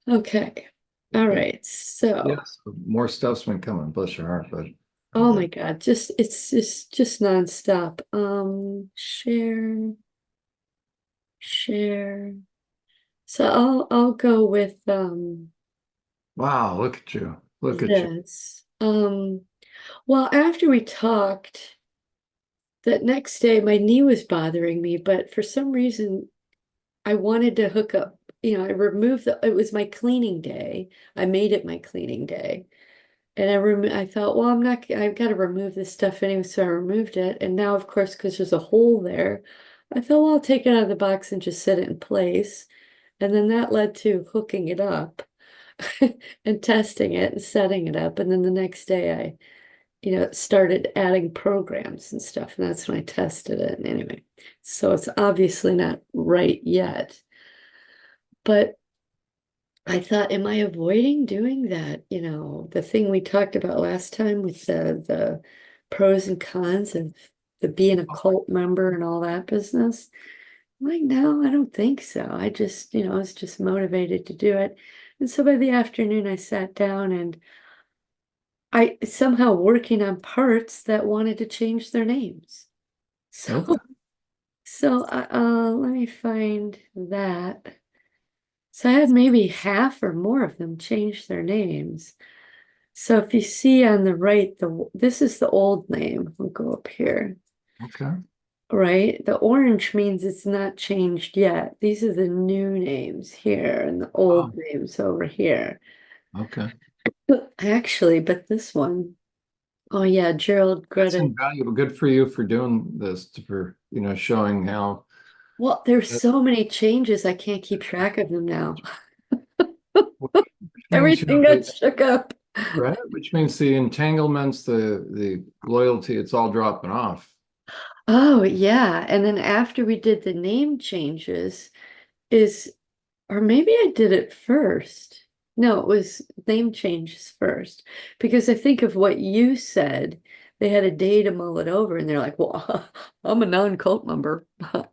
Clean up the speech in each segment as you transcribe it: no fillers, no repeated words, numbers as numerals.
Okay. All Okay. right. So, Yes, more stuff's been coming, bless your heart, but oh my God, it's just nonstop. Share. So I'll go with wow, look at you. Look at you. this. Well, after we talked, that next day my knee was bothering me, but for some reason I wanted to hook up. I removed it was my cleaning day. I made it my cleaning day. And I thought, well, I've got to remove this stuff anyway, so I removed it. And now, of course, because there's a hole there, I thought, well, I'll take it out of the box and just set it in place. And then that led to hooking it up and testing it and setting it up. And then the next day I started adding programs and stuff. And that's when I tested it. And anyway, so it's obviously not right yet. But I thought, am I avoiding doing that? The thing we talked about last time with the pros and cons of the being a cult member and all that business. I'm like, no, I don't think so. I was just motivated to do it. And so by the afternoon, I sat down and I somehow working on parts that wanted to change their names. Okay. So, let me find that. So I had maybe half or more of them change their names. So if you see on the right, this is the old name. We'll go up here, Okay. right? The orange means it's not changed yet. These are the new names here and the old Oh, names over here. okay. Actually, but this one, oh yeah, Gerald That's Greta. invaluable. Good for you for doing this, for showing how Well, there's that so many changes, I can't keep track of them now. which means Everything got shook up. right, which means the entanglements, the loyalty, it's all dropping off. Oh yeah. And then after we did the name changes, is or maybe I did it first. No, it was name changes first. Because I think of what you said. They had a day to mull it over, and they're like, well, I'm a non-cult member.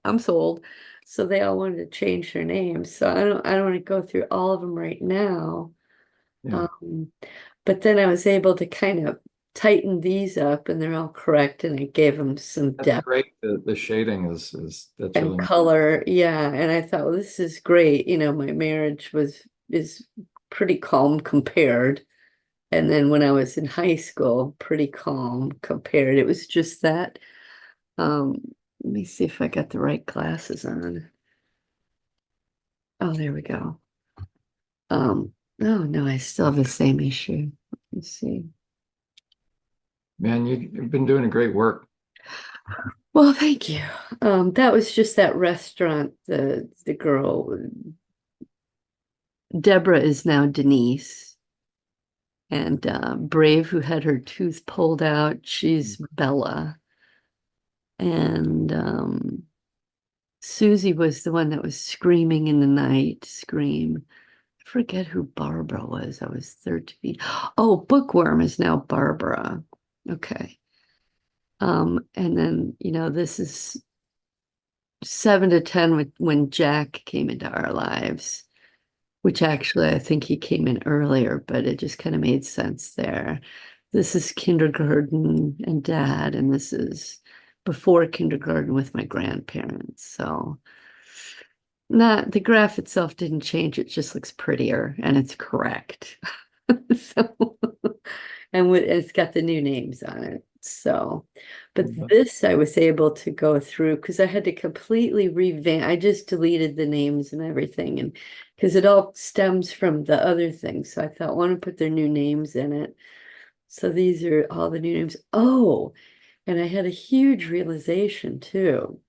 I'm sold. So they all wanted to change their names. So I don't want to go through all of them right now. Yeah, Um, but then I was able to kind of tighten these up, and they're all correct, and I gave them some that's depth great. The shading is that's and really nice. color. Yeah. And I thought, well, this is great. My marriage is pretty calm compared. And then when I was in high school, pretty calm compared. It was just that. Um, Let me see if I got the right glasses on. Oh, there we go. Oh no, I still have the same issue. Let me see. Man, you've been doing a great work. Well, thank you. That was just that restaurant, the girl, Deborah is now Denise. And Brave, who had her tooth pulled out, she's Bella. And Susie was the one that was screaming in the night, scream. I forget who Barbara was. I was 13. Oh, Bookworm is now Barbara. Okay. And then, this is 7 to 10 when Jack came into our lives, which actually I think he came in earlier, but it just kind of made sense there. This is kindergarten and dad, and this is before kindergarten with my grandparents. So not the graph itself didn't change, it just looks prettier and it's correct. So and it's got the new names on it. So, but this I was able to go through because I had to completely revamp. I just deleted the names and everything, and because it all stems from the other thing. So I thought, I want to put their new names in it. So these are all the new names. Oh, and I had a huge realization too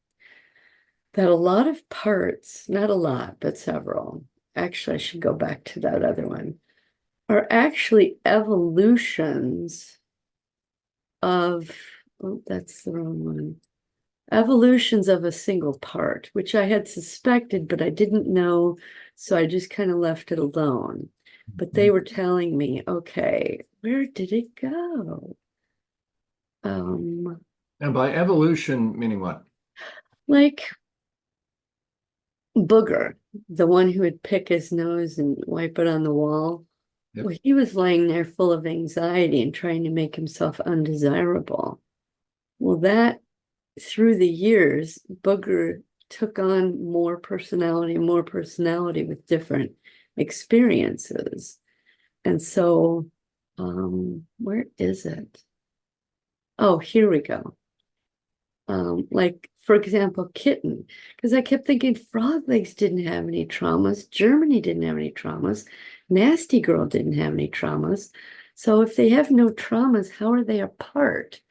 that a lot of parts, not a lot, but several. Actually, I should go back to that other one, are actually evolutions of, oh, that's the wrong one. Evolutions of a single part, which I had suspected, but I didn't know. So I just kind of left it alone. But they were telling me, okay, where did it go? Um, And by evolution, meaning what? like booger. the one who would pick his nose and wipe it on the wall. Yep. Well, he was laying there full of anxiety and trying to make himself undesirable. Well, that through the years, Booger took on more personality with different experiences. And so, where is it? Oh, here we go. Like, for example, Kitten, because I kept thinking Frog Legs didn't have any traumas, Germany didn't have any traumas, Nasty Girl didn't have any traumas. So if they have no traumas, how are they apart?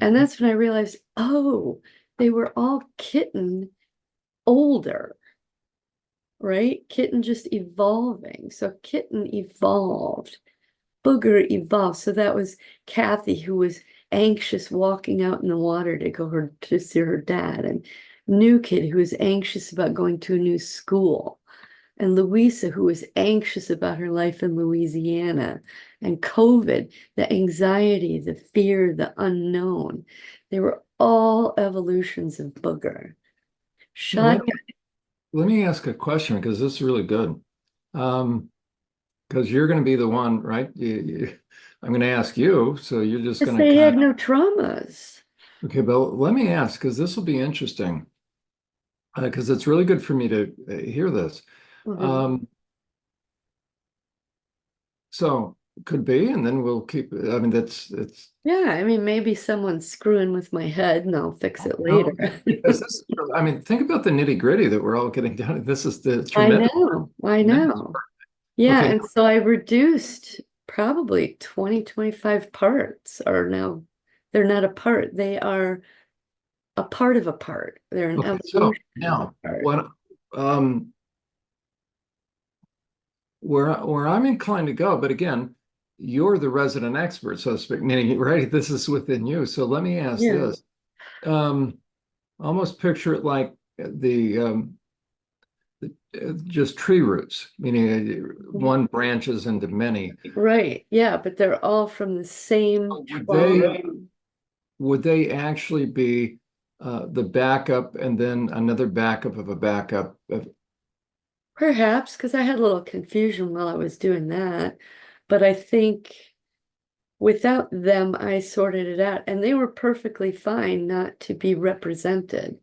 And that's when I realized, oh, they were all Kitten older, right? Kitten just evolving. So Kitten evolved. Booger evolved. So that was Kathy, who was anxious walking out in the water to to see her dad, and New Kid, who was anxious about going to a new school, and Louisa, who was anxious about her life in Louisiana, and COVID, the anxiety, the fear, the unknown. They were all evolutions of Booger. Now, let Shotgun, me, let me ask a question because this is really good. Because you're going to be the one, right? I'm going to ask you, so you're just because going to they kind had no traumas. of, okay, but let me ask, because this will be interesting, because it's really good for me to hear this. Mhm. Um, so could be, and then we'll keep, I mean, it's, Yeah, I mean, maybe someone's screwing with my head and I'll fix it later. no, because this is, I mean, think about the nitty gritty that we're all getting down. This is the I tremendous, know, I tremendous. know. Yeah, Okay, and so I reduced probably 20, 25 parts are now, they're not a part, they are a part of a part. They're an okay, so evolution of a now part. what, um, where I'm inclined to go, but again, you're the resident expert, so to speak, meaning, right, this is within you. So let me ask Yeah, this. Um, Almost picture it like just tree roots, meaning one branches into many. right. Yeah, but they're all from the same Would trauma. they actually be the backup and then another backup of a backup of, Perhaps because I had a little confusion while I was doing that. But I think without them, I sorted it out, and they were perfectly fine not to be represented.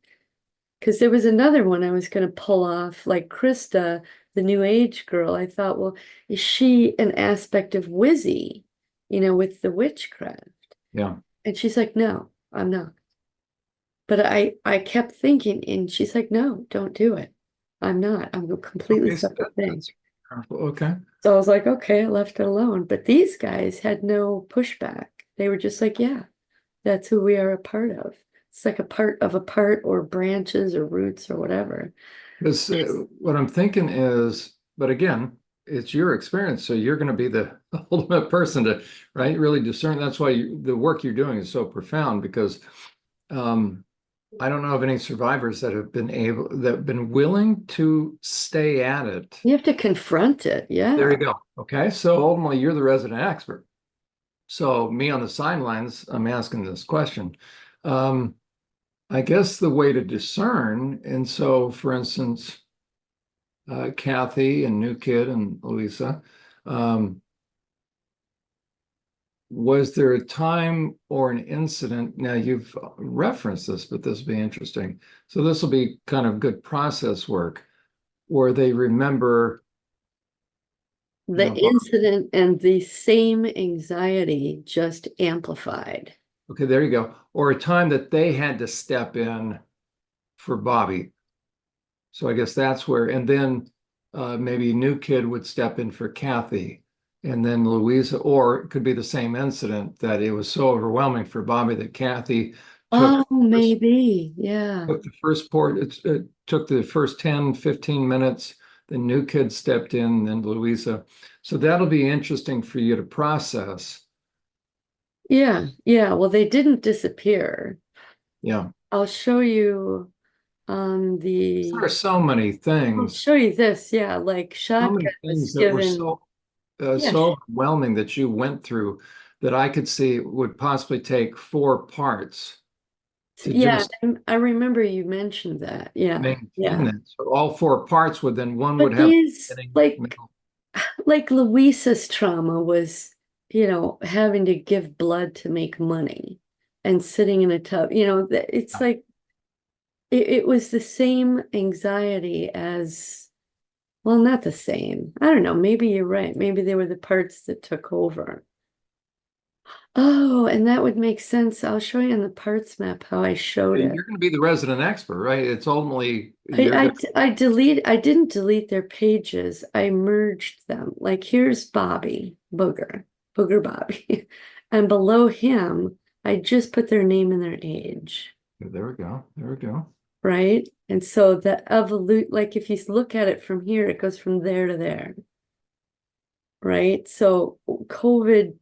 Because there was another one I was going to pull off, like Krista, the new age girl. I thought, well, is she an aspect of Wizzy, with the witchcraft? yeah. And she's like, no, I'm not. But I kept thinking, and she's like, no, don't do it. I'm not. I'm a completely Okay, so separate thing. that's powerful. Okay. So I was like, okay, I left it alone. But these guys had no pushback. They were just like, yeah, that's who we are a part of. It's like a part of a part or branches or roots or whatever. Because what I'm thinking is, but again, it's your experience, so you're going to be the ultimate person to, right, really discern. That's why the work you're doing is so profound because um, I don't know of any survivors that have been willing to stay at it. You have to confront it. There Yeah. you go. Okay, so ultimately, you're the resident expert. So me on the sidelines, I'm asking this question. Um, I guess the way to discern, and so for instance, Kathy and New Kid and Lisa. Um, was there a time or an incident? Now you've referenced this, but this will be interesting. So this will be kind of good process work where they remember, The Bob, incident and the same anxiety just amplified. okay, there you go. Or a time that they had to step in for Bobby. So I guess that's where, and then maybe New Kid would step in for Kathy, and then Louisa, or it could be the same incident that it was so overwhelming for Bobby that Kathy took Oh, maybe. Yeah. took the first port, it took the first 10, 15 minutes, the New Kid stepped in, then Louisa. So that'll be interesting for you to process. Yeah. Yeah. Well, they didn't disappear. Yeah. I'll show you on There are the, I'll show you this. Yeah. Like so Shotgun many was things that were given. Yeah. so overwhelming that you went through that I could see would possibly take four parts to Yeah, just I remember you mentioned that. Yeah, maintain yeah. that. So all four parts would then one would But have these, beginning, like, middle. like Louisa's trauma was, having to give blood to make money and sitting in a tub. It's like it was the same anxiety as, well, not the same. I don't know. Maybe you're right. Maybe they were the parts that took over. Oh, and that would make sense. I'll show you on the parts map how I showed it. You're going to be the resident expert, right? It's ultimately you're going I didn't delete their pages. I merged them. Like here's Bobby, Booger Bobby. And below him, I just put their name and their age, to, there we go. There we go. right? And so the evolute, like if you look at it from here, it goes from there to there, right? So COVID,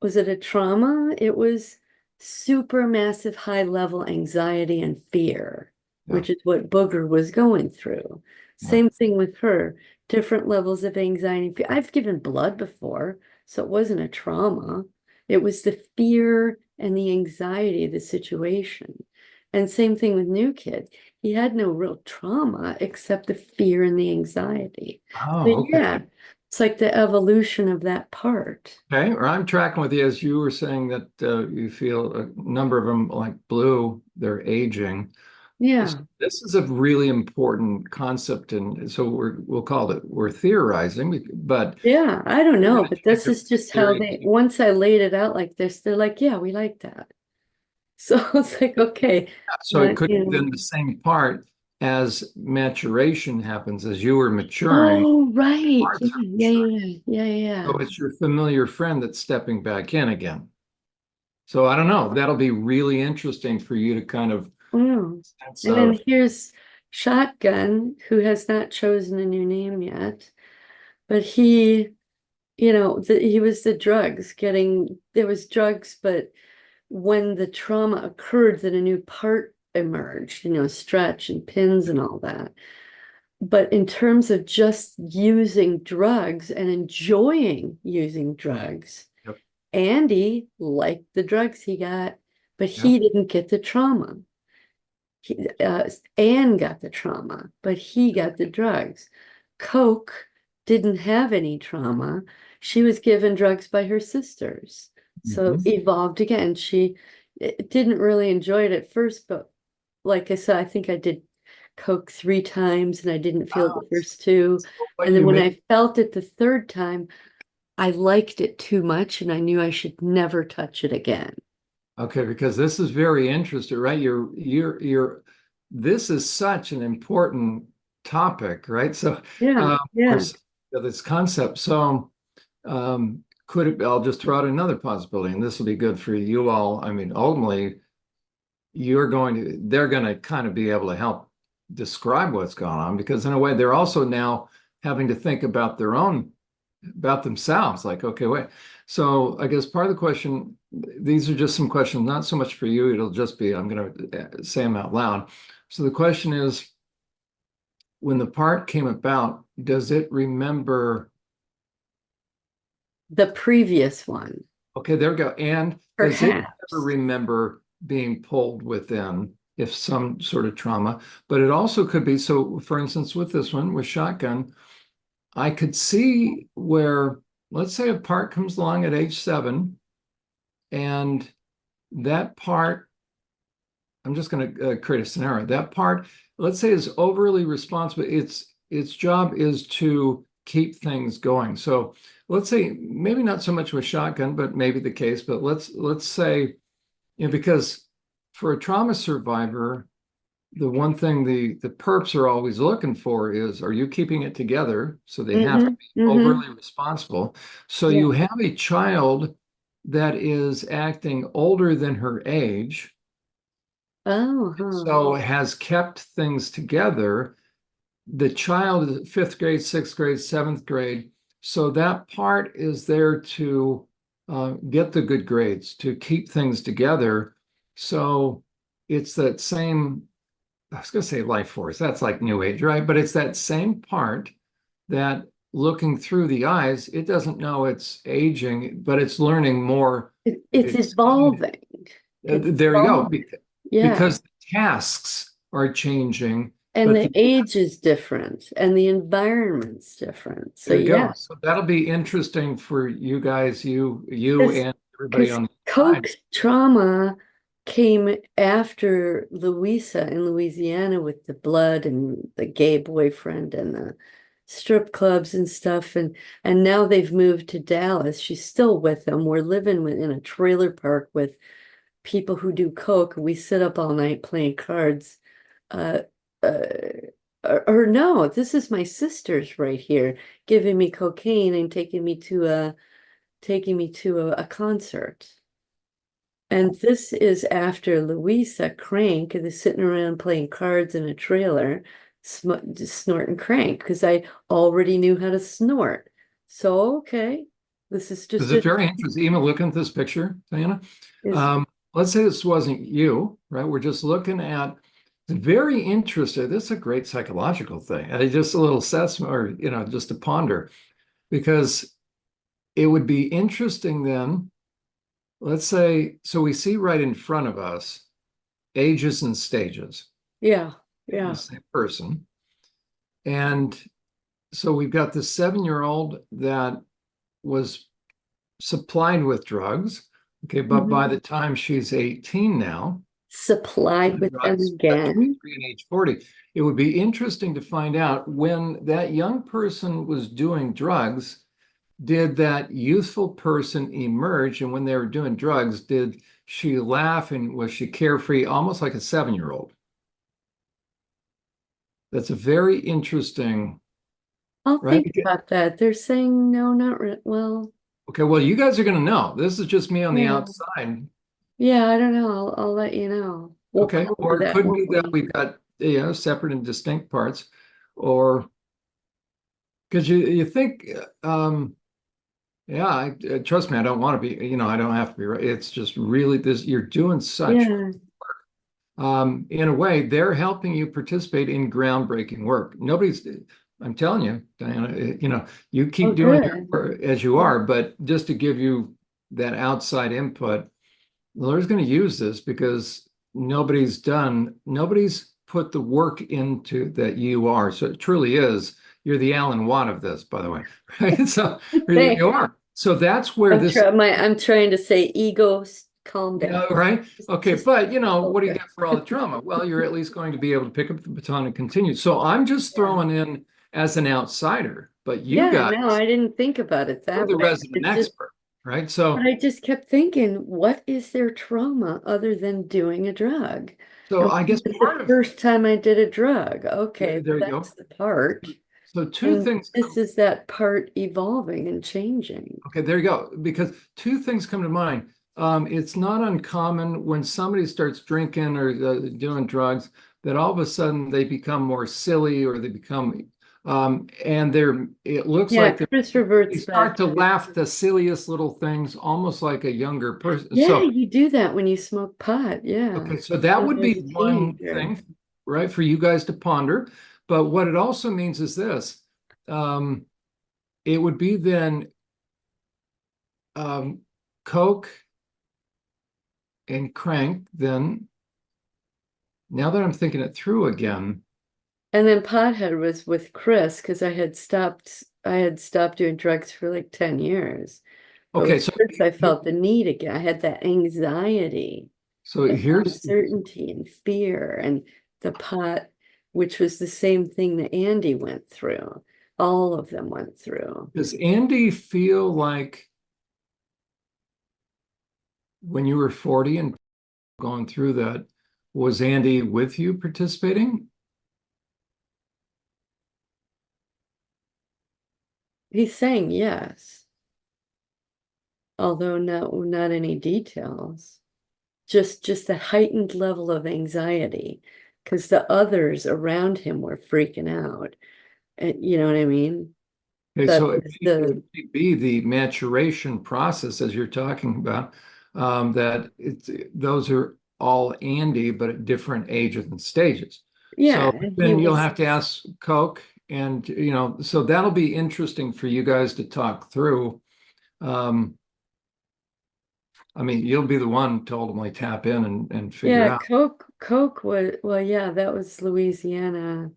was it a trauma? It was super massive high level anxiety and fear, Yeah. which is what Booger was going through. Yeah. Same thing with her, different levels of anxiety and fear. I've given blood before, so it wasn't a trauma. It was the fear and the anxiety of the situation. And same thing with New Kid. He had no real trauma except the fear and the anxiety. But Oh, okay. yeah, it's like the evolution of that part. Okay. Or I'm tracking with you as you were saying that you feel a number of them like blue, they're aging. Yeah. This is a really important concept, and so we'll call it we're theorizing, but Yeah, I don't we're know, going to but change this our is just how theory. they, once I laid it out like this, they're like, yeah, we like that. So it's like, okay, So it could you be know, then the same part as maturation happens as you were maturing, oh, right. parts Yeah, are yeah, maturing. yeah, yeah, So yeah. it's your familiar friend that's stepping back in again. So I don't know. That'll be really interesting for you to kind of Wow. sense And then of. here's Shotgun, who has not chosen a new name yet, but he was the drugs there was drugs, but when the trauma occurred, then a new part emerged, stretch and pins and all that. But in terms of just using drugs and enjoying using drugs, Yep. Andy liked the drugs he got, but Yep. he didn't get the trauma. Anne got the trauma, but he got the drugs. Coke didn't have any trauma. She was given drugs by her sisters. So Mhm. evolved again. She didn't really enjoy it at first, but like I said, I think I did Coke 3 times and I didn't feel it Ah, the first two. so And what then you when may I felt it the third time, I liked it too much and I knew I should never touch it again. okay, because this is very interesting, right? This is such an important topic, right? So, Yeah, or yeah. this concept. So, could it, I'll just throw out another possibility, and this will be good for you all. I mean, ultimately, they're going to kind of be able to help describe what's going on because in a way, they're also now having to think about about themselves. Like, okay, wait. So I guess part of the question, these are just some questions, not so much for you. It'll just be, I'm going to say them out loud. So the question is, when the part came about, does it remember? The previous one, Okay, there we go. And does it ever perhaps. remember being pulled within if some sort of trauma? But it also could be, so for instance, with this one, with shotgun, I could see where, let's say a part comes along at age 7 and that part, I'm just going to create a scenario. That part, let's say, is overly responsible. Its job is to keep things going. So let's say maybe not so much with shotgun, but maybe the case. But let's say, because for a trauma survivor, the one thing the perps are always looking for is, are you keeping it together? So they have to Mm-hmm. be Mm-hmm. overly responsible. So Yeah. you have a child that is acting older than her age, Oh, huh. so has kept things together. The child is fifth grade, sixth grade, seventh grade. So that part is there to get the good grades, to keep things together. So it's that same, I was going to say life force. That's like new age, right? But it's that same part that looking through the eyes, it doesn't know it's aging, but it's learning more. It's It's seeing, evolving. It's there you go. evolving. Yeah. because the tasks are changing, And but the age is different and the environment's different. So there you yeah, go. So that'll be interesting for you guys, you because and everybody because on the side. Coke's trauma came after Louisa in Louisiana with the blood and the gay boyfriend and the strip clubs and stuff. And now they've moved to Dallas. She's still with them. We're living in a trailer park with people who do Coke. We sit up all night playing cards. Uh, uh, or no, this is my sister's right here giving me cocaine and taking me to a concert. And this is after Louisa Crank is sitting around playing cards in a trailer, just snorting crank because I already knew how to snort. So, okay, this is Is just it a very interesting? Even looking at this picture, Diana, is um, let's say this wasn't you, right? We're just looking at very interested. This is a great psychological thing. And just a little assessment or, just to ponder, because it would be interesting then. Let's say, so we see right in front of us ages and stages, yeah, the yeah. same person. And so we've got this 7-year-old that was supplied with drugs. Okay, but by Mhm. the time she's 18 now, Supplied with them drugs at again. 23 and age 40, it would be interesting to find out when that young person was doing drugs, did that youthful person emerge? And when they were doing drugs, did she laugh and was she carefree, almost like a 7-year-old? That's a very interesting, I'll right? think about that. They're saying no, not re well, Okay, well, you guys are going to know. This is just me on the yeah. outside. Yeah, I don't know. I'll let you know. We'll Okay, ponder or it that, could won't be that we? we've got, separate and distinct parts, or because you think, yeah, trust me, I don't want to be, I don't have to be right. It's just really this, you're doing such, Yeah. in a way, they're helping you participate in groundbreaking work. I'm telling you, Diana, you Oh, keep doing your good. work as you Yeah. are, but just to give you that outside input, Laura's going to use this because nobody's put the work into that you are. So it truly is, you're the Alan Watt of this, by the way, right? So really Thanks. you are. So that's where this, I'm trying to say ego, calm down. right? Okay, Just but what do you focus. get for all the trauma? Well, you're at least going to be able to pick up the baton and continue. So I'm just Yeah. throwing in as an outsider, but you Yeah, no, guys, I didn't think about it you're that the way. resident It's just, expert, right? but So I just kept thinking, what is their trauma other than doing a drug? so And I guess it's part the of first time I did a drug. Okay, there well, you go. that's the part. So two And things this come. is that part evolving and changing. Okay, there you go. Because two things come to mind. It's not uncommon when somebody starts drinking or doing drugs that all of a sudden they become more silly or they become, and it looks Yeah, like Chris they reverts start back to to, laugh the silliest little things, almost like a younger person. yeah, So, you do that when you smoke pot. Yeah. okay, so that would Even be as a one teenager. thing, right, for you guys to ponder. But what it also means is this, um, it would be then um, Coke and Crank, then now that I'm thinking it through again, And then pothead was with Chris because I had stopped doing drugs for like 10 years. But okay, with Chris, I felt the need again. I had that anxiety so and here's, uncertainty and fear and the pot, which was the same thing that Andy went through. All of them went through. does Andy feel like when you were 40 and going through that, was Andy with you participating? He's saying yes, although not any details. Just a heightened level of anxiety because the others around him were freaking out. And you know what I mean? Okay, That so was the it may be the maturation process as you're talking about, that those are all Andy, but at different ages and stages. yeah, So and he then you'll was have to ask Coke, and so that'll be interesting for you guys to talk through. Um, I mean, you'll be the one to ultimately tap in and figure Yeah, out. Coke was, well, yeah, that was Louisiana.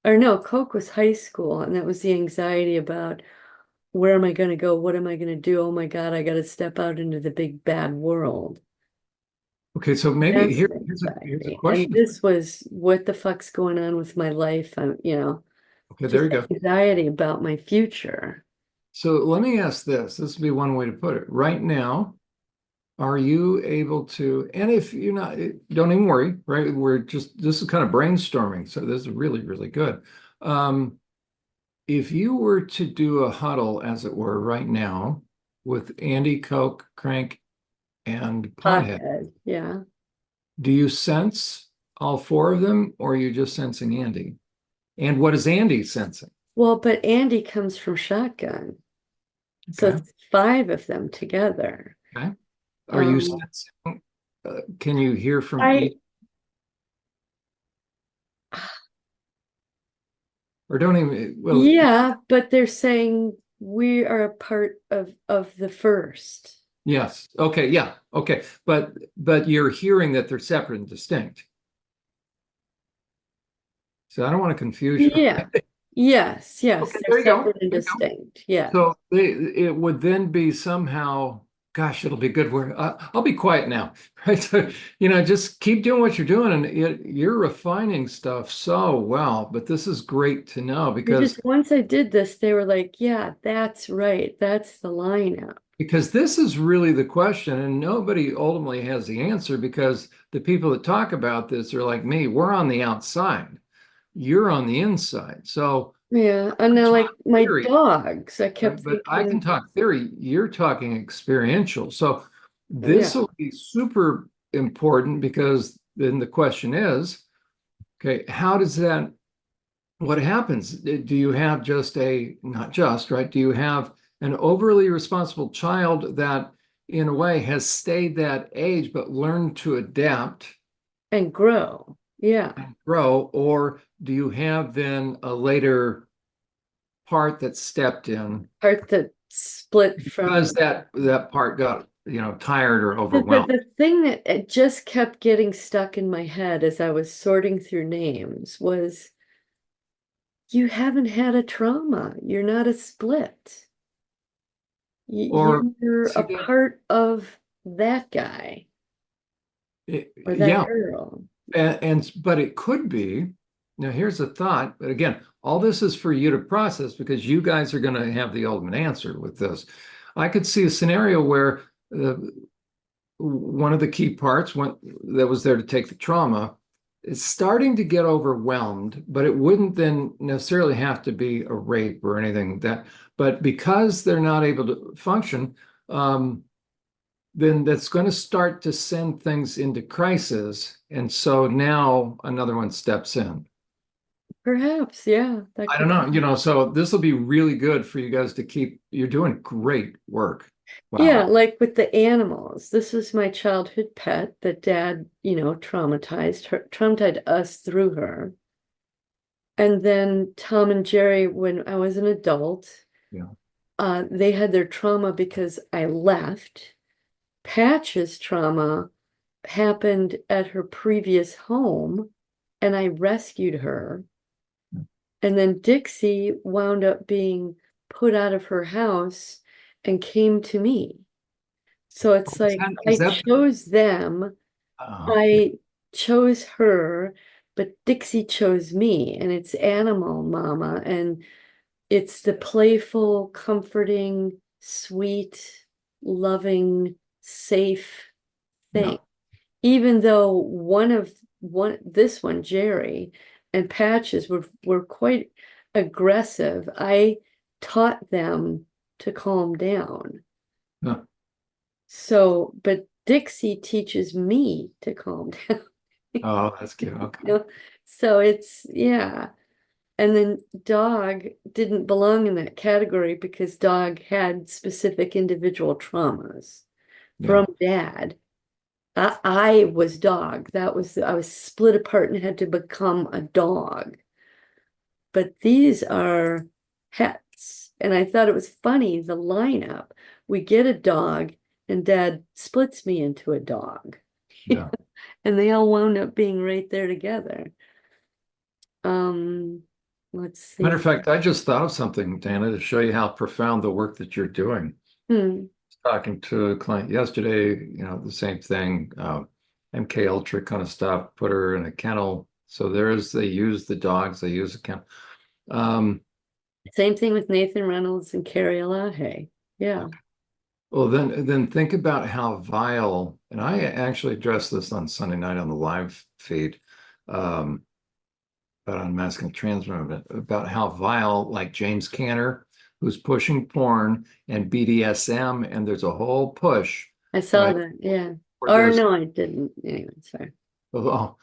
Or no, Coke was high school, and that was the anxiety about where am I going to go? What am I going to do? Oh my God, I got to step out into the big bad world. Okay, so maybe That's here, the here's a anxiety. And question. this was what the fuck's going on with my life? Okay, there Just you go. anxiety about my future. So let me ask this. This would be one way to put it. Right now, are you able to, and if you're not, don't even worry, right? This is kind of brainstorming. So this is really, really good. Um, if you were to do a huddle, as it were, right now with Andy, Coke, Crank, and Pothead, Pothead, yeah. do you sense all four of them, or are you just sensing Andy? And what is Andy sensing? Well, but Andy comes from Shotgun. So Okay. it's five of them together. Okay. Are you Um, sensing, can you hear from I each, or don't even, well, Yeah, but they're saying we are a part of the first. yes. Okay. Yeah. Okay. But you're hearing that they're separate and distinct. So I don't want to confuse you. Yeah. Yes, yes, Okay. they're There you go. separate and There you go. distinct. Yeah. So it would then be somehow, gosh, it'll be good. I'll be quiet now, right? So, just keep doing what you're doing, and you're refining stuff so well. But this is great to know They because just once I did this, they were like, yeah, that's right. That's the lineup. this is really the question, and nobody ultimately has the answer because the people that talk about this are like me. We're on the outside. You're on the inside. So Yeah. And I then talk like my theory, dogs, I kept right? But I can thinking, talk theory. You're talking experiential. So this yeah, will be super important because then the question is, okay, how does that, what happens? Do you have just not just, right? Do you have an overly responsible child that in a way has stayed that age but learned to adapt and grow. Yeah. and grow? Or do you have then a later part that stepped in Part that split because from that part got tired or the, the, overwhelmed? the thing that it just kept getting stuck in my head as I was sorting through names was you haven't had a trauma. You're not a split. Or You're see a that part of that guy or that yeah, girl. and but it could be. Now here's a thought, but again, all this is for you to process because you guys are going to have the ultimate answer with this. I could see a scenario where uh, one of the key parts that was there to take the trauma is starting to get overwhelmed, but it wouldn't then necessarily have to be a rape or anything that, but because they're not able to function, um, then that's going to start to send things into crisis. And so now another one steps in. Perhaps, yeah, that I don't could know, be. so this will be really good for you guys to keep, you're doing great work. Yeah, Wow. like with the animals. This was my childhood pet that dad, traumatized us through her. And then Tom and Jerry, when I was an adult, Yeah. they had their trauma because I left. Patch's trauma happened at her previous home, and I rescued her. And then Dixie wound up being put out of her house and came to me. So it's like Is I that, chose them, yeah, I chose her, but Dixie chose me, and it's animal mama, and it's the playful, comforting, sweet, loving, safe yeah. thing. Even though this one, Jerry, and Patches were quite aggressive, I taught them to calm down. Yeah. So, but Dixie teaches me to calm down. Oh, that's cute. You Okay. know? So it's, yeah. And then dog didn't belong in that category because dog had specific individual traumas Yeah. from dad. I was dog. I was split apart and had to become a dog. But these are pets. And I thought it was funny, the lineup. We get a dog and Dad splits me into a dog. Yeah. And they all wound up being right there together. Um, let's Matter of see. fact, I just thought of something, Dana, to show you how profound the work that you're doing. Hmm. Talking to a client yesterday, the same thing, MK Ultra kind of stuff, put her in a kennel. So they use the dogs, they use the kennel. Um, Same thing with Nathan Reynolds and Carrie Elahe. Yeah. well, then think about how vile, and I actually addressed this on Sunday night on the live feed, um, about unmasking the trans movement, about how vile, like James Canner, who's pushing porn and BDSM, and there's a whole push, I saw right, that. Yeah. for Or this. no, I didn't. Anyway, sorry. Oh,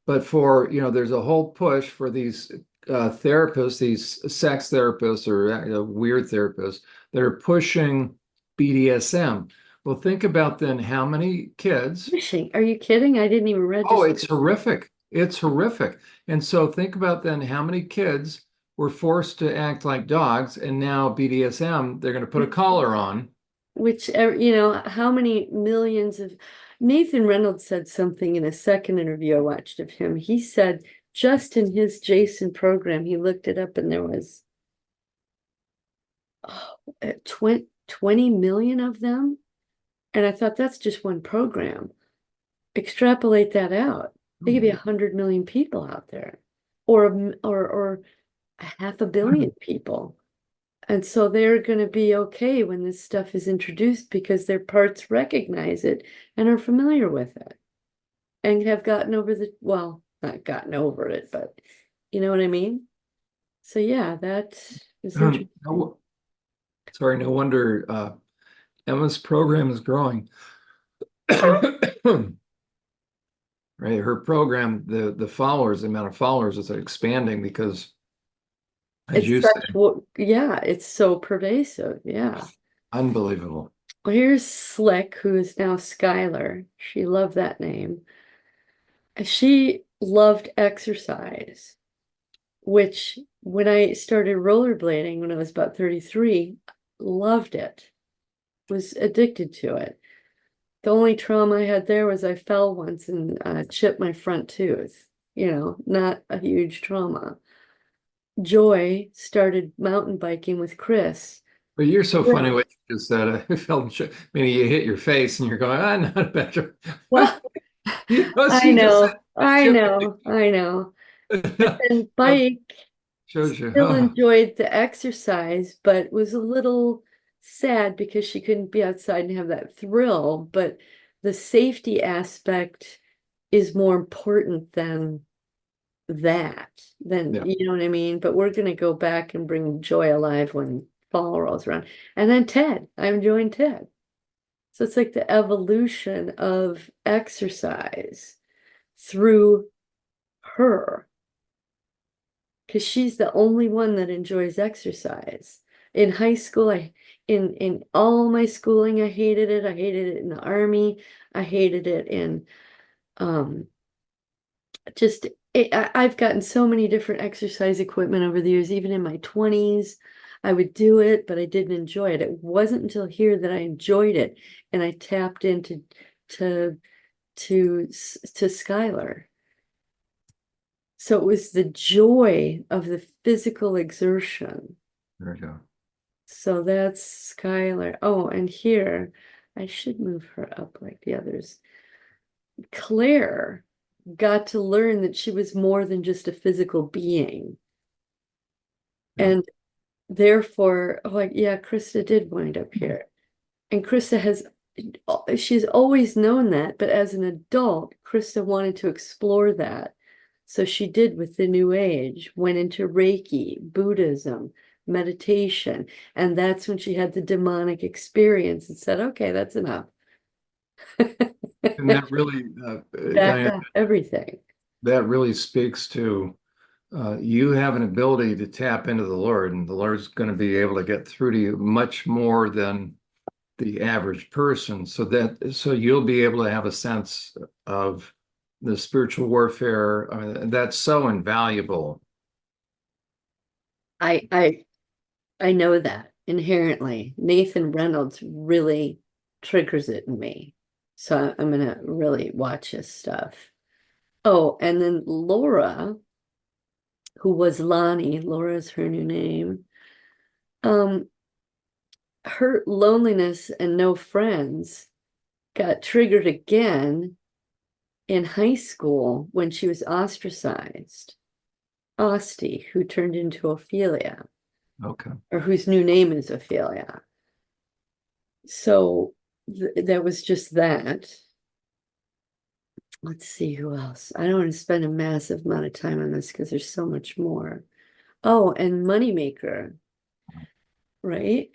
but for, there's a whole push for these therapists, these sex therapists or weird therapists that are pushing BDSM. Well, think about then how many kids. Fishing. Are you kidding? I didn't even Oh, register. it's horrific. It's horrific. And so think about then how many kids were forced to act like dogs, and now BDSM, they're going to put a collar on. Which, how many millions of Nathan Reynolds said something in a second interview I watched of him. He said just in his Jason program, he looked it up and there was 20 million of them. And I thought that's just one program. Extrapolate that out. There could be 100 million people out there, or or a half a billion people. And so they're going to be okay when this stuff is introduced because their parts recognize it and are familiar with it and have gotten over well, not gotten over it, but you know what I mean? So yeah, that is interesting. Sorry, no wonder Emma's program is growing. Right, her program, the followers, the amount of followers is expanding because, as It's you say, such, yeah, it's so pervasive. Yeah. unbelievable. Well, here's Slick, who is now Skylar. She loved that name. She loved exercise, which when I started rollerblading when I was about 33, loved it, was addicted to it. The only trauma I had there was I fell once and chipped my front tooth, not a huge trauma. Joy started mountain biking with Chris. But you're so funny Yeah. what you just said. I felt, maybe you hit your face and you're going, not better. Well, I She just know, said, I chip know, I know. But it. then Well, bike shows you. still enjoyed the exercise, but was a little sad because she couldn't be outside and have that thrill. But the safety aspect is more important than that, Yeah. you know what I mean? But we're gonna go back and bring Joy alive when fall rolls around. And then Ted, I'm enjoying Ted. So it's like the evolution of exercise through her because she's the only one that enjoys exercise. In high school, in all my schooling, I hated it. I hated it in the army. I hated it in um just I've gotten so many different exercise equipment over the years, even in my 20s. I would do it, but I didn't enjoy it. It wasn't until here that I enjoyed it and I tapped into to to Skylar. So it was the joy of the physical exertion. There we go. So that's Skylar. Oh, and here, I should move her up like the others. Claire got to learn that she was more than just a physical being. Yeah. And therefore, like, yeah, Krista did wind up here. And she's always known that, but as an adult, Krista wanted to explore that. So she did with the New Age, went into Reiki, Buddhism, meditation. And that's when she had the demonic experience and said, okay, that's enough. And that really, Backed Diane, off everything. that really speaks to you have an ability to tap into the Lord, and the Lord's going to be able to get through to you much more than the average person. So you'll be able to have a sense of the spiritual warfare. I mean, that's so invaluable. I I I know that inherently. Nathan Reynolds really triggers it in me. So I'm gonna really watch his stuff. Oh, and then Laura, who was Lonnie, Laura's her new name. Um, her loneliness and no friends got triggered again in high school when she was ostracized. Osty, who turned into Ophelia, Okay. or whose new name is Ophelia. So that was just that. Let's see who else. I don't want to spend a massive amount of time on this because there's so much more. Oh, and Moneymaker, right?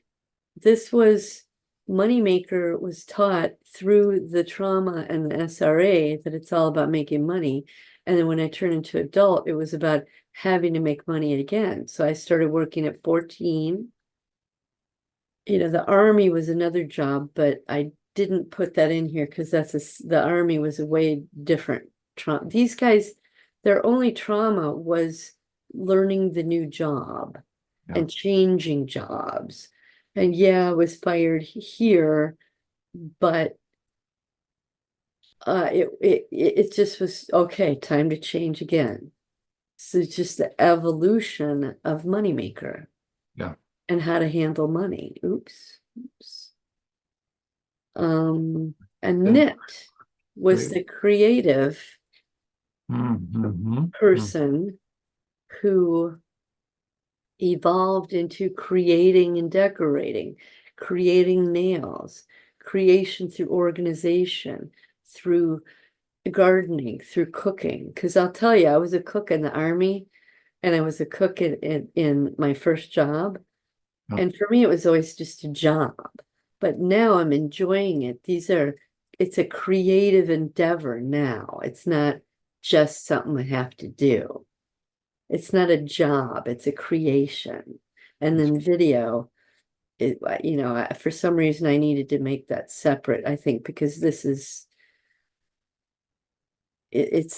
This was Moneymaker was taught through the trauma and the SRA that it's all about making money. And then when I turned into adult, it was about having to make money again. So I started working at 14. You know, the army was another job, but I didn't put that in here because the army was a way different trauma. These guys, their only trauma was learning the new job Yeah. and changing jobs. And yeah, I was here, but it just was okay, time to change again. So it's just the evolution of Moneymaker Yeah. and how to handle money. Oops. Oops. And Yeah. Knit was the creative Mm-hmm. person who evolved into creating and decorating, creating nails, creation through organization, through gardening, through cooking. Because I'll tell you, I was a cook in the army and I was a cook in my first job. Yeah. And for me, it was always just a job. But now I'm enjoying it. It's a creative endeavor now. It's not just something I have to do. It's not a job, it's a creation. And then video, for some reason I needed to make that separate, I think, because it's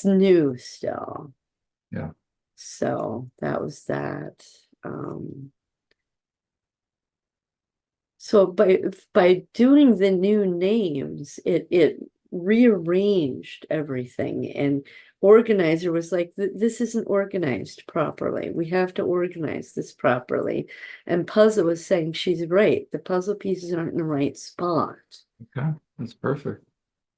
new still. Yeah. So that was that. So by doing the new names, it rearranged everything. And organizer was like, this isn't organized properly. We have to organize this properly. And puzzle was saying she's right. The puzzle pieces aren't in the right spot. Okay. That's perfect.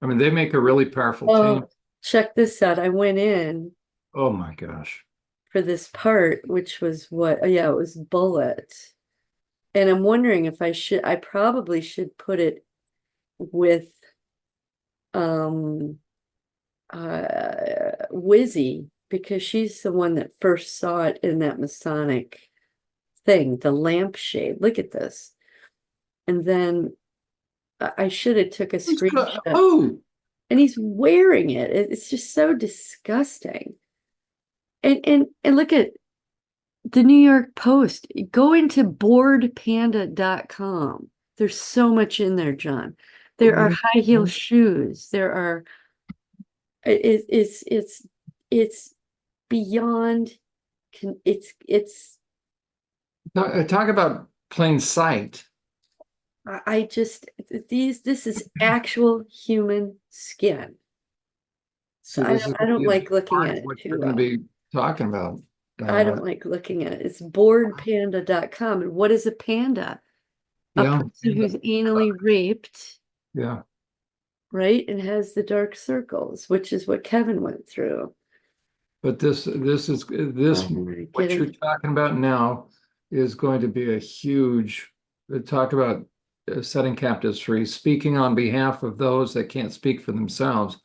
I mean, they make a really powerful team. Oh, check this out. I went in Oh my gosh. for this part, which was what? Oh, yeah, it was bullet. And I'm wondering if I probably should put it with um Wizzy, because she's the one that first saw it in that Masonic thing, the lampshade. Look at this. And then I should have took a screenshot. Oh, And he's wearing it. It's just so disgusting. And look at the New York Post. Go into boredpanda.com. There's so much in there, John. There are high heel shoes. There are it's beyond it's talk about plain sight. I just this is actual human skin. So See, this is I don't like looking part at of it what too you're going to well. be talking about. I don't like looking at it. It's boredpanda.com. And what is a panda? A Yeah. person who's anally raped, Yeah. right? And has the dark circles, which is what Kevin went through. But this what you're talking about now is going to be a huge talk about setting captives free, speaking on behalf of those that can't speak for themselves.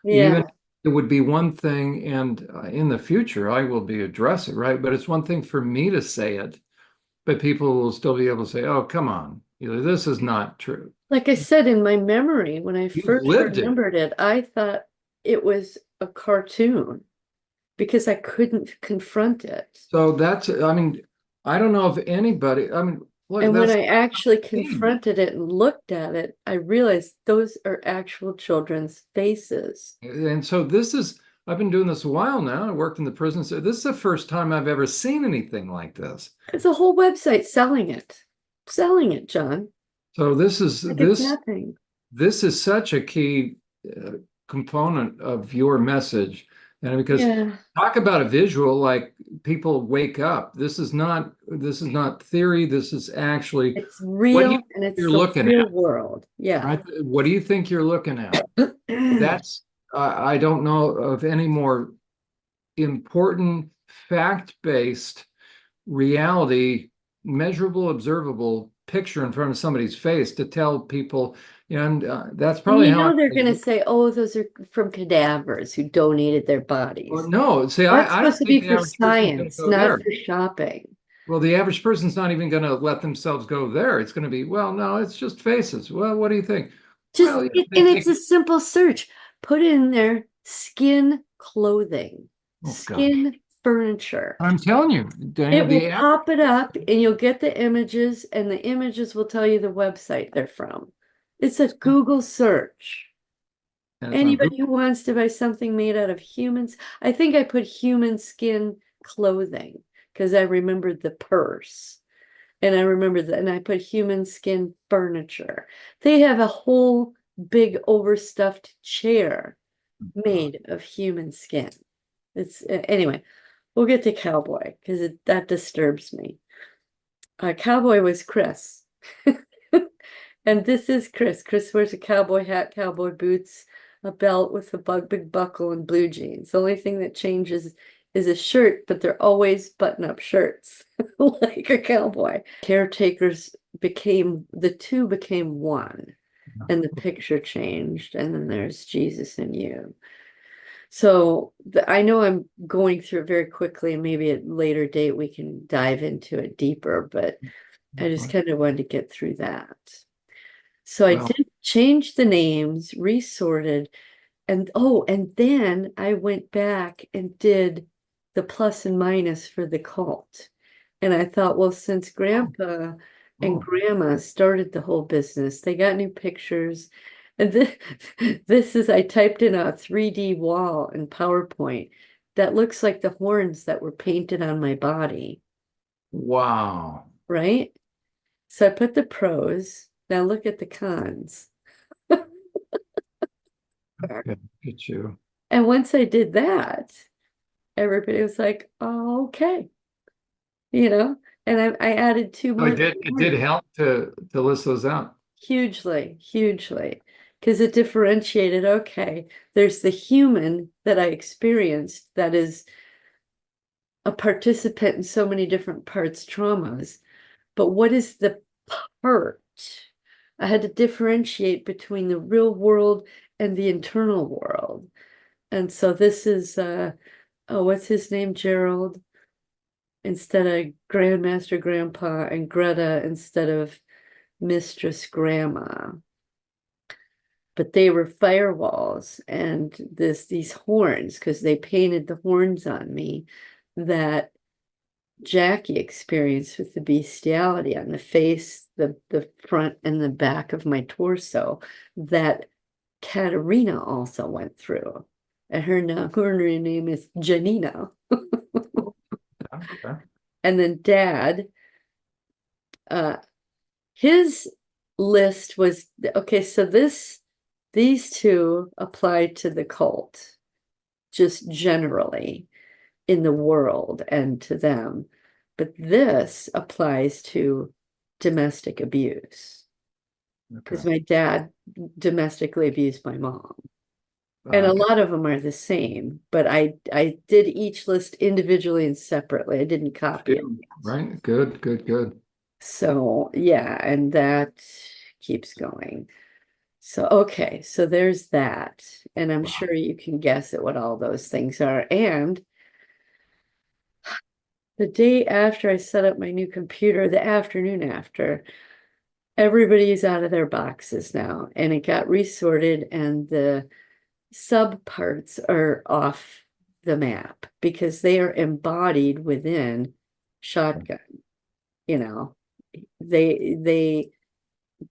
Even Yeah. it would be one thing, and in the future I will be address it, right? But it's one thing for me to say it, but people will still be able to say, "Oh, come on, this is not true." Like I said, in my memory, when I You've first lived it. remembered it, I thought it was a cartoon because I couldn't confront it. So I mean, I don't know if anybody, I mean, look, And when that's I actually thing. confronted it and looked at it, I realized those are actual children's faces. And so I've been doing this a while now. I worked in the prison. So this is the first time I've ever seen anything like this. It's a whole website selling it, John. So Like it's nothing. this is such a key uh, component of your message. And because Yeah. talk about a visual, like people wake up. This is not theory. This is actually It's what do you real think and it's you're the looking real at, world. Yeah. right? What do you think you're looking at? That's I don't know of any more important fact-based reality, measurable, observable picture in front of somebody's face to tell people, and that's And probably you how know they're I. going to say, oh, those are from cadavers who donated their Well, bodies. no, see, That's I supposed don't to think be the for average person's going to science, go not there. for shopping. Well, the average person's not even going to let themselves go there. It's going to be, well, no, it's just faces. Well, what do you think? Just, Well, yeah, they and it's take. a simple search. Put in there skin clothing, Oh gosh, skin furniture. I'm telling you, Dana, It will the average pop it up and you'll get the images, and the images will tell you the website they're from. It's a Google search. and it's on Google. Anybody who wants to buy something made out of humans, I think I put human skin clothing because I remembered the purse. And I remember that, and I put human skin furniture. They have a whole big overstuffed chair made of human skin. It's anyway, we'll get to cowboy because that disturbs me. Cowboy was Chris. And this is Chris. Chris wears a cowboy hat, cowboy boots, a belt with a big buckle, and blue jeans. The only thing that changes is a shirt, but they're always button-up shirts, like a cowboy. Caretakers the two became one, and the picture changed, and then there's Jesus and you. So I know I'm going through it very quickly, and maybe at a later date we can dive into it deeper, but I just kind of wanted to get through that. So I Well, did change the names, resorted, and oh, and then I went back and did the plus and minus for the cult. And I thought, well, since oh, grandpa and oh, grandma started the whole business, they got new pictures. And this is, I typed in a 3D wall in PowerPoint that looks like the horns that were painted on my body, wow. right? So I put the pros. Now look at the cons. Okay, get you. And once I did that, everybody was like, oh, okay, and I added two So more it did horns. help to list those out. Hugely, hugely, because it differentiated, okay, there's the human that I experienced that is a participant in so many different parts traumas, but what is the part? I had to differentiate between the real world and the internal world. And so this is oh, what's his name? Gerald instead of Grandmaster Grandpa, and Greta instead of Mistress Grandma. But they were firewalls, and these horns, because they painted the horns on me that Jackie experienced with the bestiality on the face, the front and the back of my torso, that Katerina also went through. And her name is Janina. Okay. And then Dad, uh, his list was okay. So these two applied to the cult, just generally in the world and to them, but this applies to domestic abuse Okay. because my dad domestically abused my mom. And a Okay. lot of them are the same, but I did each list individually and separately. I didn't copy it. Right. Good. Good. Good. So yeah, and that keeps going. So okay, so there's that. And I'm Wow. sure you can guess at what all those things are. And the day after I set up my new computer, the afternoon after, everybody's out of their boxes now, and it got resorted, and the sub parts are off the map because they are embodied within shotgun. You know, they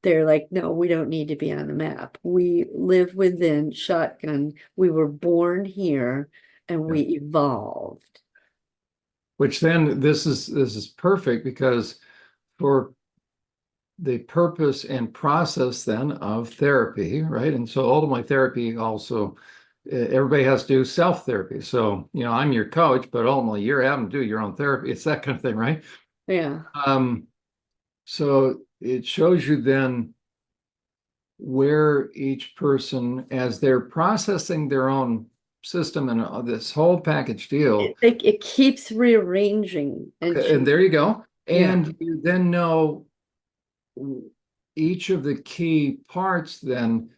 they're like, no, we don't need to be on the map. We live within shotgun. We were born here and Yeah. we evolved. Which then this is perfect because for the purpose and process then of therapy, right? And so ultimately therapy also, everybody has to do self-therapy. So, I'm your coach, but ultimately you're having to do your own therapy. It's that kind of thing, right? Yeah. Um, so it shows you then where each person, as they're processing their own system and this whole package deal, It keeps rearranging and and there you go. yeah. And you then know each of the key parts then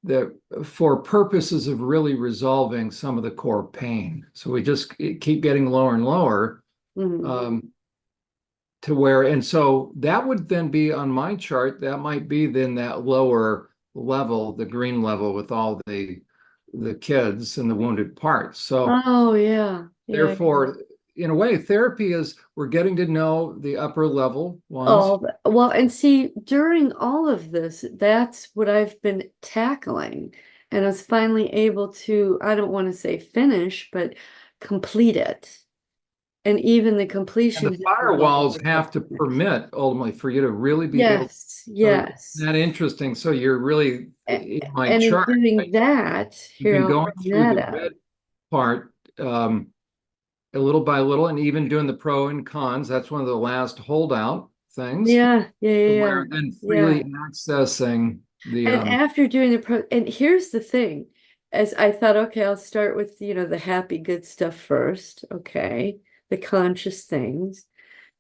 that for purposes of really resolving some of the core pain. So we just keep getting lower and lower Mhm. to where, and so that would then be on my chart, that might be then that lower level, the green level with all the kids and the wounded parts. So Oh yeah. Yeah. therefore, in a way, therapy is we're getting to know the upper level ones. Oh, well, and see, during all of this, that's what I've been tackling. And I was finally able to, I don't want to say finish, but complete it. And even the And the completion has involved firewalls a have to finish. permit ultimately for you to really be able. Yes, So isn't yes. that interesting? So you're really in my And in chart, doing right? that, You've here been I'll going bring through that the up. red part a little by little, and even doing the pro and cons. That's one of the last holdout things, Yeah, yeah, yeah, where then yeah. freely accessing the And after doing the pro, and here's the thing, as I thought, okay, I'll start with, the happy, good stuff first. Okay. The conscious things.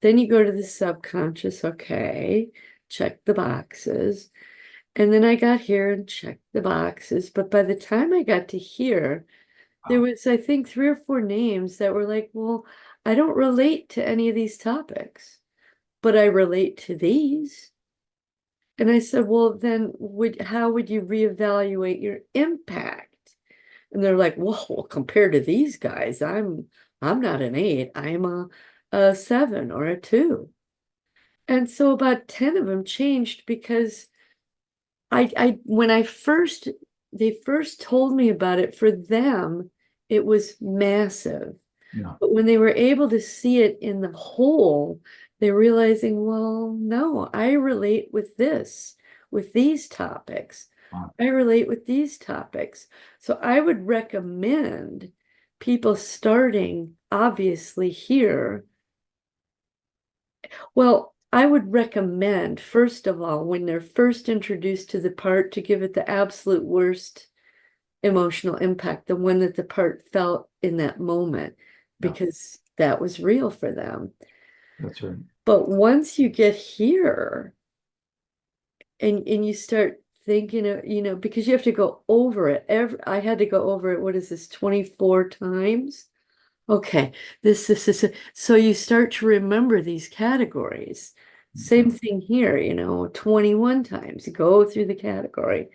Then you go to the subconscious. Okay. Check the boxes. And then I got here and checked the boxes. But by the time I got to here, there was, I think, three or four names that were like, well, I don't relate to any of these topics, but I relate to these. And I said, well, then how would you reevaluate your impact? And they're like, well, compared to these guys, I'm not an 8, I'm a 7 or a 2. And so about 10 of them changed because I when I first they first told me about it, for them, it was massive. yeah. But when they were able to see it in the whole, they're realizing, well, no, I relate with this, with these topics. I relate with these topics. So I would recommend people starting, obviously, here. Well, I would recommend, first of all, when they're first introduced to the part, to give it the absolute worst emotional impact, the one that the part felt in that moment, Yeah, because that was real for them. that's right. But once you get here and you start thinking of, because you have to go over it. I had to go over it, what is this, 24 times? Okay, this. So you start to remember these categories. Same Okay. thing here, 21 times, go through the category.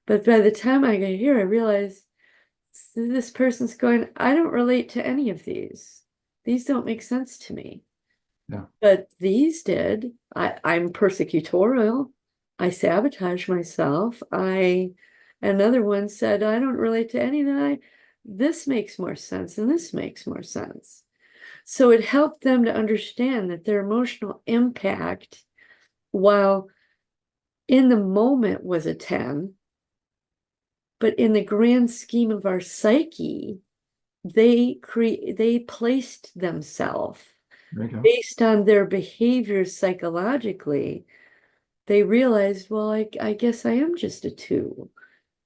But by the time I get here, I realize this person's going, I don't relate to any of these. These don't make sense to me. Yeah. But these did. I'm persecutorial. I sabotage myself. Another one said, I don't relate to any of that. This makes more sense and this makes more sense. So it helped them to understand that their emotional impact, while in the moment was a 10, but in the grand scheme of our psyche, they placed themselves There you go. based on their behaviors psychologically. They realized, well, I guess I am just a 2.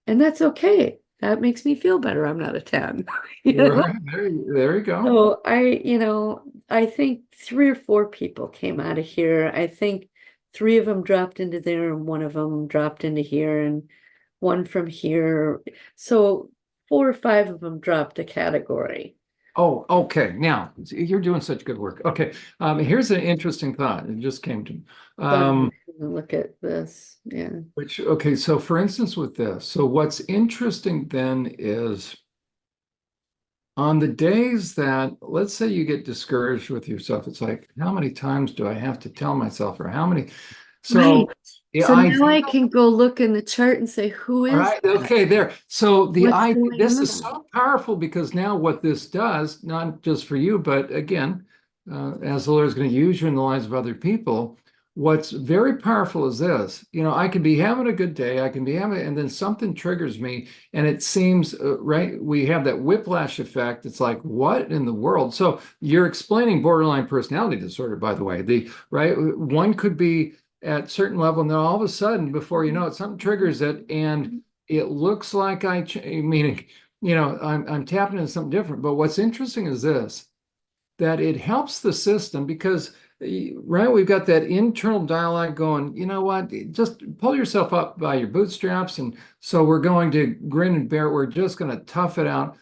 And that's okay. That makes me feel better. I'm not a 10. You know? Right. There you go. So I think 3 or 4 people came out of here. I think 3 of them dropped into there and one of them dropped into here and one from here. So 4 or 5 of them dropped a category. Oh, okay. Now you're doing such good work. Okay. Here's an interesting thought. It just came to me. But Um, look at this. Yeah. okay. So for instance, with this, so what's interesting then is on the days that, let's say you get discouraged with yourself, it's like, how many times do I have to tell myself, or how many? Right. So the So now idea, I can go look in the chart and say, who all is right, that? okay, there. So the What's idea, going this is on? so powerful because now what this does, not just for you, but again, as the Lord is going to use you in the lives of other people, what's very powerful is this, I can be having a good day, I can be having, and then something triggers me, and it seems, right, we have that whiplash effect. It's like, what in the world? So you're explaining borderline personality disorder, by the way. Right, one could be at certain level, and then all of a sudden, before you know it, something triggers it, and it looks like meaning, I'm tapping into something different. But what's interesting is this, that it helps the system because, right, we've got that internal dialogue going, you know what, just pull yourself up by your bootstraps. And so we're going to grin and bear it. We're just going to tough it out.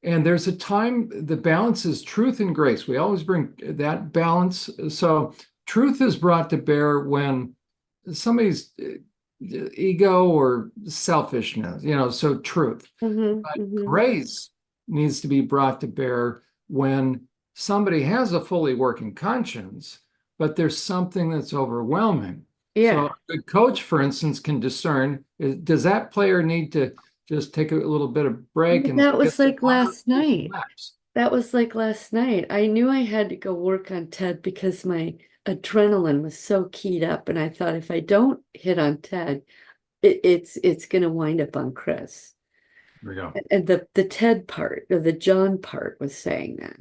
And there's a time, the balance is truth and grace. We always bring that balance. So truth is brought to bear when somebody's ego or selfishness, so truth. Hmm. But Hmm. grace needs to be brought to bear when somebody has a fully working conscience, but there's something that's overwhelming. So Yeah. a good coach, for instance, can discern, does that player need to just take a little bit of break and That get was some like water, last do some night. laps? That was like last night. I knew I had to go work on Ted because my adrenaline was so keyed up, and I thought if I don't hit on Ted, it's gonna wind up on Chris. There we go. And the Ted part or the John part was saying that.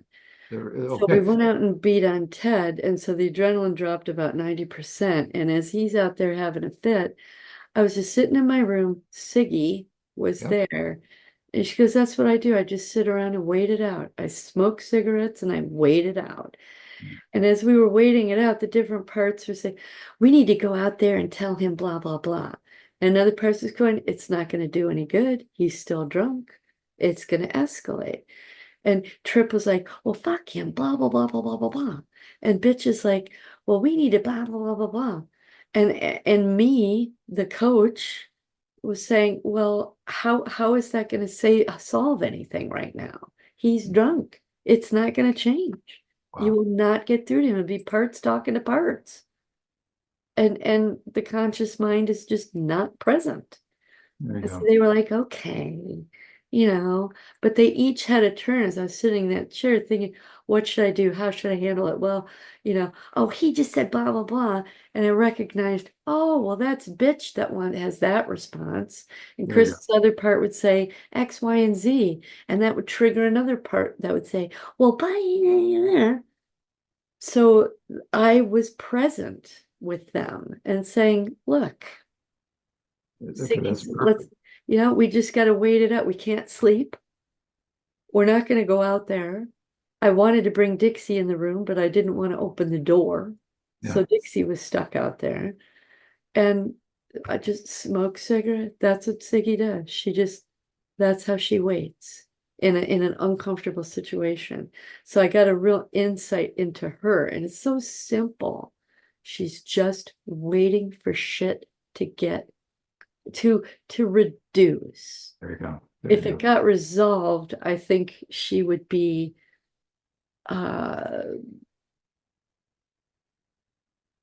So we Okay. went out and beat on Ted, and so the adrenaline dropped about 90%. And as he's out there having a fit, I was just sitting in my room. Siggy was Yep. there. And she goes, that's what I do. I just sit around and wait it out. I smoke cigarettes and I wait it out. And as we were waiting it out, the different parts were saying, we need to go out there and tell him blah, blah, blah. And another part was going, it's not going to do any good. He's still drunk. It's going to escalate. And Trip was like, well, fuck him, blah, blah, blah, blah, blah, blah, blah. And Bitch is like, well, we need to blah, blah, blah, blah, blah. And me, the coach, was saying, well, how is that going to say solve anything right now? He's drunk. It's not going to change. You Wow. will not get through to him. It'll be parts talking to parts. And the conscious mind is just not present. There you And so go. they were like, okay, you know, but they each had a turn as I was sitting in that chair thinking, what should I do? How should I handle it? Well, oh, he just said blah, blah, blah. And I recognized, oh, well, that's Bitch that one has that response. And There you go. Chris's other part would say X, Y, and Z. And that would trigger another part that would say, well, bye. So I was present with them and saying, look, That's Siggy's, let's, perfect. we just got to wait it out. We can't sleep. We're not going to go out there. I wanted to bring Dixie in the room, but I didn't want to open the door. Yeah. So Dixie was stuck out there. And I just smoke cigarette. That's what Siggy does. That's how she waits in an uncomfortable situation. So I got a real insight into her. And it's so simple. She's just waiting for shit to get to reduce. There you go. There you If it go. got resolved, I think she would be uh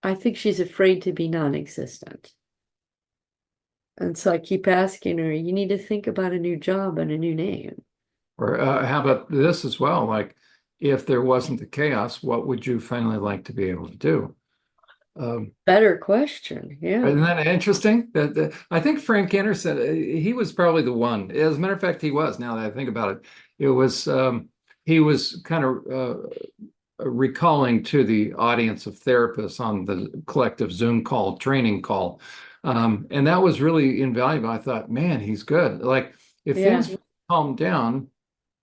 I think she's afraid to be non-existent. And so I keep asking her, you need to think about a new job and a new name. Or how about this as well? Like, if there wasn't the chaos, what would you finally like to be able to do? Um, Better question. Yeah. isn't that interesting? I think Frank Anderson, he was probably the one. As a matter of fact, he was. Now that I think about it, it was he was kind of recalling to the audience of therapists on the collective Zoom call, training call, and that was really invaluable. I thought, man, he's good. Like, if Yeah. things calm down,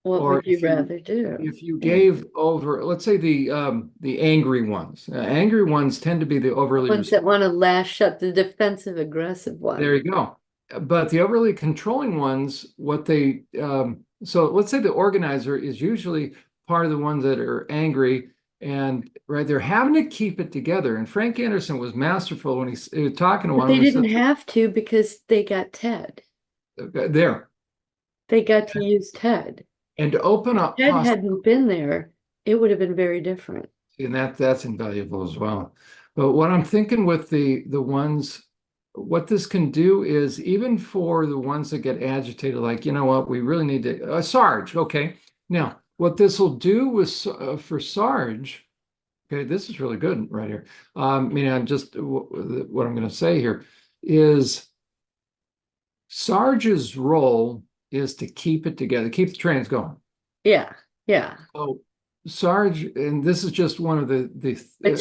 What or would you rather do? if you Yeah. gave over, let's say the angry ones. Angry ones tend to be the The overly ones that want to lash up, the defensive aggressive there one. you go. But the overly controlling ones, so let's say the organizer is usually part of the ones that are angry, and right, they're having to keep it together. And Frank Anderson was masterful when he was talking to But one of they them. He said, didn't have to because they got Ted. there, They got to use Ted. and to open If up Ted possible. hadn't been there, it would have been very different. And that's invaluable as well. But what I'm thinking with the ones, what this can do is even for the ones that get agitated, like, you know what, we really need to Sarge. Okay, now what this will do with for Sarge Okay, this is really good right here. I mean, I'm just what I'm going to say here is Sarge's role is to keep it together, keep the trains going. Yeah, yeah. So Sarge, and this is just one of the But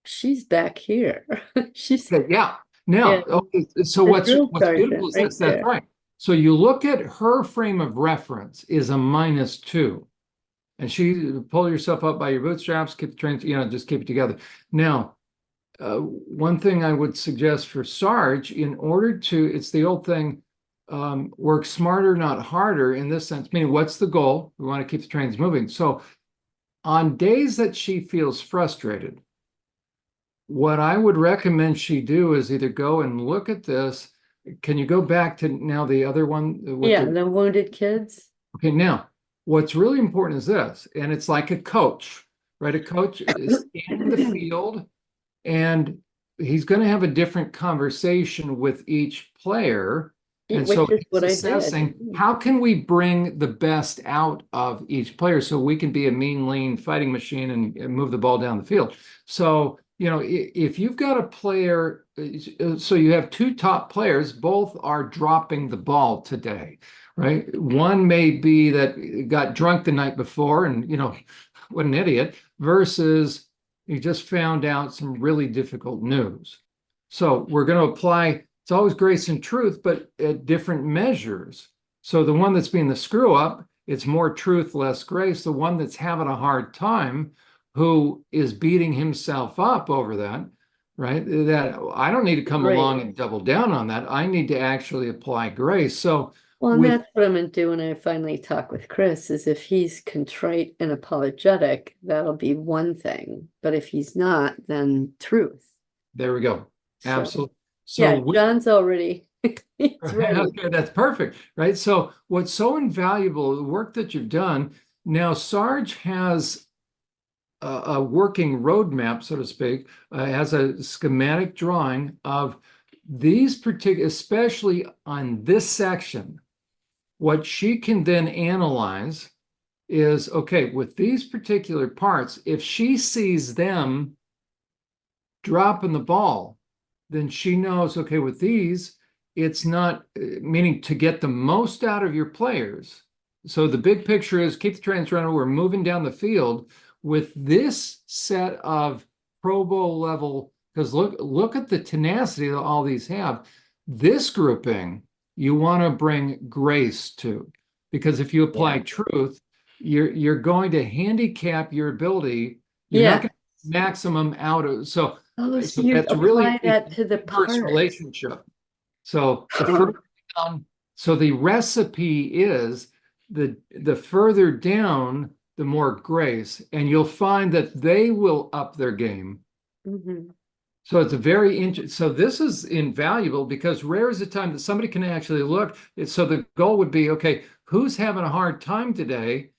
she's back here. She's okay, yeah. Now, in okay, so the what's drill beautiful sergeant is right this. That's there. right. So you look at her frame of reference is a -2. And she pull yourself up by your bootstraps, keep the train, just keep it together. Now, one thing I would suggest for Sarge, in order to, it's the old thing, work smarter, not harder in this sense, meaning what's the goal? We want to keep the trains moving. So on days that she feels frustrated, what I would recommend she do is either go and look at this. Can you go back to now the other one with Yeah, the the wounded kids. okay, now what's really important is this, and it's like a coach, right? A coach is scanning the field and he's going to have a different conversation with each player. And so Which is he's what I did. assessing how can we bring the best out of each player so we can be a mean, lean fighting machine and move the ball down the field. So, if you've got a player, so you have two top players, both are dropping the ball today, right? One may be that got drunk the night before and, what an idiot, versus you just found out some really difficult news. So we're going to apply, it's always grace and truth, but at different measures. So the one that's being the screw up, it's more truth, less grace. The one that's having a hard time, who is beating himself up over that, right? That I don't need to come along Great. and double down on that. I need to actually apply grace. So Well, and with that's what I'm gonna do when I finally talk with Chris, is if he's contrite and apologetic, that'll be one thing. But if he's not, then truth. there we go. So Absolutely. So yeah, with John's already he's ready. okay, that's perfect, right? So what's so invaluable, the work that you've done, now Sarge has a working roadmap, so to speak, has a schematic drawing of these particular, especially on this section. What she can then analyze is, okay, with these particular parts, if she sees them dropping the ball, then she knows, okay, with these, it's not meaning to get the most out of your players. So the big picture is keep the trains running. We're moving down the field with this set of Pro Bowl level, because look at the tenacity that all these have. This grouping, you want to bring grace to, because if you Yeah. apply truth, you're going to handicap your ability. You're not Yeah. going to maximum out of Oh, so so you that's really apply it's that an to the inverse parts. relationship. So the further down, so the recipe is the further down, the more grace, and you'll find that they will up their game. Mhm. So it's a very interesting. So this is invaluable because rare is the time that somebody can actually look. So the goal would be, okay, who's having a hard time today?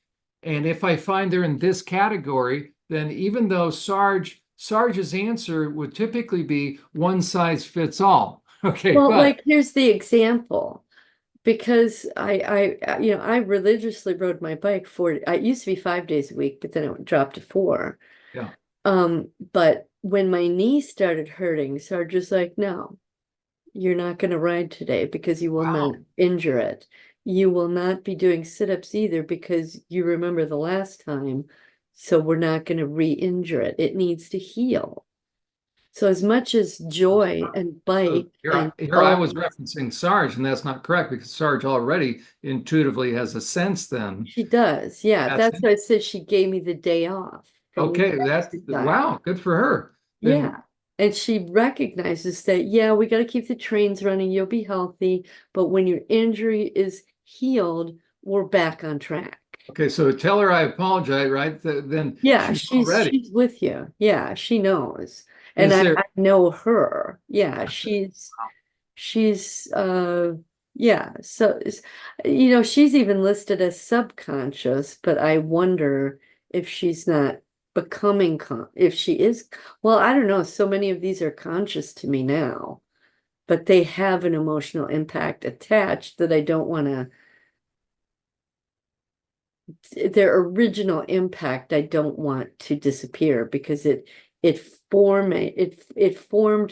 And if I find they're in this category, then even though Sarge's answer would typically be one size fits all. Okay, Well, but like here's the example. Because I religiously rode my bike I used to be 5 days a week, but then it dropped to four. yeah, But when my knee started hurting, so I'm just like, no, you're not going to ride today because you will not wow. injure it. You will not be doing sit-ups either because you remember the last time. So we're not going to re-injure it. It needs to heal. So as much as joy and So bike and here I was oh, referencing Sarge, and that's not correct because Sarge already intuitively has a sense then. she does. Yeah, That's that's why I said she gave me the day off from the okay. That's exercise. wow, good for her. Then Yeah. And she recognizes that, yeah, we got to keep the trains running. You'll be healthy. But when your injury is healed, we're back on track. okay, so tell her I apologize, right? Then Yeah, she's she's already. she's with you. Yeah, she knows. And Is I, there I know her. Yeah, she's yeah, so she's even listed as subconscious, but I wonder if she's not becoming if she is, well, I don't know, so many of these are conscious to me now, but they have an emotional impact attached that I don't want to their original impact I don't want to disappear because it formed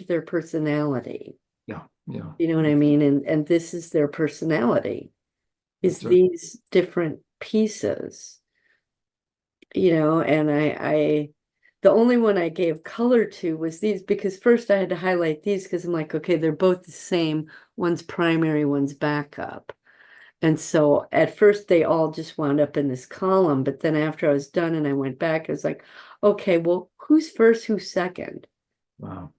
their personality. Yeah, yeah, You know what I mean? And this is their personality, is that's right. these different pieces, you know, and the only one I gave color to was these because first I had to highlight these because I'm like, okay, they're both the same. One's primary, one's backup. And so at first they all just wound up in this column, but then after I was done and I went back, I was like, okay, well, who's first, who's second? Wow.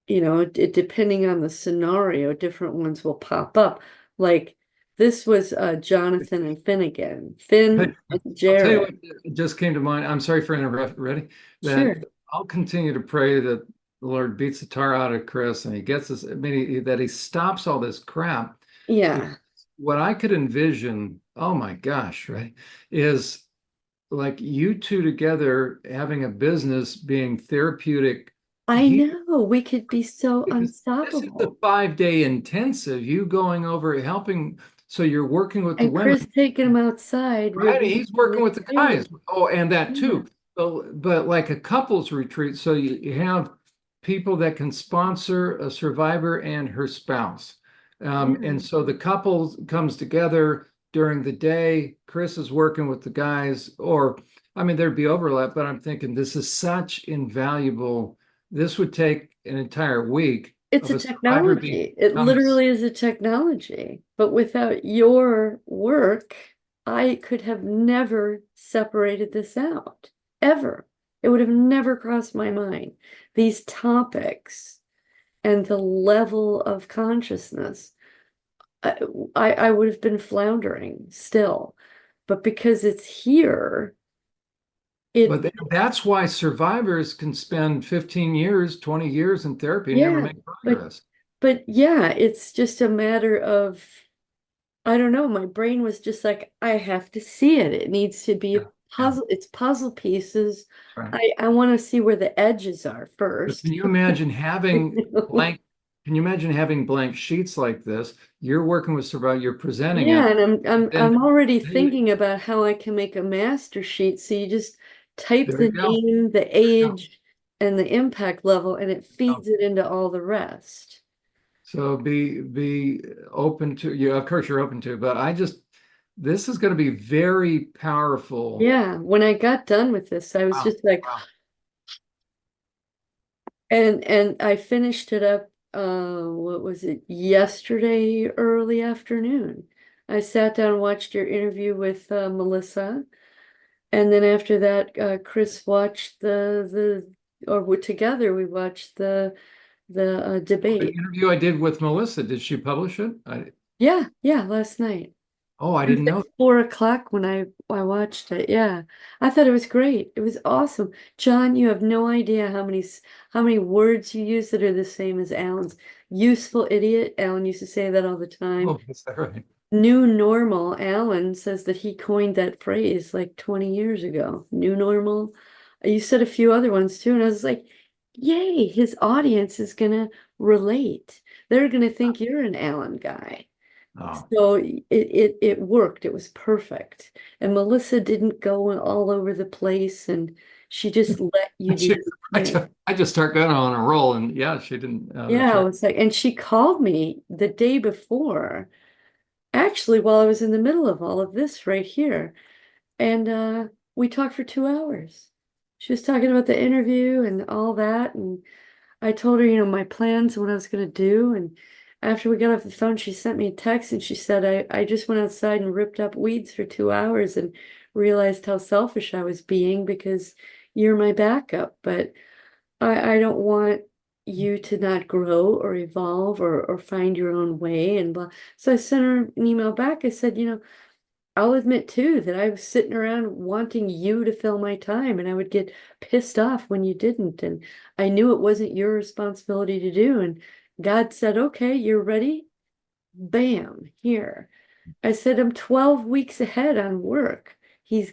You know, depending on the scenario, different ones will pop up. Like this was Jonathan and Finnegan, Hey, Finn and I'll tell you what Jared. just came to mind. I'm sorry for interrupting. Ready? That Sure. I'll continue to pray that the Lord beats the tar out of Chris and he gets this, I mean, that he stops all this crap. Because Yeah, what I could envision, oh my gosh, right, is like you two together having a business being therapeutic. I He know. We could be so because this is the unstoppable. 5 day intensive, you going over helping. So you're working with the And women. Chris taking him outside, Right, reviewing he's working the with the guys. training. Oh, and that Yeah, too. So, but like a couples retreat, so you have people that can sponsor a survivor and her spouse. And yeah. so the couple comes together during the day. Chris is working with the guys, or I mean, there'd be overlap, but I'm thinking this is such invaluable. This would take an entire week It's of a a survivor technology. It becoming. literally is a technology. But without your work, I could have never separated this out, ever. It would have never crossed my mind. These topics and the level of consciousness, I, I would have been floundering still. But because it's here, it, That's why survivors can spend 15 years, 20 years in therapy and never yeah, make but progress. yeah, it's just a matter of I don't know. My brain was just like, I have to see it. It needs to be a Yeah, yeah, puzzle. It's puzzle pieces. that's right. I want to see where the edges are But can first. you imagine having You know? blank, can you imagine having blank sheets like this? You're working with survivor, you're presenting Yeah, it, and then I'm already they, thinking about how I can make a master sheet. So you just type there the you go. name, the There you go. age, and the impact level, and it Oh, feeds it into all the rest. so be open to you. Of course, you're open to, but this is going to be very powerful. Yeah, when I got done with this, I was Wow, just like, wow. and I finished it up, what was it, yesterday early afternoon. I sat down and watched your interview with Melissa, and then after that, Chris watched together we watched the The debate. interview I did with Melissa, did she publish it? Yeah, yeah, last night. Oh, I It was didn't like know. 4 o'clock when I watched it. Yeah, I thought it was great. It was awesome. John, you have no idea how many words you use that are the same as Alan's. Useful idiot. Alan used to say that all the time. Oh, is that right? New normal. Alan says that he coined that phrase like 20 years ago. New normal. You said a few other ones too, and I was like, yay, his audience is gonna relate. They're gonna think you're an Alan guy. Oh, So it worked. It was perfect. And Melissa didn't go all over the place and she just let you do she, your thing. I just start going on a roll, and yeah, she didn't. That's Yeah, it right. was like, and she called me the day before, actually, while I was in the middle of all of this right here. And we talked for 2 hours. She was talking about the interview and all that. And I told her, my plans, what I was going to do. And after we got off the phone, she sent me a text and she said, I just went outside and ripped up weeds for 2 hours and realized how selfish I was being because you're my backup. But I don't want you to not grow or evolve or find your own way and blah. So I sent her an email back. I said, I'll admit too that I was sitting around wanting you to fill my time and I would get pissed off when you didn't. And I knew it wasn't your responsibility to do. And God said, okay, you're ready. Bam, here. I said, I'm 12 weeks ahead on work. He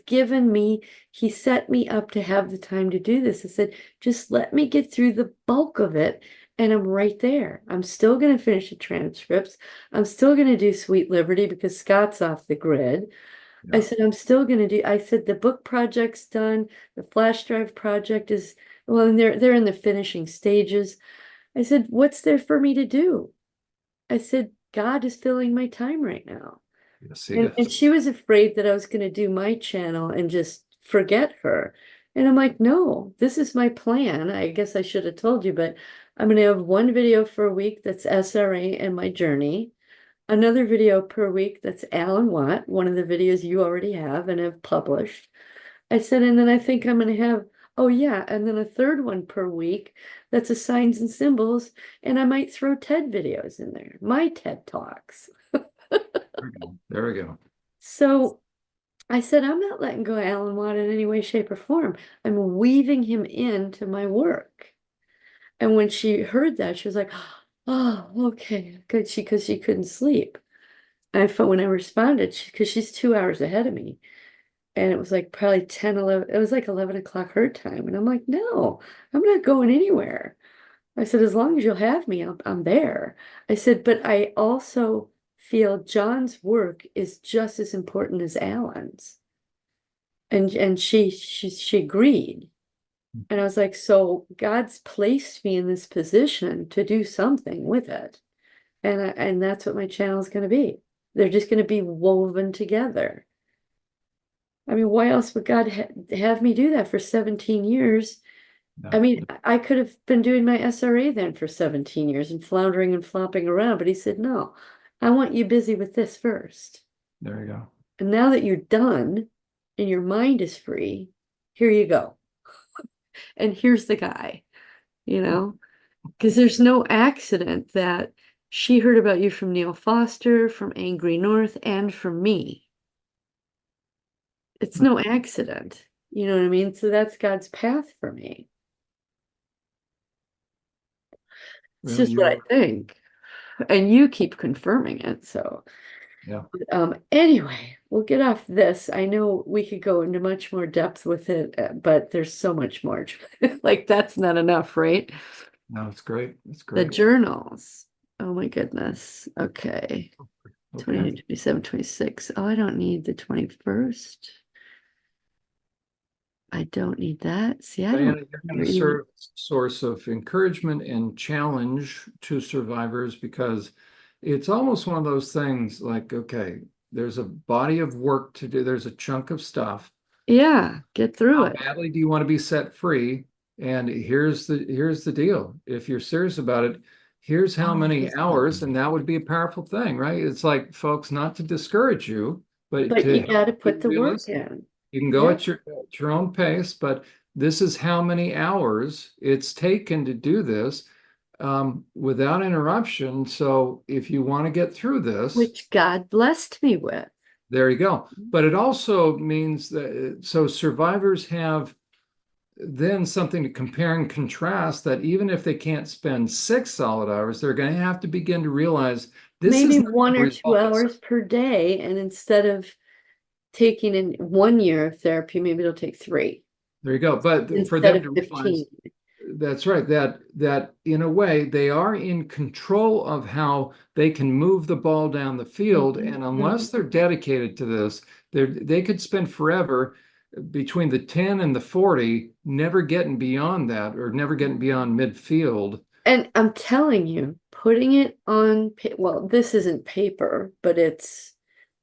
set me up to have the time to do this. I said, just let me get through the bulk of it. And I'm right there. I'm still going to finish the transcripts. I'm still going to do Sweet Liberty because Scott's off the grid. I Yeah. said, I'm still gonna do, I said, the book project's done, the flash drive project is, well, and they're in the finishing stages. I said, what's there for me to do? I said, God is filling my time right now. Yes, he And is. she was afraid that I was gonna do my channel and just forget her. And I'm like, no, this is my plan. I guess I should have told you, but I'm gonna have one video for a week that's SRA and my journey. Another video per week that's Alan Watt, one of the videos you already have and have published. I said, and then I think I'm going to have, oh yeah, and then a third one per week that's a signs and symbols, and I might throw TED videos in there, my TED Talks. There we go. There we go. So I said, I'm not letting go of Alan Watt in any way, shape, or form. I'm weaving him into my work. And when she heard that, she was like, oh, okay, good. Because she couldn't sleep. I felt when I responded, because she's 2 hours ahead of me. And it was like probably 10, 11, it was like 11 o'clock her time. And I'm like, no, I'm not going anywhere. I said, as long as you'll have me, I'm there. I said, but I also feel John's work is just as important as Alan's. And she agreed. And I was like, so God's placed me in this position to do something with it. And that's what my channel is going to be. They're just going to be woven together. I mean, why else would God have me do that for 17 years? I No, mean, I could have been doing my SRA then for 17 years and floundering and flopping around, but he said, no, I want you busy with this first. there you go. And now that you're done and your mind is free, here you go. And here's the guy, you know, because there's no accident that she heard about you from Neil Foster, from Angry North, and from me. It's no accident. You know what I mean? So that's God's path for me. It's Well, just what I you, think. And you keep confirming it. So, yeah, anyway, we'll get off this. I know we could go into much more depth with it, but there's so much more. Like that's not enough, right? no, it's great. It's The great. journals. Oh my goodness. Okay. Okay. 28, 27, 26. Oh, I don't need the 21st. I don't need that. See, I don't Diana, you're going to read. serve as a source of encouragement and challenge to survivors because it's almost one of those things like, okay, there's a body of work to do, there's a chunk of stuff. Yeah, get through How it. badly do you want to be set free? And here's the deal. If you're serious about it, here's how Oh, many this hours, and one. that would be a powerful thing, right? It's like, folks, not to discourage you, but But to you got help to you put the work realistic. in. You can go Yeah. at your own pace, but this is how many hours it's taken to do this without interruption. So if you want to get through this, Which God blessed me with. there you go. But it also means that so survivors have then something to compare and contrast that even if they can't spend 6 solid hours, they're going to have to begin to realize this Maybe is not one going to or two resolve this. hours per day. And instead of taking in 1 year of therapy, maybe it'll take 3 There you go. But for instead them of to 15. realize that's right, that in a way they are in control of how they can move the ball down the field. Mhm, And unless mhm. they're dedicated to this, they could spend forever between the 10 and the 40, never getting beyond that or never getting beyond midfield. And I'm telling you, putting it on, well, this isn't paper, but it's,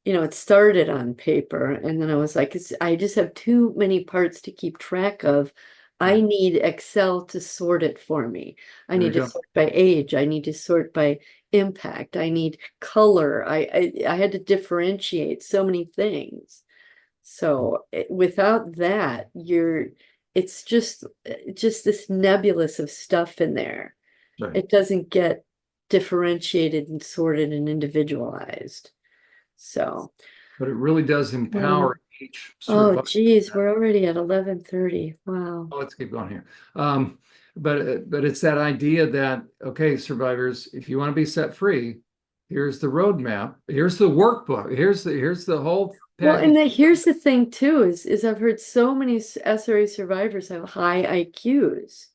it started on paper. And then I was like, I just have too many parts to keep track of. I Right. need Excel to sort it for me. I There need you to go. sort by age. I need to sort by impact. I need color. I had to differentiate so many things. So without that, it's just this nebulous of stuff in there. Right. It doesn't get differentiated and sorted and individualized. So, But it really does um, empower each oh survivor. geez, we're already at 11:30. Wow. Let's keep going here. But it's that idea that, okay, survivors, if you want to be set free, here's the roadmap, here's the workbook, here's the whole Well, and package. here's the thing too, is I've heard so many SRA survivors have high IQs.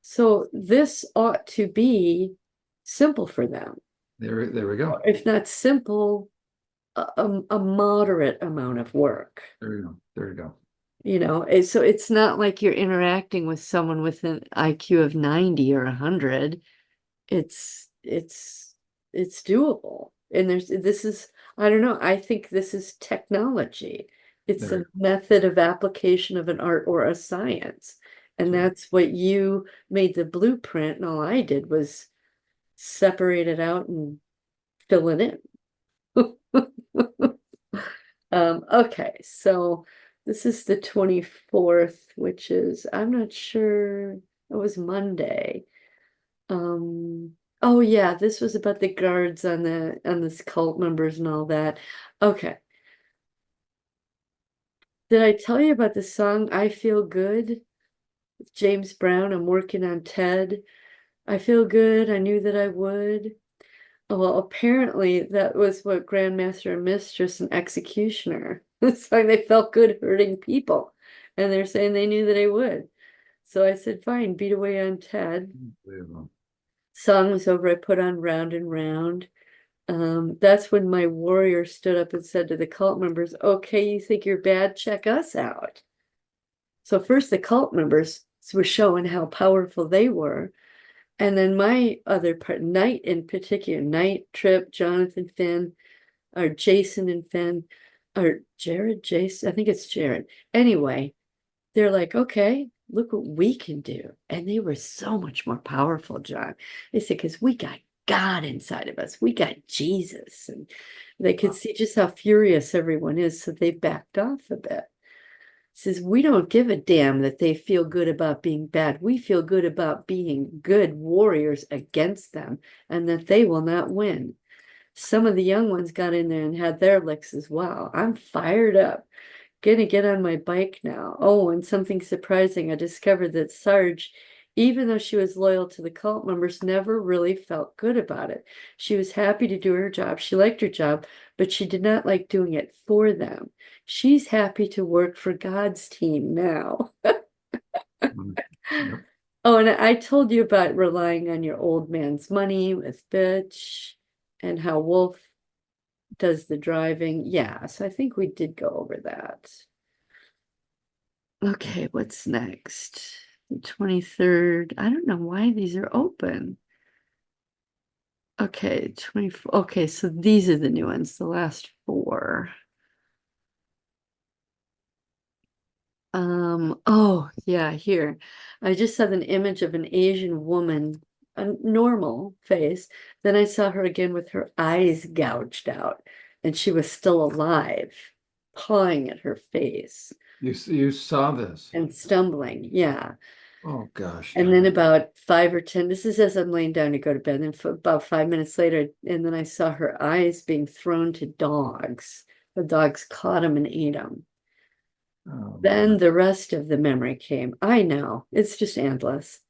So this ought to be simple for them. There we Or go. if not simple, a moderate amount of work. There you go. There you go. So it's not like you're interacting with someone with an IQ of 90 or 100. It's doable. And this is, I don't know, I think this is technology. It's There a you method of application of an art or a science. And go. that's what you made the blueprint, and all I did was separate it out and fill it in. Okay, so this is the 24th, which is, I'm not sure, it was Monday. Oh yeah, this was about the guards on this cult members and all that. Okay. Did I tell you about the song I Feel Good? With James Brown, I'm working on Ted. I feel good, I knew that I would. Oh, well, apparently that was what Grandmaster and Mistress and Executioner. It's like they felt good hurting people. And they're saying they knew that I would. So I said, fine, beat away on Ted. Unbelievable. Song was over, I put on Round and Round. That's when my warrior stood up and said to the cult members, okay, you think you're bad? Check us out. So first the cult members were showing how powerful they were. And then my other part, Knight in particular, Knight, Trip, Jonathan, Finn, or Jason and Finn, or Jared, Jason, I think it's Jared. Anyway, they're like, okay, look what we can do. And they were so much more powerful, John. They said, because we got God inside of us. We got Jesus. And they could see just how furious everyone is. So they backed off a bit. Says, we don't give a damn that they feel good about being bad. We feel good about being good warriors against them and that they will not win. Some of the young ones got in there and had their licks as well. I'm fired up. Gonna get on my bike now. Oh, and something surprising, I discovered that Sarge, even though she was loyal to the cult members, never really felt good about it. She was happy to do her job. She liked her job, but she did not like doing it for them. She's happy to work for God's team now. Yep. Oh, and I told you about relying on your old man's money with Bitch and how Wolf does the driving. Yeah, so I think we did go over that. Okay, what's next? The 23rd. I don't know why these are open. Okay, 24. Okay, so these are the new ones, the last four. Oh yeah, here. I just saw an image of an Asian woman, a normal face. Then I saw her again with her eyes gouged out, and she was still alive, pawing at her face You saw this. and stumbling. Yeah. Oh gosh And then darn. about 5 or 10, this is as I'm laying down to go to bed, and about 5 minutes later, and then I saw her eyes being thrown to dogs. The dogs caught them and ate them. Oh Then my. the rest of the memory came. I know, it's just endless.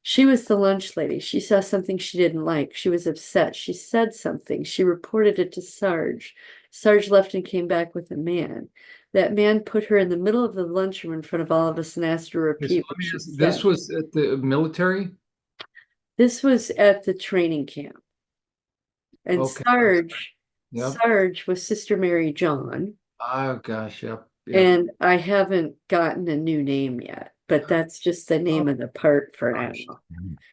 She was the lunch lady. She saw something she didn't like. She was upset. She said something. She reported it to Sarge. Sarge left and came back with a man. That man put her in the middle of the lunchroom in front of all of us and asked her to Okay, so repeat let what me she ask, this said. was at the military? This was at the training camp. And Okay, I'm sorry. Yep. Sarge was Sister Mary John. Oh gosh, yep, yep. And I haven't gotten a new name yet, but that's just the Oh name of the part for gosh. now.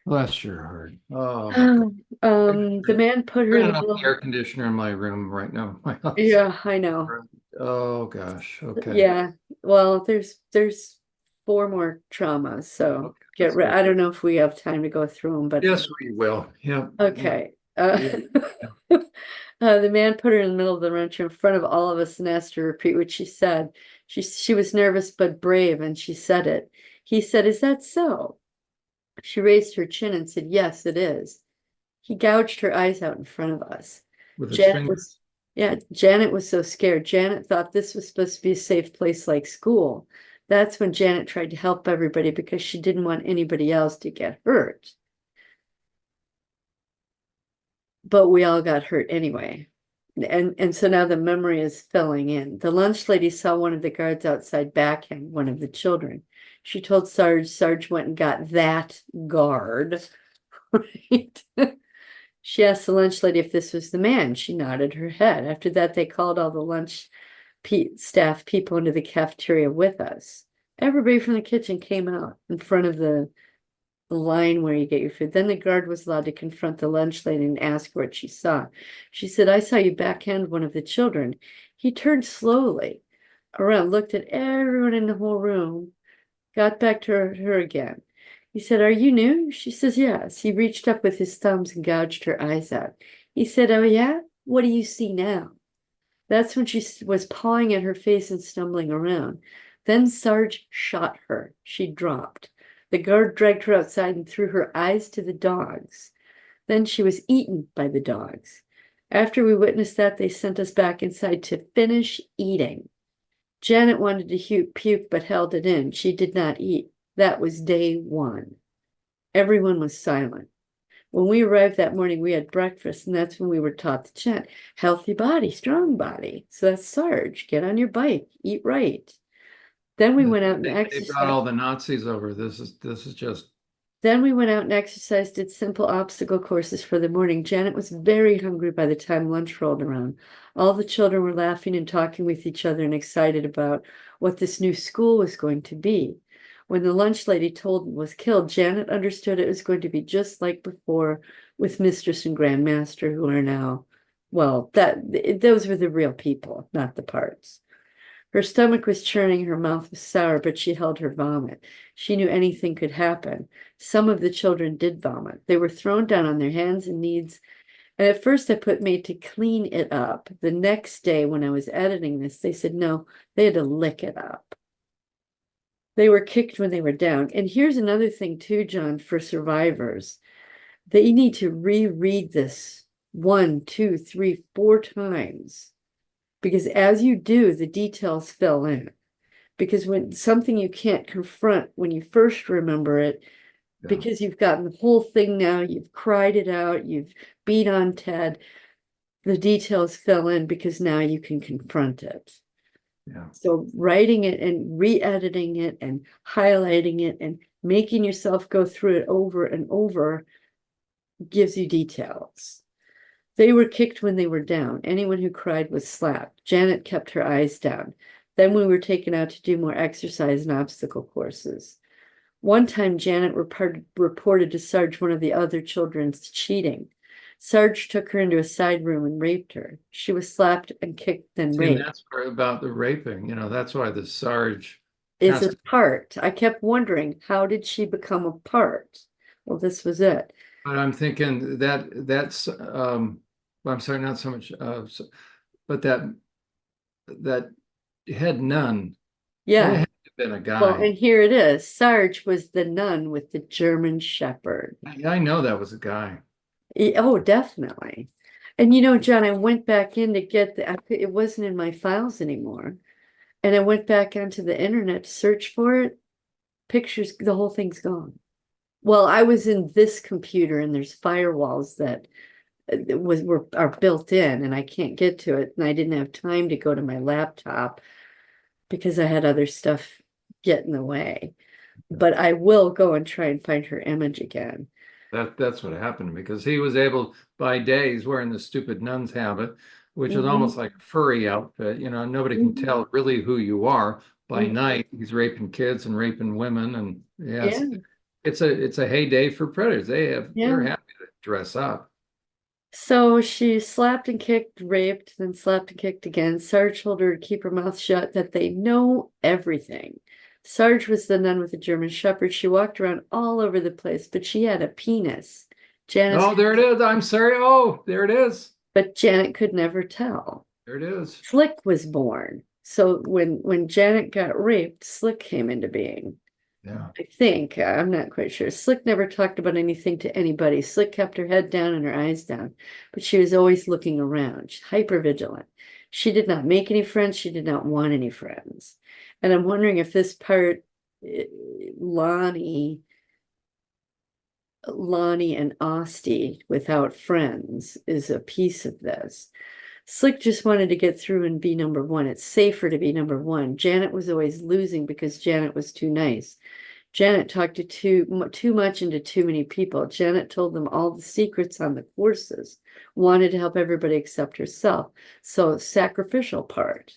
Bless your heart. Oh my God. I'm The man put her in turning the off the middle. air conditioner in my room right now, my house. Yeah, I know. Oh gosh. Okay. Yeah. Well, there's four more traumas, so Okay, get let's ready. go. I don't know if we have time to go through them, but Yes, we will. Yep. Yep. okay. Yeah. The man put her in the middle of the lunch in front of all of us and asked her to repeat what she said. She was nervous but brave, and she said it. He said, "Is that so?" She raised her chin and said, "Yes, it is." He gouged her eyes out in front of us. With his Janet finger. was, yeah, Janet was so scared. Janet thought this was supposed to be a safe place like school. That's when Janet tried to help everybody because she didn't want anybody else to get hurt. But we all got hurt anyway. And so now the memory is filling in. The lunch lady saw one of the guards outside backhand one of the children. She told Sarge, Sarge went and got that guard, right? She asked the lunch lady if this was the man. She nodded her head. After that, they called all the lunch staff people into the cafeteria with us. Everybody from the kitchen came out in front of the line where you get your food. Then the guard was allowed to confront the lunch lady and ask what she saw. She said, I saw you backhand one of the children. He turned slowly around, looked at everyone in the whole room, got back to her again. He said, Are you new? She says, Yes. He reached up with his thumbs and gouged her eyes out. He said, Oh, yeah? What do you see now? That's when she was pawing at her face and stumbling around. Then Sarge shot her. She dropped. The guard dragged her outside and threw her eyes to the dogs. Then she was eaten by the dogs. After we witnessed that, they sent us back inside to finish eating. Janet wanted to puke but held it in. She did not eat. That was day one. Everyone was silent. When we arrived that morning, we had breakfast, and that's when we were taught to chant, healthy body, strong body. So that's Sarge, get on your bike, eat right. Then we went out and They brought exercised. all the Nazis over. This is just Then we went out and exercised, did simple obstacle courses for the morning. Janet was very hungry by the time lunch rolled around. All the children were laughing and talking with each other and excited about what this new school was going to be. When the lunch lady was killed, Janet understood it was going to be just like before with Mistress and Grandmaster, who are now, well, those were the real people, not the parts. Her stomach was churning, her mouth was sour, but she held her vomit. She knew anything could happen. Some of the children did vomit. They were thrown down on their hands and knees. And at first I put made to clean it up. The next day when I was editing this, they said no, they had to lick it up. They were kicked when they were down. And here's another thing too, Jon, for survivors. They need to reread this 1, 2, 3, 4 times. Because as you do, the details fill in. Because when something you can't confront when you first remember it, yeah, because you've gotten the whole thing now, you've cried it out, you've beat on Ted, the details fill in because now you can confront it. yeah. So writing it and re-editing it and highlighting it and making yourself go through it over and over gives you details. They were kicked when they were down. Anyone who cried was slapped. Janet kept her eyes down. Then we were taken out to do more exercise and obstacle courses. One time, Janet reported to Sarge one of the other children's cheating. Sarge took her into a side room and raped her. She was slapped and kicked, then See, and raped. that's where about the raping. That's why the Sarge Is has a to. part. I kept wondering, how did she become a part? Well, this was it. But I'm thinking that's well, I'm sorry, not so much but that head nun, it Yeah. had to have been a Well, guy. and here it is. Sarge was the nun with the German Shepherd. I know that was a guy. Oh, definitely. And you know, Jon, I went back in to get it wasn't in my files anymore. And I went back onto the internet to search for it. Pictures, the whole thing's gone. Well, I was in this computer and there's firewalls that are built in and I can't get to it. And I didn't have time to go to my laptop because I had other stuff get in the way. But I will go and try and find her image again. That's what happened because he was able by day he's wearing the stupid nun's habit, which is Mhm, almost like a furry outfit. Nobody can mhm, tell really who you are. By mhm. night, he's raping kids and raping women, and yes, Yeah, it's a heyday for predators. They're yeah. happy to dress up. So she slapped and kicked, raped, then slapped and kicked again. Sarge told her to keep her mouth shut, that they know everything. Sarge was the nun with the German Shepherd. She walked around all over the place, but she had a penis. Janice, Oh, there it is. I'm sorry. Oh, there it is. but Janet could never tell. There it is. Slick was born. So when Janet got raped, Slick came into being. Yeah. I think, I'm not quite sure. Slick never talked about anything to anybody. Slick kept her head down and her eyes down, but she was always looking around. She's hyper vigilant. She did not make any friends. She did not want any friends. And I'm wondering if this part, eh, Lonnie, Lonnie and Osty without friends is a piece of this. Slick just wanted to get through and be number one. It's safer to be number one. Janet was always losing because Janet was too nice. Janet talked to too much into too many people. Janet told them all the secrets on the courses, wanted to help everybody except herself. So sacrificial part,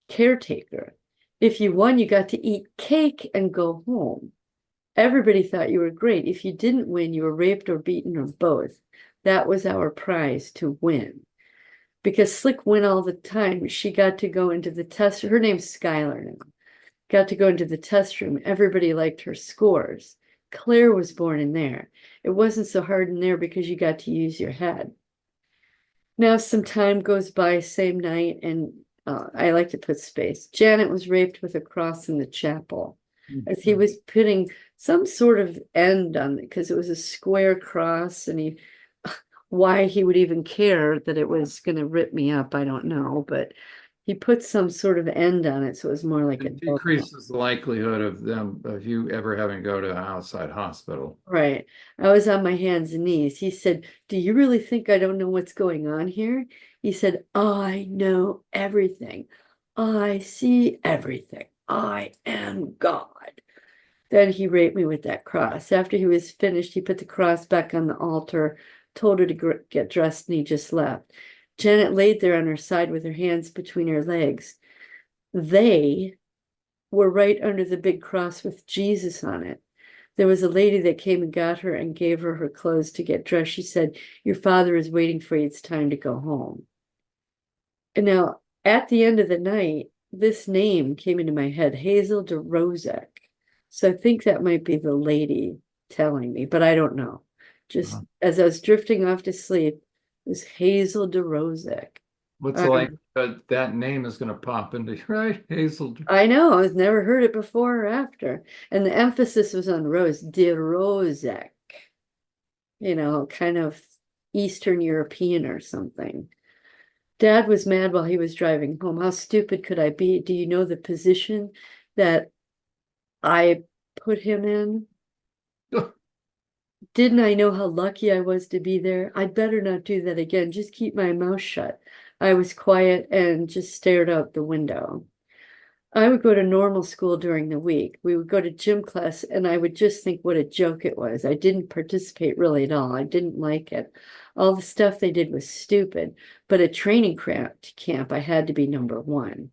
caretaker. If you won, you got to eat cake and go home. Everybody thought you were great. If you didn't win, you were raped or beaten or both. That was our prize to win. Because Slick won all the time, she got to go into the test. Her name's Skylar now. Got to go into the test room. Everybody liked her scores. Claire was born in there. It wasn't so hard in there because you got to use your head. Now some time goes by, same night, and I like to put space. Janet was raped with a cross in the chapel as he was putting some sort of end on it because it was a square cross, and why he would even care that it was going to rip me up, I don't know, but he put some sort of end on it, so it was more like It decreases the likelihood of you ever having to go to an outside hospital. Right. I was on my hands and knees. He said, "Do you really think I don't know what's going on here?" He said, "I know everything. I see everything. I am God." Then he raped me with that cross. After he was finished, he put the cross back on the altar, told her to get dressed, and he just left. Janet laid there on her side with her hands between her legs. They were right under the big cross with Jesus on it. There was a lady that came and got her and gave her her clothes to get dressed. She said, "Your father is waiting for you. It's time to go home." And now, at the end of the night, this name came into my head, Hazel DeRozek. So I think that might be the lady telling me, but I don't know. Just as I was drifting off to sleep, it was Hazel DeRozek. What's like that name is going to pop into right, Hazel? I know, I've never heard it before or after. And the emphasis was on Rose, DeRozek, kind of Eastern European or something. Dad was mad while he was driving home. How stupid could I be? Do you know the position that I put him in? Didn't I know how lucky I was to be there? I'd better not do that again. Just keep my mouth shut. I was quiet and just stared out the window. I would go to normal school during the week. We would go to gym class, and I would just think what a joke it was. I didn't participate really at all. I didn't like it. All the stuff they did was stupid. But at training camp, I had to be number one.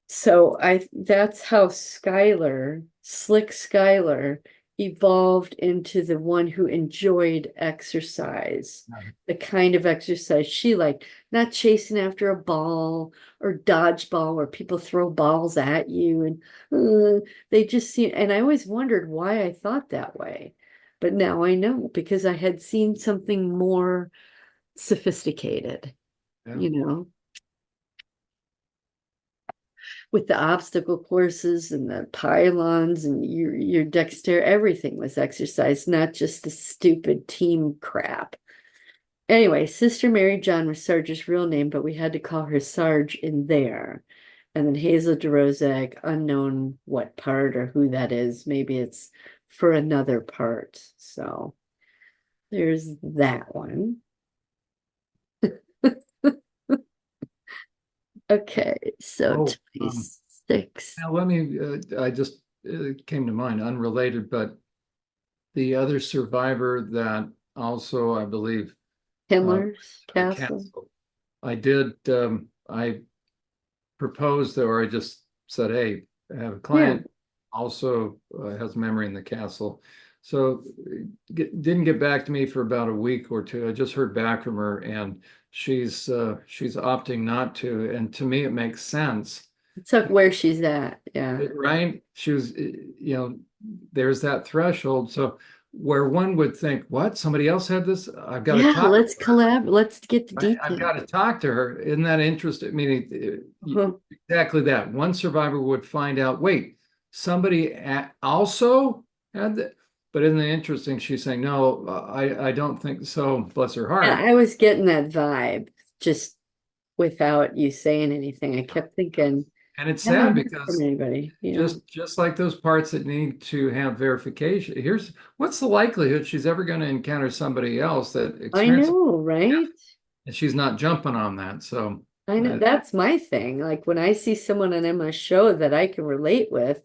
So that's how Slick Skylar, evolved into the one who enjoyed exercise, the kind of exercise she liked, not chasing after a ball or dodgeball where people throw balls at you and they just seem, and I always wondered why I thought that way. But now I know because I had seen something more sophisticated, Yeah. With the obstacle courses and the pylons and your dexterity, everything was exercise, not just the stupid team crap. Anyway, Sister Mary John was Sarge's real name, but we had to call her Sarge in there. And then Hazel DeRozak, unknown what part or who that is. Maybe it's for another part. So there's that one. Okay, so 26. Now let me, I just, it came to mind, unrelated, but the other survivor that also, I believe, Himmler's Castle. Castle. I proposed, or I just said, hey, I have a client also has memory in the castle. So didn't get back to me for about a week or two. I just heard back from her, and she's opting not to. And to me, it makes sense. So where she's at, yeah. Right? She was, there's that threshold. So where one would think, what? Somebody else had this? I've got to talk. Let's collab. Let's get the details. I've got to talk to her. Isn't that interesting? I mean, exactly that. One survivor would find out, wait, somebody also had that. But isn't it interesting? She's saying, no, I don't think so. Bless her heart. Yeah, I was getting that vibe just without you saying anything. I kept thinking, and it's sad because from anybody, just like those parts that need to have verification. Here's what's the likelihood she's ever going to encounter somebody else that experiences. I know, right? And she's not jumping on that. So I know that's my thing. Like when I see someone on Emma's show that I can relate with,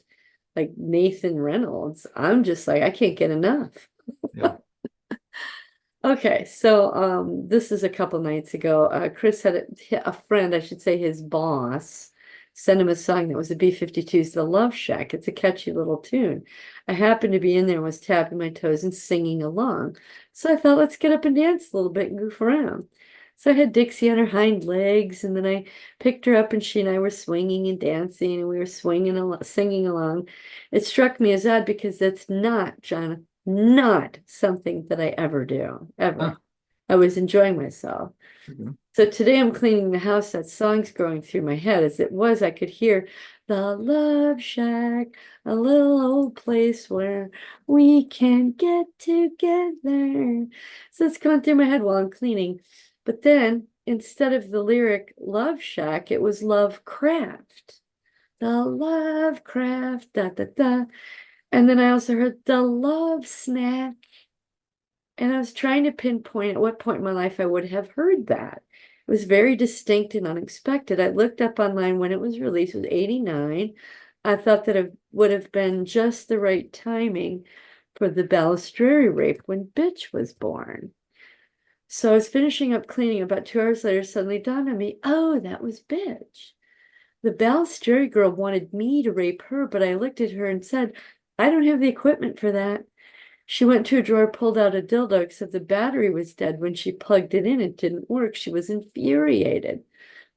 like Nathan Reynolds. I'm just like, I can't get enough. Yeah. Okay, so this is a couple nights ago. Chris had a friend, I should say his boss, sent him a song that was a B-52's The Love Shack. It's a catchy little tune. I happened to be in there and was tapping my toes and singing along. So I thought, let's get up and dance a little bit and goof around. So I had Dixie on her hind legs, and then I picked her up, and she and I were swinging and dancing, and we were swinging along, singing along. It struck me as odd because that's not, John, not something that I ever do, ever. Huh. I was enjoying myself. Okay. So today I'm cleaning the house. That song's going through my head. As it was, I could hear the Love Shack, a little old place where we can get together. So it's going through my head while I'm cleaning. But then instead of the lyric Love Shack, it was Love Craft. The Love Craft, da da da. And then I also heard the Love Snack. And I was trying to pinpoint at what point in my life I would have heard that. It was very distinct and unexpected. I looked up online when it was released, it was 89. I thought that it would have been just the right timing for the Balistreri rape when Bitch was born. So I was finishing up cleaning. About 2 hours later, suddenly dawned on me, oh, that was Bitch. The Balistreri girl wanted me to rape her, but I looked at her and said, I don't have the equipment for that. She went to a drawer, pulled out a dildo, except the battery was dead. When she plugged it in, it didn't work. She was infuriated.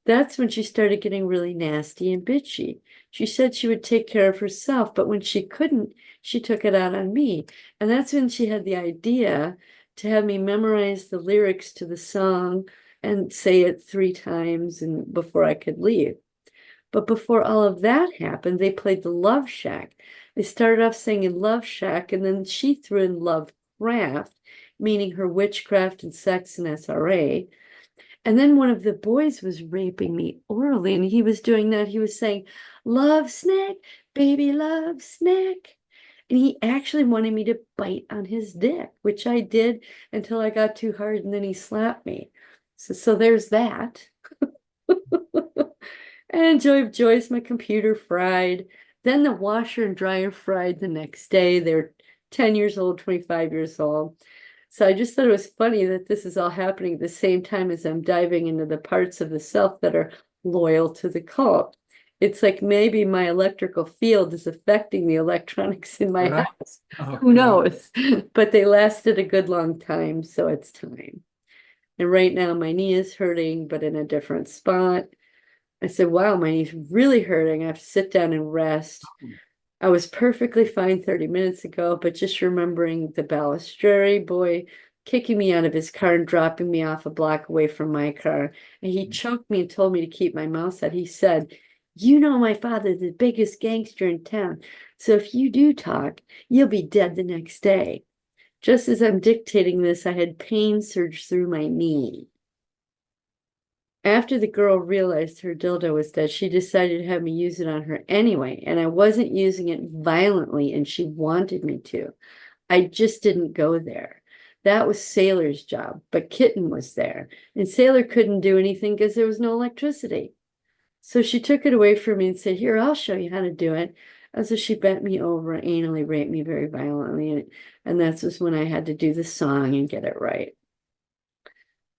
That's when she started getting really nasty and bitchy. She said she would take care of herself, but when she couldn't, she took it out on me. And that's when she had the idea to have me memorize the lyrics to the song and say it 3 times and before I could leave. But before all of that happened, they played the Love Shack. They started off singing Love Shack, and then she threw in Love Craft, meaning her witchcraft and sex and SRA. And then one of the boys was raping me orally, and he was doing that. He was saying, Love Snack, baby, love snack. And he actually wanted me to bite on his dick, which I did until I got too hard, and then he slapped me. So there's that. And joy of joys, my computer fried. Then the washer and dryer fried the next day. They're 10 years old, 25 years old. So I just thought it was funny that this is all happening at the same time as I'm diving into the parts of the self that are loyal to the cult. It's like maybe my electrical field is affecting the electronics in my Right. house. Who Okay. knows? But they lasted a good long time, so it's time. And right now my knee is hurting, but in a different spot. I said, wow, my knee's really hurting. I have to sit down and rest. I was perfectly fine 30 minutes ago, but just remembering the Balistreri boy kicking me out of his car and dropping me off a block away from my car. And he choked me and told me to keep my mouth shut. He said, you know, my father's the biggest gangster in town. So if you do talk, you'll be dead the next day. Just as I'm dictating this, I had pain surge through my knee. After the girl realized her dildo was dead, she decided to have me use it on her anyway, and I wasn't using it violently, and she wanted me to. I just didn't go there. That was Sailor's job, but Kitten was there, and Sailor couldn't do anything because there was no electricity. So she took it away from me and said, here, I'll show you how to do it. And so she bent me over and anally raped me very violently, and that's just when I had to do the song and get it right.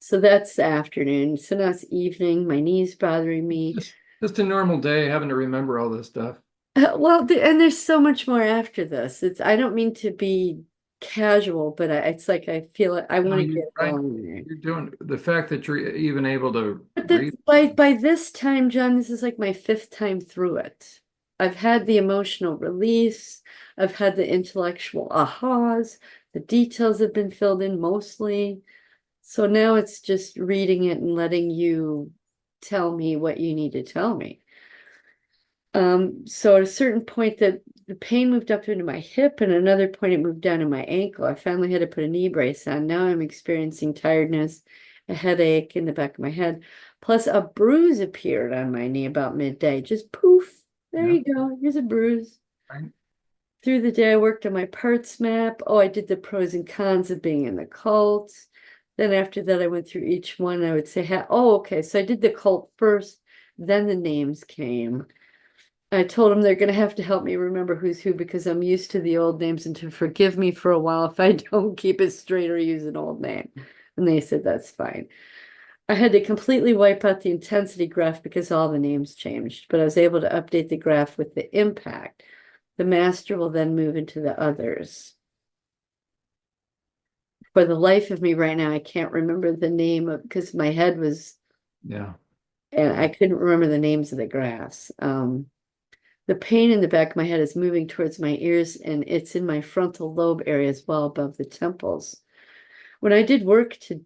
So that's the afternoon. So now it's evening. My knee's bothering me. Just a normal day having to remember all this stuff. Well, and there's so much more after this. I don't mean to be casual, but it's like I feel I No, want to you get right. going there. You're doing the fact that you're even able to But that read. by this time, John, this is like my 5th time through it. I've had the emotional release. I've had the intellectual ahas. The details have been filled in mostly. So now it's just reading it and letting you tell me what you need to tell me. So at a certain point that the pain moved up into my hip, and another point it moved down to my ankle. I finally had to put a knee brace on. Now I'm experiencing tiredness, a headache in the back of my head. Plus a bruise appeared on my knee about midday. Just poof. There Yeah, you go. Here's a bruise. right. Through the day, I worked on my parts map. Oh, I did the pros and cons of being in the cult. Then after that, I went through each one. I would say, oh, okay. So I did the cult first, then the names came. I told them they're going to have to help me remember who's who because I'm used to the old names and to forgive me for a while if I don't keep it straight or use an old name. And they said that's fine. I had to completely wipe out the intensity graph because all the names changed, but I was able to update the graph with the impact. The master will then move into the others. For the life of me right now, I can't remember the name of because my head was, Yeah. and I couldn't remember the names of the graphs. The pain in the back of my head is moving towards my ears, and it's in my frontal lobe area as well above the temples. When I did work to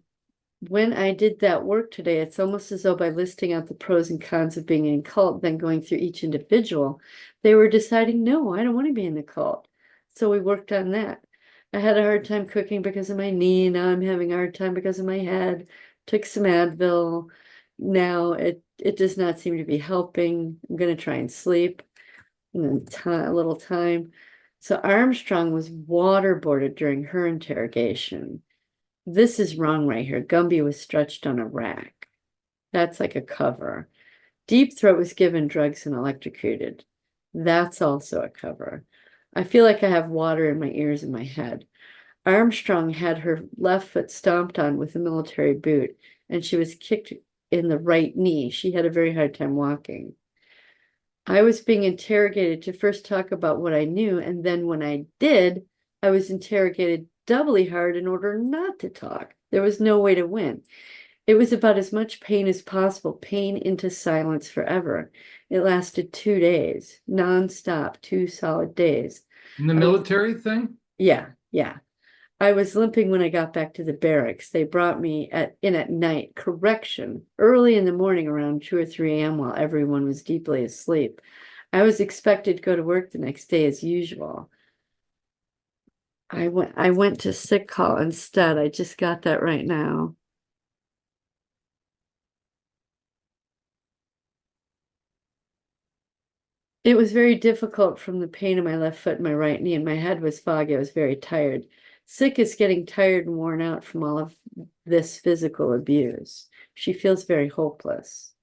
when I did that work today, it's almost as though by listing out the pros and cons of being in a cult, then going through each individual, they were deciding, no, I don't want to be in the cult. So we worked on that. I had a hard time cooking because of my knee. Now I'm having a hard time because of my head. Took some Advil. Now it does not seem to be helping. I'm going to try and sleep and then a little time. So Armstrong was waterboarded during her interrogation. This is wrong right here. Gumby was stretched on a rack. That's like a cover. Deep Throat was given drugs and electrocuted. That's also a cover. I feel like I have water in my ears and my head. Armstrong had her left foot stomped on with a military boot, and she was kicked in the right knee. She had a very hard time walking. I was being interrogated to first talk about what I knew, and then when I did, I was interrogated doubly hard in order not to talk. There was no way to win. It was about as much pain as possible, pain into silence forever. It lasted 2 days, nonstop, 2 solid days. In the I was, military thing? yeah, yeah. I was limping when I got back to the barracks. They brought me in at night, correction, early in the morning around 2 or 3 a.m. while everyone was deeply asleep. I was expected to go to work the next day as usual. I went to sick call instead. I just got that right now. It was very difficult from the pain in my left foot and my right knee, and my head was foggy. I was very tired. Sick is getting tired and worn out from all of this physical abuse. She feels very hopeless.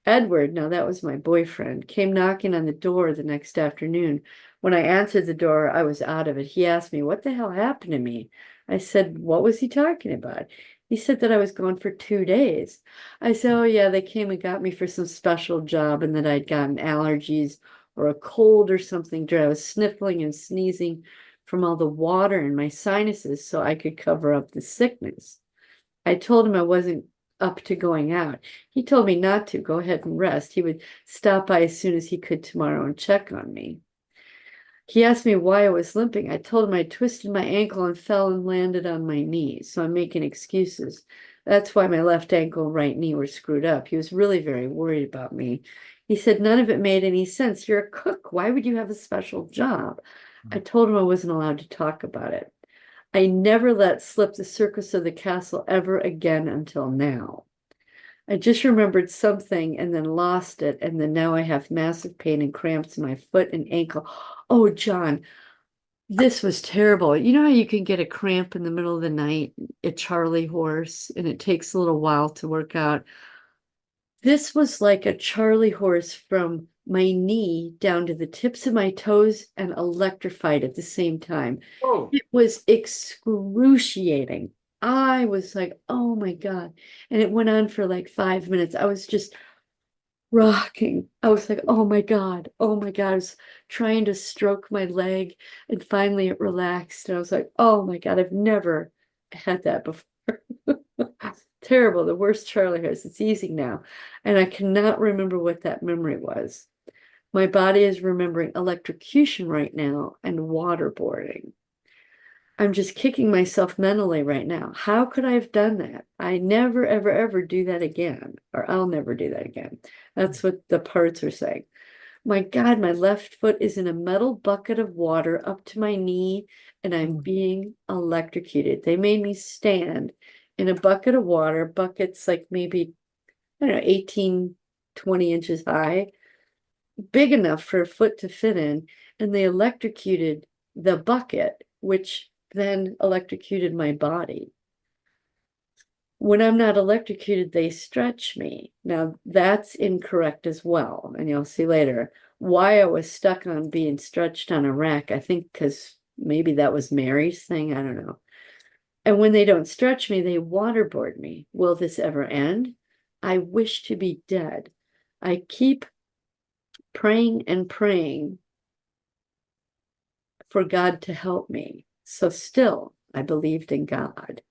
Edward, now that was my boyfriend, came knocking on the door the next afternoon. When I answered the door, I was out of it. He asked me, what the hell happened to me? I said, what was he talking about? He said that I was gone for 2 days. I said, oh, yeah, they came and got me for some special job and that I'd gotten allergies or a cold or something. I was sniffling and sneezing from all the water in my sinuses so I could cover up the sickness. I told him I wasn't up to going out. He told me not to. Go ahead and rest. He would stop by as soon as he could tomorrow and check on me. He asked me why I was limping. I told him I twisted my ankle and fell and landed on my knee. So I'm making excuses. That's why my left ankle and right knee were screwed up. He was really very worried about me. He said none of it made any sense. You're a cook. Why would you have a special job? I told him I wasn't allowed to talk about it. I never let slip the circus of the castle ever again until now. I just remembered something and then lost it, and then now I have massive pain and cramps in my foot and ankle. Oh, Jon, this was terrible. You know how you can get a cramp in the middle of the night, a Charlie horse, and it takes a little while to work out? This was like a Charlie horse from my knee down to the tips of my toes and electrified at the same time. Oh, It was excruciating. I was like, oh my God. And it went on for like 5 minutes. I was just rocking. I was like, oh my God. Oh my God. I was trying to stroke my leg and finally it relaxed. And I was like, oh my God, I've never had that before. Terrible, the worst Charlie horse. It's easy now. And I cannot remember what that memory was. My body is remembering electrocution right now and waterboarding. I'm just kicking myself mentally right now. How could I have done that? I never, ever, ever do that again, or I'll never do that again. That's what the parts are saying. My God, my left foot is in a metal bucket of water up to my knee, and I'm being electrocuted. They made me stand in a bucket of water, buckets like maybe, I don't know, 18, 20 inches high, big enough for a foot to fit in, and they electrocuted the bucket, which then electrocuted my body. When I'm not electrocuted, they stretch me. Now that's incorrect as well. And you'll see later why I was stuck on being stretched on a rack. I think because maybe that was Mary's thing. I don't know. And when they don't stretch me, they waterboard me. Will this ever end? I wish to be dead. I keep praying and praying for God to help me. So still, I believed in God.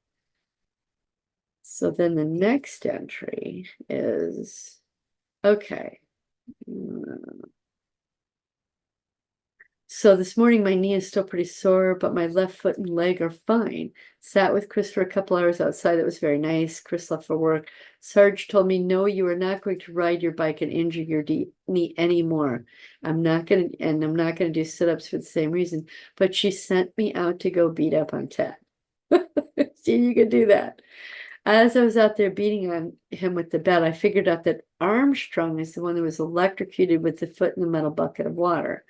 So then the next entry is, okay. So this morning, my knee is still pretty sore, but my left foot and leg are fine. Sat with Chris for a couple hours outside. That was very nice. Chris left for work. Sarge told me, no, you are not going to ride your bike and injure your knee anymore. I'm not going to do sit-ups for the same reason. But she sent me out to go beat up on Ted. See, you can do that. As I was out there beating on him with the bed, I figured out that Armstrong is the one that was electrocuted with the foot in the metal bucket of water.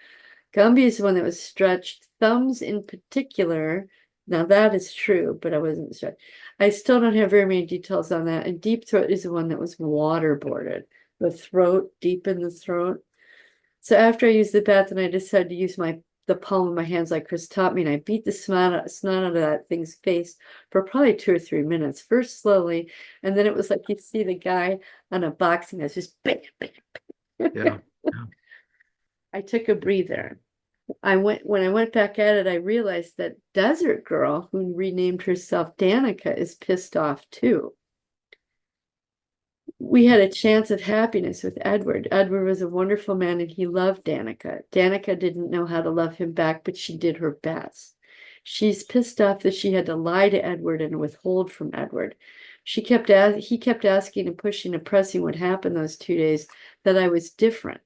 Gumby is the one that was stretched, thumbs in particular. Now that is true, but I wasn't stretched. I still don't have very many details on that. And Deep Throat is the one that was waterboarded, the throat, deep in the throat. So after I used the bath, and I decided to use the palm of my hands like Chris taught me, and I beat the snot out of that thing's face for probably 2 or 3 minutes. First slowly, and then it was like you see the guy on a boxing that's just bam, bam, bam. Yeah. I took a breather. When I went back at it, I realized that Desert Girl, who renamed herself Danica, is pissed off too. We had a chance of happiness with Edward. Edward was a wonderful man and he loved Danica. Danica didn't know how to love him back, but she did her best. She's pissed off that she had to lie to Edward and withhold from Edward. He kept asking and pushing and pressing what happened those 2 days, that I was different.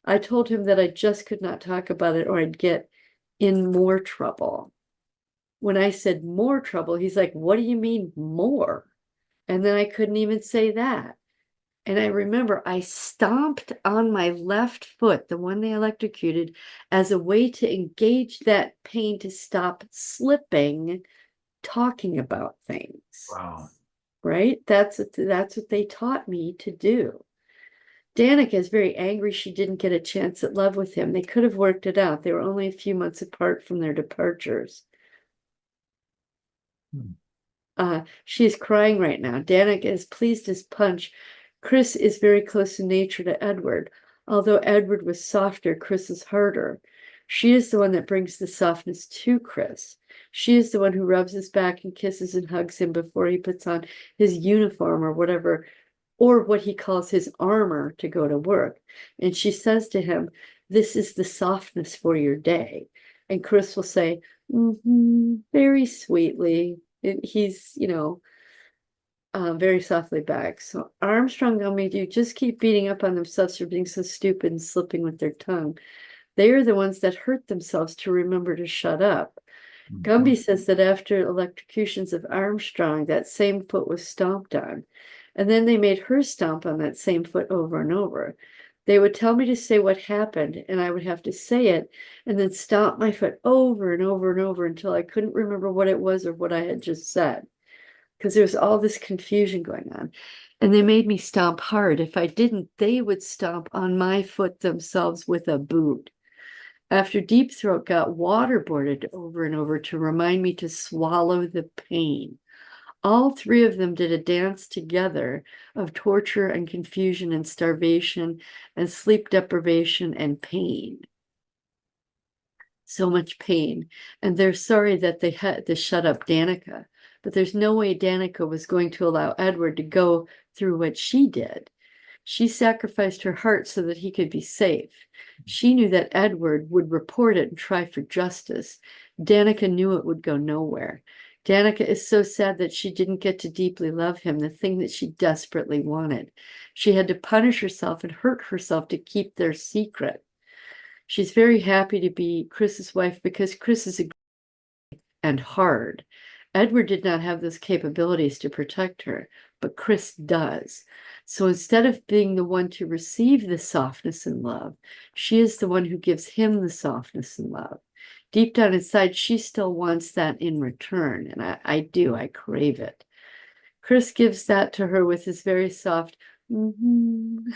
I told him that I just could not talk about it or I'd get in more trouble. When I said more trouble, he's like, what do you mean more? And then I couldn't even say that. And I remember I stomped on my left foot, the one they electrocuted, as a way to engage that pain to stop slipping, talking about things. Wow. Right? That's what they taught me to do. Danica is very angry she didn't get a chance at love with him. They could have worked it out. They were only a few months apart from their departures. She is crying right now. Danica is pleased as punch. Chris is very close in nature to Edward. Although Edward was softer, Chris is harder. She is the one that brings the softness to Chris. She is the one who rubs his back and kisses and hugs him before he puts on his uniform or whatever, or what he calls his armor to go to work. And she says to him, this is the softness for your day. And Chris will say, very sweetly. He's, very softly back. So Armstrong and MKU just keep beating up on themselves for being so stupid and slipping with their tongue. They are the ones that hurt themselves to remember to shut up. Gumby says that after electrocutions of Armstrong, that same foot was stomped on. And then they made her stomp on that same foot over and over. They would tell me to say what happened, and I would have to say it, and then stomp my foot over and over and over until I couldn't remember what it was or what I had just said. Because there was all this confusion going on. And they made me stomp hard. If I didn't, they would stomp on my foot themselves with a boot. After Deep Throat got waterboarded over and over to remind me to swallow the pain. All 3 of them did a dance together of torture and confusion and starvation and sleep deprivation and pain. So much pain. And they're sorry that they had to shut up Danica. But there's no way Danica was going to allow Edward to go through what she did. She sacrificed her heart so that he could be safe. She knew that Edward would report it and try for justice. Danica knew it would go nowhere. Danica is so sad that she didn't get to deeply love him, the thing that she desperately wanted. She had to punish herself and hurt herself to keep their secret. She's very happy to be Chris's wife because Chris is and hard. Edward did not have those capabilities to protect her, but Chris does. So instead of being the one to receive the softness and love, she is the one who gives him the softness and love. Deep down inside, she still wants that in return. And I do, I crave it. Chris gives that to her with his very soft, mm-hmm.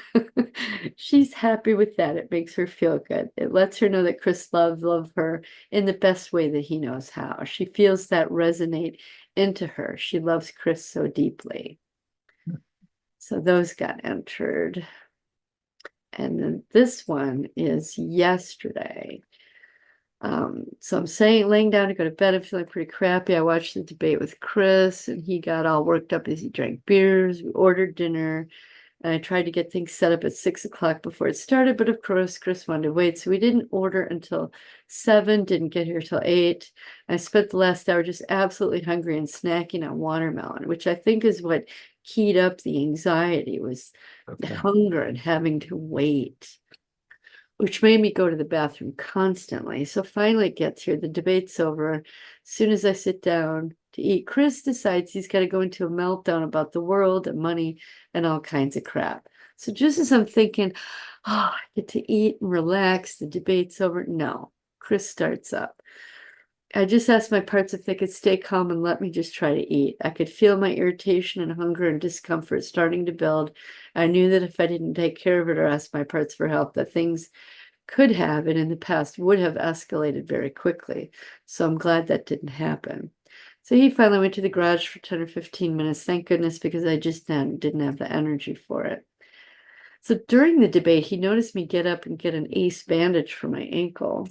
She's happy with that. It makes her feel good. It lets her know that Chris love her in the best way that he knows how. She feels that resonate into her. She loves Chris so deeply. So those got entered. And then this one is yesterday. So I'm saying laying down to go to bed. I'm feeling pretty crappy. I watched the debate with Chris and he got all worked up as he drank beers. We ordered dinner. And I tried to get things set up at 6 o'clock before it started, but of course, Chris wanted to wait. So we didn't order until 7, didn't get here till 8. I spent the last hour just absolutely hungry and snacking on watermelon, which I think is what keyed up the anxiety was the Okay. hunger and having to wait, which made me go to the bathroom constantly. So finally it gets here. The debate's over. As soon as I sit down to eat, Chris decides he's got to go into a meltdown about the world and money and all kinds of crap. So just as I'm thinking, oh, I get to eat and relax, the debate's over. No, Chris starts up. I just asked my parts if they could stay calm and let me just try to eat. I could feel my irritation and hunger and discomfort starting to build. I knew that if I didn't take care of it or ask my parts for help, that things could have and in the past would have escalated very quickly. So I'm glad that didn't happen. So he finally went to the garage for 10 or 15 minutes. Thank goodness, because I just then didn't have the energy for it. So during the debate, he noticed me get up and get an ace bandage for my ankle.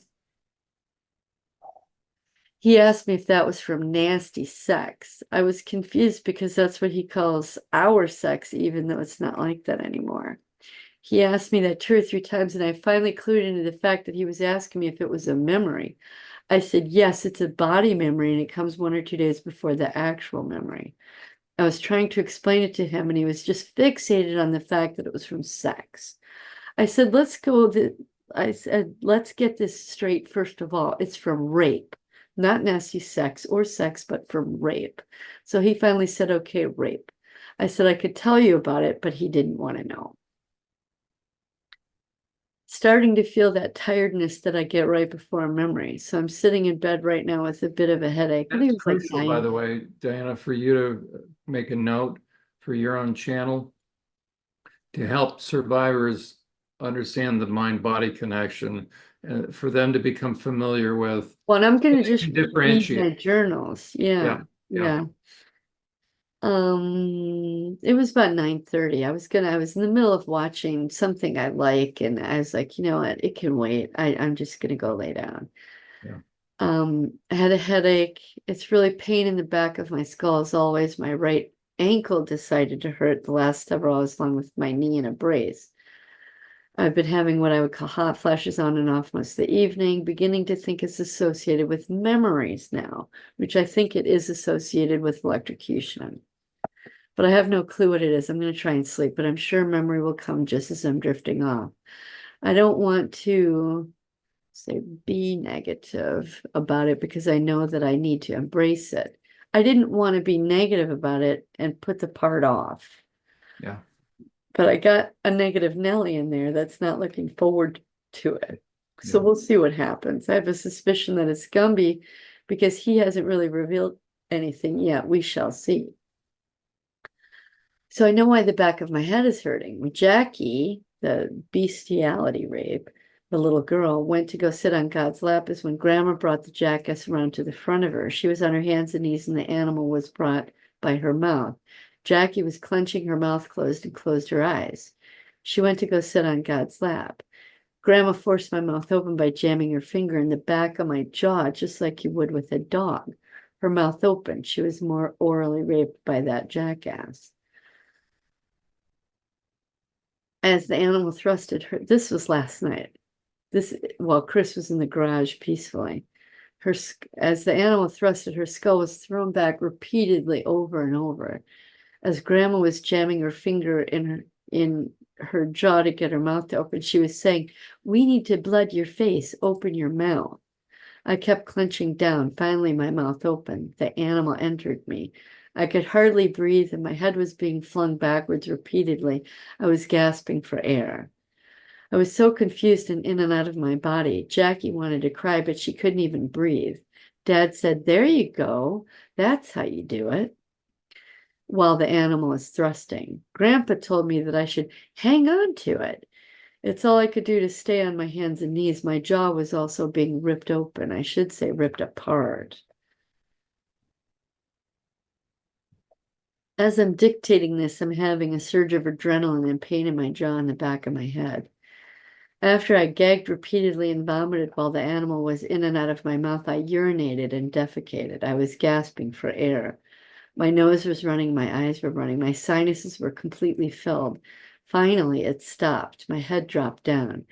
He asked me if that was from nasty sex. I was confused because that's what he calls our sex, even though it's not like that anymore. He asked me that 2 or 3 times, and I finally clued into the fact that he was asking me if it was a memory. I said, yes, it's a body memory, and it comes 1 or 2 days before the actual memory. I was trying to explain it to him, and he was just fixated on the fact that it was from sex. I said, let's get this straight first of all. It's from rape, not nasty sex or sex, but from rape. So he finally said, okay, rape. I said I could tell you about it, but he didn't want to know. Starting to feel that tiredness that I get right before a memory. So I'm sitting in bed right now with a bit of a headache. I think That's it was like crucial, by 9. the way, Diana, for you to make a note for your own channel to help survivors understand the mind-body connection, for them to become familiar with, Well, and I'm so gonna they just can read differentiate. my journals. Yeah, Yeah, yeah, yeah. It was about 9:30. I was in the middle of watching something I like, and I was like, you know what, it can wait. I'm just gonna go lay down. yeah. I had a headache. It's really pain in the back of my skull as always. My right ankle decided to hurt the last several hours along with my knee in a brace. I've been having what I would call hot flashes on and off most of the evening, beginning to think it's associated with memories now, which I think it is associated with electrocution. But I have no clue what it is. I'm going to try and sleep, but I'm sure memory will come just as I'm drifting off. I don't want to say be negative about it because I know that I need to embrace it. I didn't want to be negative about it and put the part off. Yeah. But I got a negative Nelly in there that's not looking forward to it. So Yeah. we'll see what happens. I have a suspicion that it's Gumby because he hasn't really revealed anything yet. We shall see. So I know why the back of my head is hurting. When Jackie, the bestiality rape, the little girl, went to go sit on God's lap is when Grandma brought the jackass around to the front of her. She was on her hands and knees and the animal was brought by her mouth. Jackie was clenching her mouth closed and closed her eyes. She went to go sit on God's lap. Grandma forced my mouth open by jamming her finger in the back of my jaw, just like you would with a dog. Her mouth open. She was more orally raped by that jackass. As the animal thrusted her, this was last night. This while Chris was in the garage peacefully. As the animal thrusted, her skull was thrown back repeatedly over and over. As Grandma was jamming her finger in her jaw to get her mouth to open, she was saying, "We need to blood your face. Open your mouth." I kept clenching down. Finally, my mouth opened. The animal entered me. I could hardly breathe, and my head was being flung backwards repeatedly. I was gasping for air. I was so confused and in and out of my body. Jackie wanted to cry, but she couldn't even breathe. Dad said, "There you go. That's how you do it." while the animal is thrusting. Grandpa told me that I should hang on to it. It's all I could do to stay on my hands and knees. My jaw was also being ripped open. I should say ripped apart. As I'm dictating this, I'm having a surge of adrenaline and pain in my jaw and the back of my head. After I gagged repeatedly and vomited while the animal was in and out of my mouth, I urinated and defecated. I was gasping for air. My nose was running, my eyes were running, my sinuses were completely filled. Finally, it stopped. My head dropped down.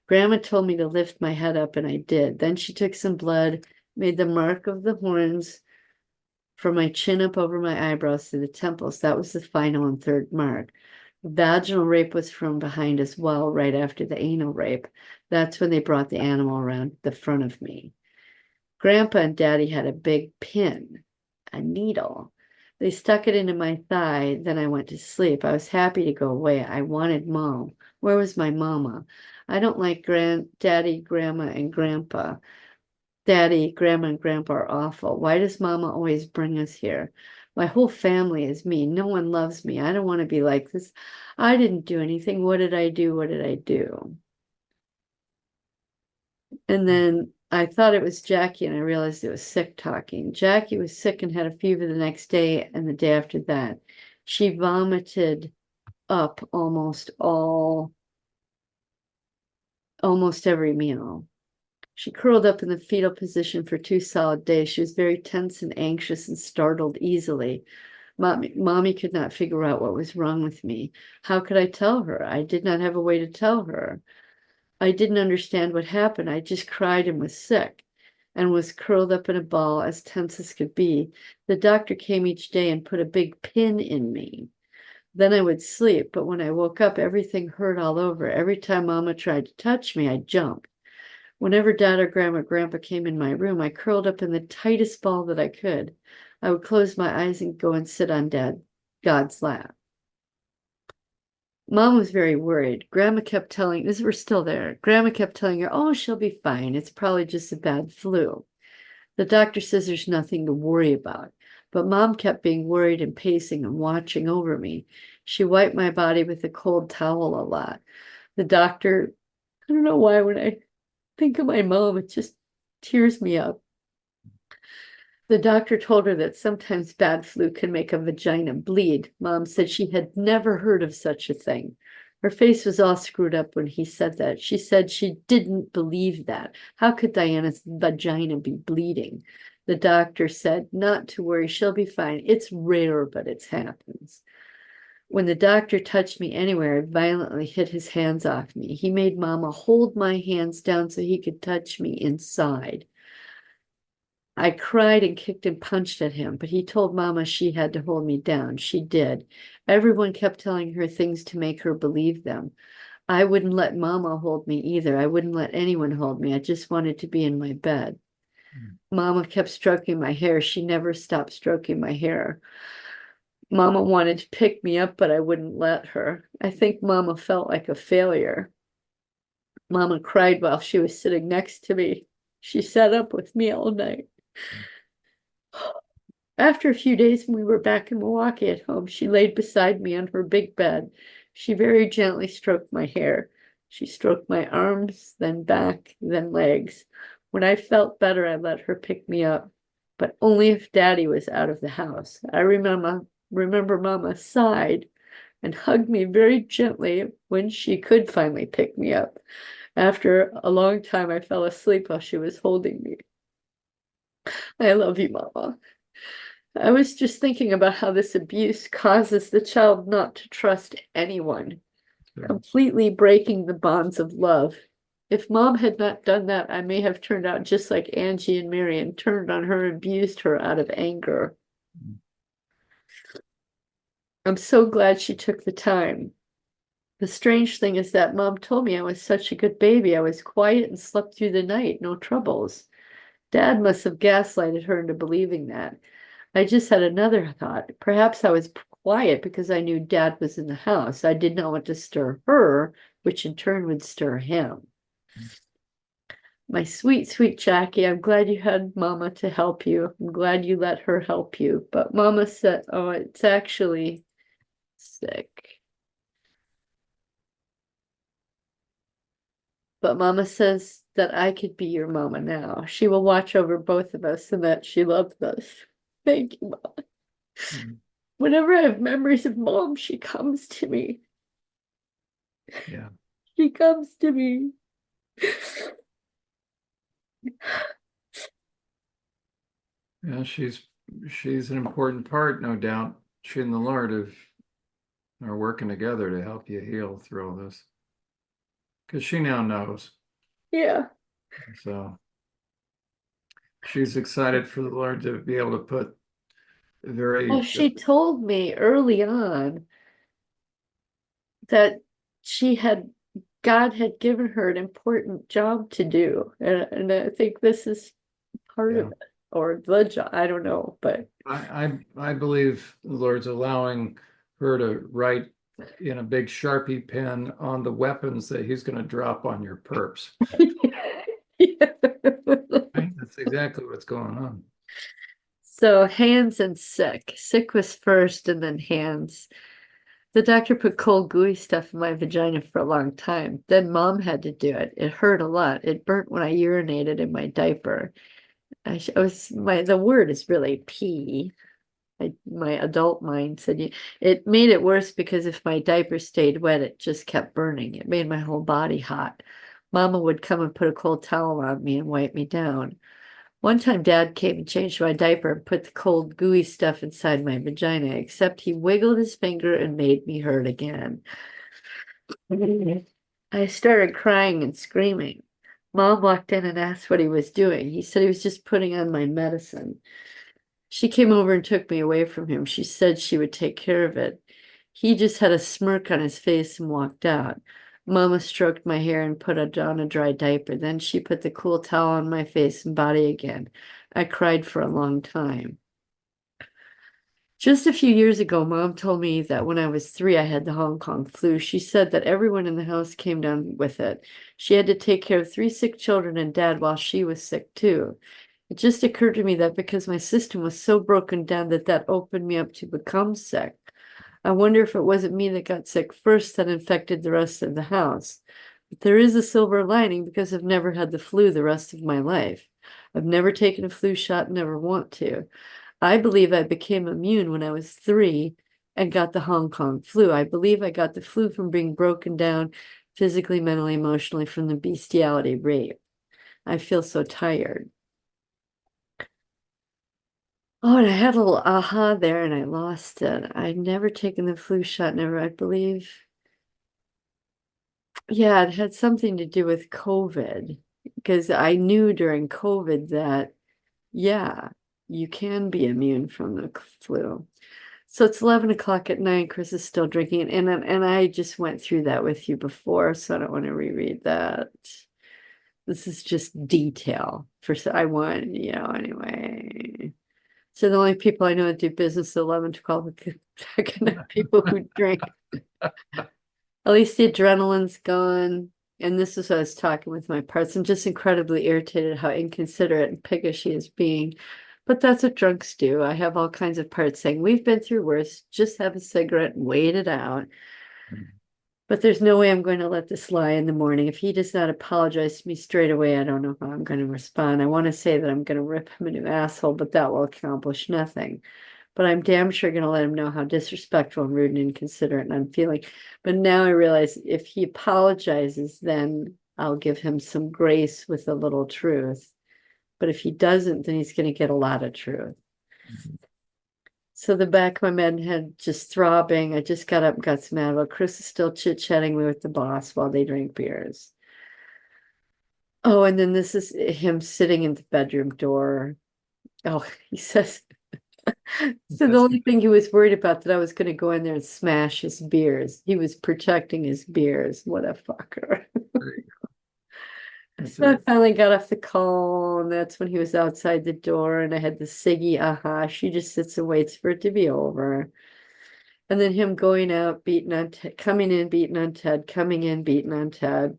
Grandma told me to lift my head up, and I did. Then she took some blood, made the mark of the horns from my chin up over my eyebrows to the temples. That was the final and third mark. Vaginal rape was from behind as well, right after the anal rape. That's when they brought the animal around the front of me. Grandpa and Daddy had a big pin, a needle. They stuck it into my thigh, then I went to sleep. I was happy to go away. I wanted Mom. Where was my mama? I don't like Daddy, Grandma, and Grandpa. Daddy, Grandma, and Grandpa are awful. Why does Mama always bring us here? My whole family is mean. No one loves me. I don't want to be like this. I didn't do anything. What did I do? What did I do? And then I thought it was Jackie, and I realized it was sick talking. Jackie was sick and had a fever the next day and the day after that. She vomited up almost every meal. She curled up in the fetal position for 2 solid days. She was very tense and anxious and startled easily. Mommy could not figure out what was wrong with me. How could I tell her? I did not have a way to tell her. I didn't understand what happened. I just cried and was sick and was curled up in a ball, as tense as could be. The doctor came each day and put a big pin in me. Then I would sleep, but when I woke up, everything hurt all over. Every time Mama tried to touch me, I jumped. Whenever Dad or Grandpa came in my room, I curled up in the tightest ball that I could. I would close my eyes and go and sit on God's lap. Mom was very worried. Grandma kept telling, this we're still there. Grandma kept telling her, oh, she'll be fine. It's probably just a bad flu. The doctor says there's nothing to worry about. But Mom kept being worried and pacing and watching over me. She wiped my body with a cold towel a lot. The doctor, I don't know why when I think of my mom, it just tears me up. The doctor told her that sometimes bad flu can make a vagina bleed. Mom said she had never heard of such a thing. Her face was all screwed up when he said that. She said she didn't believe that. How could Diana's vagina be bleeding? The doctor said not to worry, she'll be fine. It's rare, but it happens. When the doctor touched me anywhere, I violently hit his hands off me. He made Mama hold my hands down so he could touch me inside. I cried and kicked and punched at him, but he told Mama she had to hold me down. She did. Everyone kept telling her things to make her believe them. I wouldn't let Mama hold me either. I wouldn't let anyone hold me. I just wanted to be in my bed. Mama kept stroking my hair. She never stopped stroking my hair. Mama wanted to pick me up, but I wouldn't let her. I think Mama felt like a failure. Mama cried while she was sitting next to me. She sat up with me all night. After a few days, when we were back in Milwaukee at home, she laid beside me on her big bed. She very gently stroked my hair. She stroked my arms, then back, then legs. When I felt better, I let her pick me up, but only if Daddy was out of the house. I remember Mama sighed and hugged me very gently when she could finally pick me up. After a long time, I fell asleep while she was holding me. I love you, Mama. I was just thinking about how this abuse causes the child not to trust anyone, completely breaking the bonds of love. If Mom had not done that, I may have turned out just like Angie and Marion, turned on her and abused her out of anger. I'm so glad she took the time. The strange thing is that Mom told me I was such a good baby. I was quiet and slept through the night, no troubles. Dad must have gaslighted her into believing that. I just had another thought. Perhaps I was quiet because I knew Dad was in the house. I did not want to stir her, which in turn would stir him. My sweet, sweet Jackie, I'm glad you had Mama to help you. I'm glad you let her help you. But Mama said, oh, it's actually sick. But Mama says that I could be your Mama now. She will watch over both of us and that she loves us. Thank you, Mom. Mhm. Whenever I have memories of Mom, she comes to me. Yeah. She comes to me. Yeah, she's an important part, no doubt. She and the Lord are working together to help you heal through all this. Because she now knows. Yeah. So she's excited for the Lord to be able to put Well, very she told me early on that she had God had given her an important job to do. And I think this is part of yeah. it, or the job. I don't know, but I believe the Lord's allowing her to write in a big Sharpie pen on the weapons that he's going to drop on your perps. Right? That's exactly what's going on. So hands and sick. Sick was first and then hands. The doctor put cold gooey stuff in my vagina for a long time. Then mom had to do it. It hurt a lot. It burnt when I urinated in my diaper. I was the word is really pee. My adult mind said it made it worse because if my diaper stayed wet, it just kept burning. It made my whole body hot. Mama would come and put a cold towel on me and wipe me down. One time Dad came and changed my diaper and put the cold gooey stuff inside my vagina, except he wiggled his finger and made me hurt again. I started crying and screaming. Mom walked in and asked what he was doing. He said he was just putting on my medicine. She came over and took me away from him. She said she would take care of it. He just had a smirk on his face and walked out. Mama stroked my hair and put on a dry diaper. Then she put the cool towel on my face and body again. I cried for a long time. Just a few years ago, Mom told me that when I was 3, I had the Hong Kong flu. She said that everyone in the house came down with it. She had to take care of 3 sick children and Dad while she was sick too. It just occurred to me that because my system was so broken down that opened me up to become sick. I wonder if it wasn't me that got sick first that infected the rest of the house. But there is a silver lining because I've never had the flu the rest of my life. I've never taken a flu shot, never want to. I believe I became immune when I was 3 and got the Hong Kong flu. I believe I got the flu from being broken down physically, mentally, emotionally from the bestiality rape. I feel so tired. Oh, and I had a little aha there and I lost it. I'd never taken the flu shot, never, I believe. Yeah, it had something to do with COVID because I knew during COVID that, yeah, you can be immune from the flu. So it's 11 o'clock at night. Chris is still drinking, and I just went through that with you before, so I don't want to reread that. This is just detail for I want, anyway. So the only people I know that do business at 11 to 12 are people who drink. At least the adrenaline's gone. And this is what I was talking with my parts. I'm just incredibly irritated how inconsiderate and piggish he is being. But that's what drunks do. I have all kinds of parts saying, we've been through worse. Just have a cigarette and wait it out. But there's no way I'm going to let this lie in the morning. If he does not apologize to me straight away, I don't know how I'm going to respond. I want to say that I'm going to rip him a new asshole, but that will accomplish nothing. But I'm damn sure going to let him know how disrespectful and rude and inconsiderate and I'm feeling. But now I realize if he apologizes, then I'll give him some grace with a little truth. But if he doesn't, then he's going to get a lot of truth. So the back of my head just throbbing. I just got up and got some Advil. Chris is still chit-chatting with the boss while they drink beers. Oh, and then this is him sitting in the bedroom door. Oh, he says, so the That's only thing he was worried about that I was going to go in there and smash his beers. He was protecting his beers. What a fucker. great. That's So I it. finally got off the call, and that's when he was outside the door, and I had the Siggy, she just sits and waits for it to be over. And then him going out, beating on Ted, coming in, beating on Ted, coming in, beating on Ted.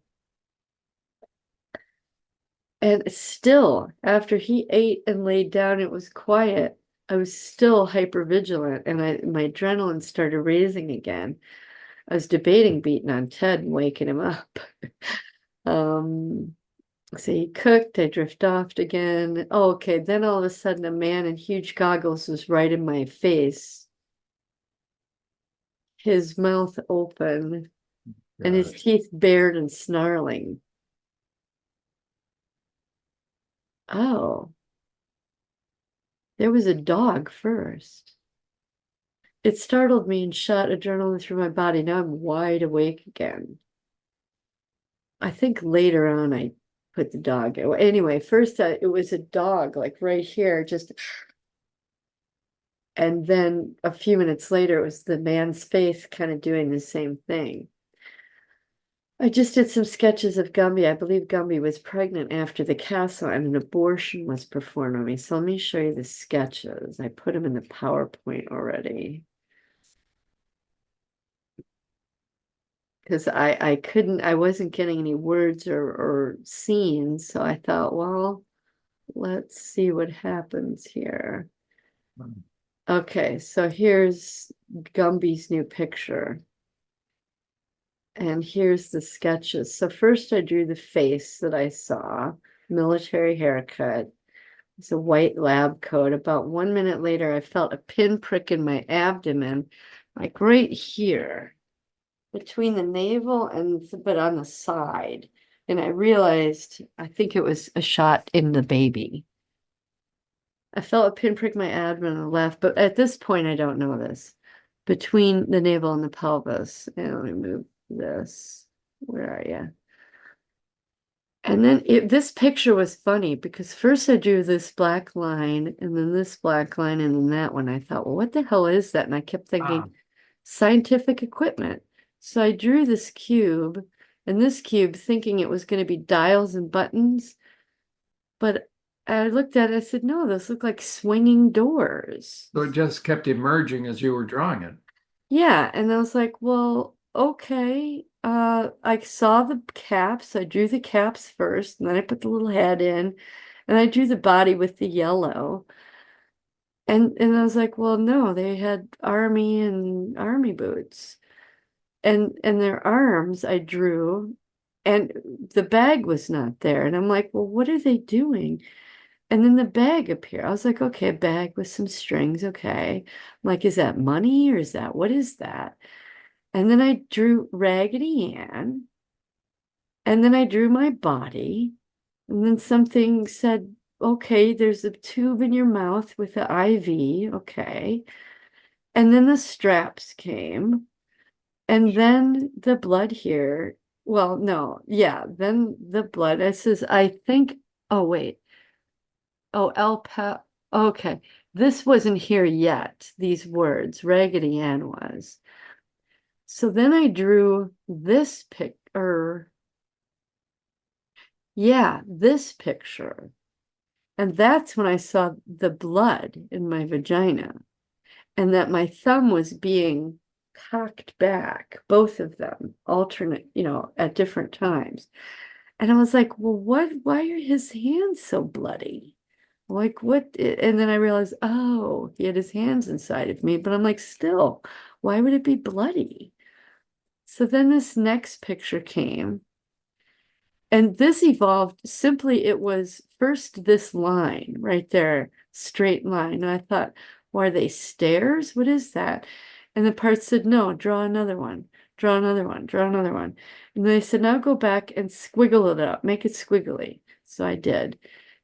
And still, after he ate and laid down, it was quiet. I was still hyper vigilant, and my adrenaline started raising again. I was debating beating on Ted and waking him up. Um, so he cooked, I drift off again. Oh, okay. Then all of a sudden, a man in huge goggles was right in my face, his mouth open and his Gosh. teeth bared and snarling. Oh, there was a dog first. It startled me and shot adrenaline through my body. Now I'm wide awake again. I think later on I put the dog away. Anyway, first it was a dog like right here, just, and then a few minutes later it was the man's face kind of doing the same thing. I just did some sketches of Gumby. I believe Gumby was pregnant after the castle and an abortion was performed on me. So let me show you the sketches. I put them in the PowerPoint already. Because I wasn't getting any words or scenes. So I thought, well, let's see what happens here. Okay, so here's Gumby's new picture. And here's the sketches. So first I drew the face that I saw, military haircut. It's a white lab coat. About 1 minute later, I felt a pinprick in my abdomen, like right here, between the navel and, but on the side. And I realized, I think it was a shot in the baby. I felt a pinprick in my abdomen on the left, but at this point, I don't know this. Between the navel and the pelvis. And let me move this. Where are you? And then this picture was funny because first I drew this black line and then this black line and then that one. I thought, well, what the hell is that? And I kept thinking scientific equipment. So I drew this cube and this cube thinking it was going to be dials and buttons. But I looked at it, I said, no, those look like swinging doors. So it just kept emerging as you were drawing it. Yeah, and I was like, well, okay. I saw the caps. I drew the caps first, and then I put the little head in, and I drew the body with the yellow. And I was like, well, no, they had army boots. And their arms I drew, and the bag was not there. And I'm like, well, what are they doing? And then the bag appeared. I was like, okay, a bag with some strings, okay. I'm like, is that money or is that what is that? And then I drew Raggedy Ann. And then I drew my body. And then something said, okay, there's a tube in your mouth with the IV. Okay. And then the straps came. And then the blood here. Well, no, yeah, then the blood. It says, I think, oh, wait. Oh, okay. This wasn't here yet, these words. Raggedy Ann was. So then I drew this picture. Yeah, this picture. And that's when I saw the blood in my vagina and that my thumb was being cocked back, both of them, alternate, at different times. And I was like, well, why are his hands so bloody? Like, what? And then I realized, oh, he had his hands inside of me, but I'm like, still, why would it be bloody? So then this next picture came. And this evolved simply, it was first this line right there, straight line. And I thought, well, are they stairs? What is that? And the part said, no, draw another one, draw another one, draw another one. And they said, now go back and squiggle it up, make it squiggly. So I did.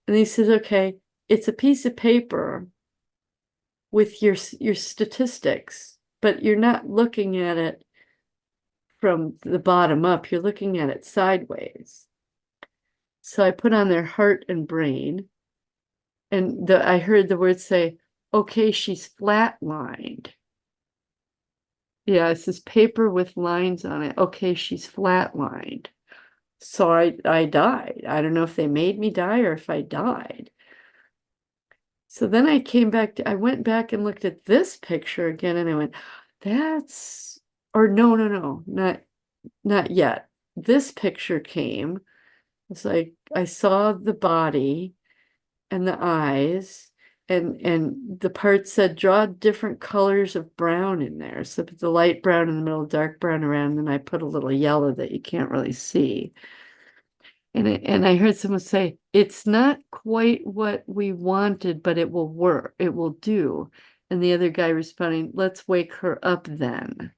And he said, okay, it's a piece of paper with your statistics, but you're not looking at it from the bottom up, you're looking at it sideways. So I put on their heart and brain, and I heard the word say, okay, she's flatlined. Yeah, it says paper with lines on it. Okay, she's flatlined. So I died. I don't know if they made me die or if I died. So then I went back and looked at this picture again and I went, that's, or no, not yet. This picture came. It's like I saw the body and the eyes, and the part said draw different colors of brown in there. So put the light brown in the middle, dark brown around, and then I put a little yellow that you can't really see. And I heard someone say, it's not quite what we wanted, but it will work. It will do. And the other guy responding, let's wake her up then.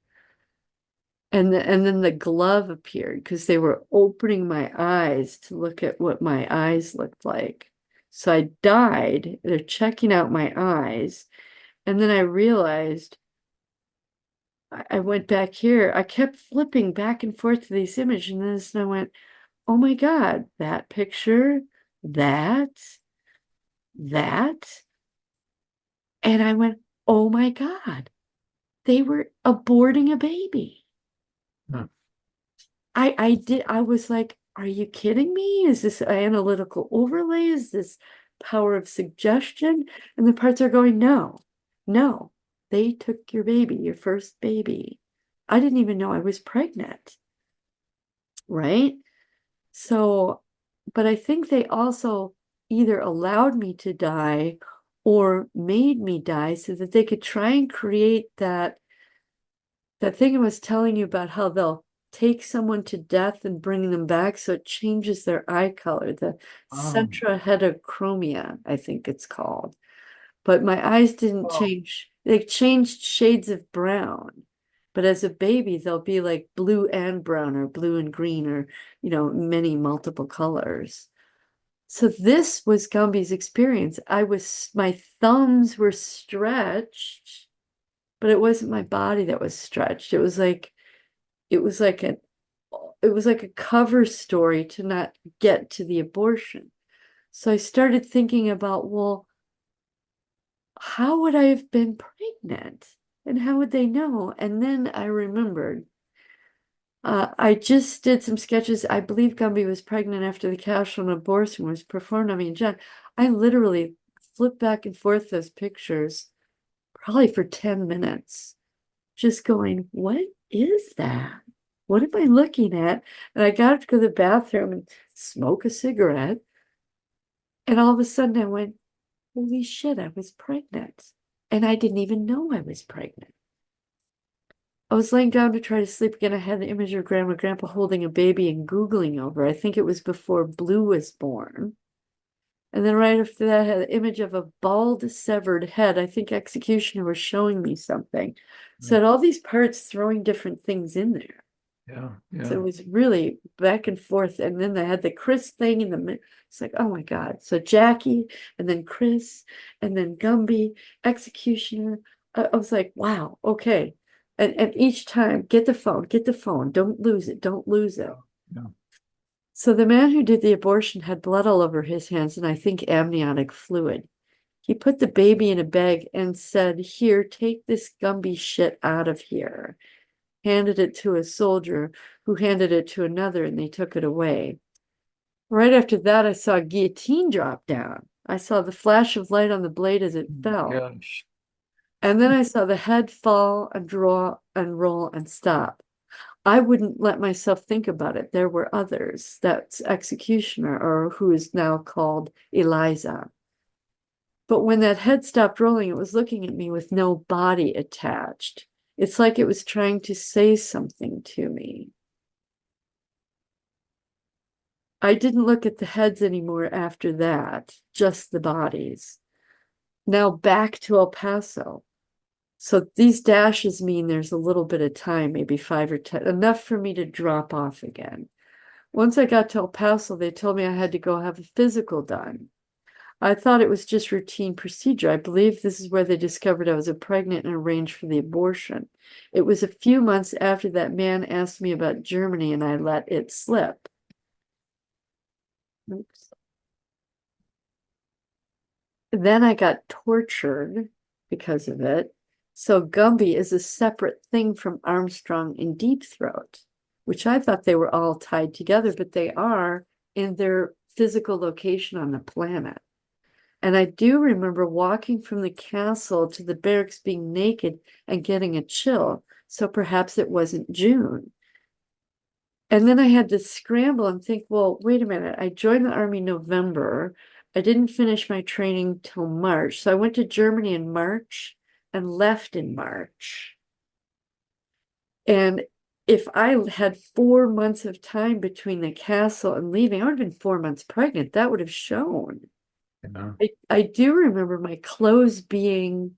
And then the glove appeared because they were opening my eyes to look at what my eyes looked like. So I died. They're checking out my eyes. And then I realized I went back here. I kept flipping back and forth to these images. And I went, oh my God, that picture, that, that. And I went, oh my God, they were aborting a baby. Huh. I was like, are you kidding me? Is this analytical overlay? Is this power of suggestion? And the parts are going, no, no, they took your baby, your first baby. I didn't even know I was pregnant, right? So, but I think they also either allowed me to die or made me die so that they could try and create that thing I was telling you about how they'll take someone to death and bring them back so it changes their eye color, the Um, centroheterochromia, I think it's called. But my eyes didn't well, change. They changed shades of brown. But as a baby, they'll be like blue and brown or blue and green or, many multiple colors. So this was Gumby's experience. My thumbs were stretched, but it wasn't my body that was stretched. It was like an it was like a cover story to not get to the abortion. So I started thinking about, well, how would I have been pregnant? And how would they know? And then I remembered. I just did some sketches. I believe Gumby was pregnant after the casual abortion was performed on me and Jen. I literally flipped back and forth those pictures probably for 10 minutes, just going, what is that? What am I looking at? And I got up to go to the bathroom and smoke a cigarette. And all of a sudden I went, holy shit, I was pregnant. And I didn't even know I was pregnant. I was laying down to try to sleep again. I had the image of grandma and grandpa holding a baby and Googling over. I think it was before Blue was born. And then right after that, I had the image of a bald, severed head. I think Executioner was showing me something. So I had all these parts throwing different things in there. yeah, So yeah. it was really back and forth. And then they had the Chris thing in the middle. It's like, oh my God. So Jackie, and then Chris, and then Gumby, Executioner. I was like, wow, okay. And each time, get the phone, don't lose it, don't lose it. Yeah. So the man who did the abortion had blood all over his hands and I think amniotic fluid. He put the baby in a bag and said, here, take this Gumby shit out of here. Handed it to a soldier who handed it to another and they took it away. Right after that, I saw a guillotine drop down. I saw the flash of light on the blade as it fell. Gosh. And then I saw the head fall and draw and roll and stop. I wouldn't let myself think about it. There were others. That's Executioner, or who is now called Eliza. But when that head stopped rolling, it was looking at me with no body attached. It's like it was trying to say something to me. I didn't look at the heads anymore after that, just the bodies. Now back to El Paso. So these dashes mean there's a little bit of time, maybe 5 or 10, enough for me to drop off again. Once I got to El Paso, they told me I had to go have a physical done. I thought it was just routine procedure. I believe this is where they discovered I was pregnant and arranged for the abortion. It was a few months after that man asked me about Germany and I let it slip. Oops. Then I got tortured because of it. So Gumby is a separate thing from Armstrong and Deep Throat, which I thought they were all tied together, but they are in their physical location on the planet. And I do remember walking from the castle to the barracks being naked and getting a chill. So perhaps it wasn't June. And then I had to scramble and think, well, wait a minute. I joined the Army November. I didn't finish my training till March. So I went to Germany in March and left in March. And if I had 4 months of time between the castle and leaving, I would have been 4 months pregnant. That would have shown. Yeah. I do remember my clothes being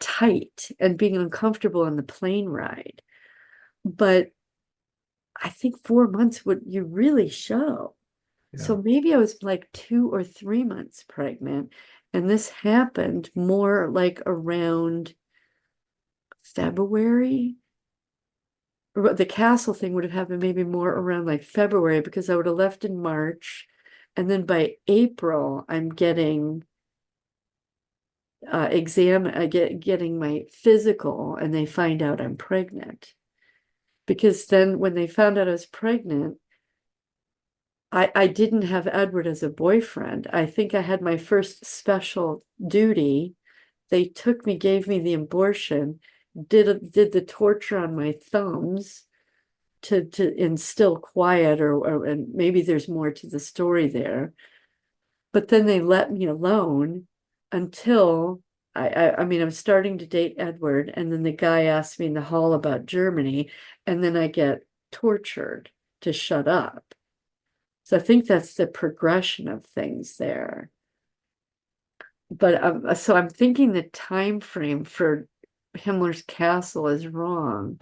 tight and being uncomfortable on the plane ride. But I think 4 months would you really show. Yeah. So maybe I was like 2 or 3 months pregnant, and this happened more like around February. The castle thing would have happened maybe more around like February because I would have left in March. And then by April, I'm getting getting my physical, and they find out I'm pregnant. Because then when they found out I was pregnant, I didn't have Edward as a boyfriend. I think I had my first special duty. They took me, gave me the abortion, did the torture on my thumbs to instill quiet, or and maybe there's more to the story there. But then they let me alone until I mean, I'm starting to date Edward, and then the guy asked me in the hall about Germany, and then I get tortured to shut up. So I think that's the progression of things there. But so I'm thinking the time frame for Himmler's Castle is wrong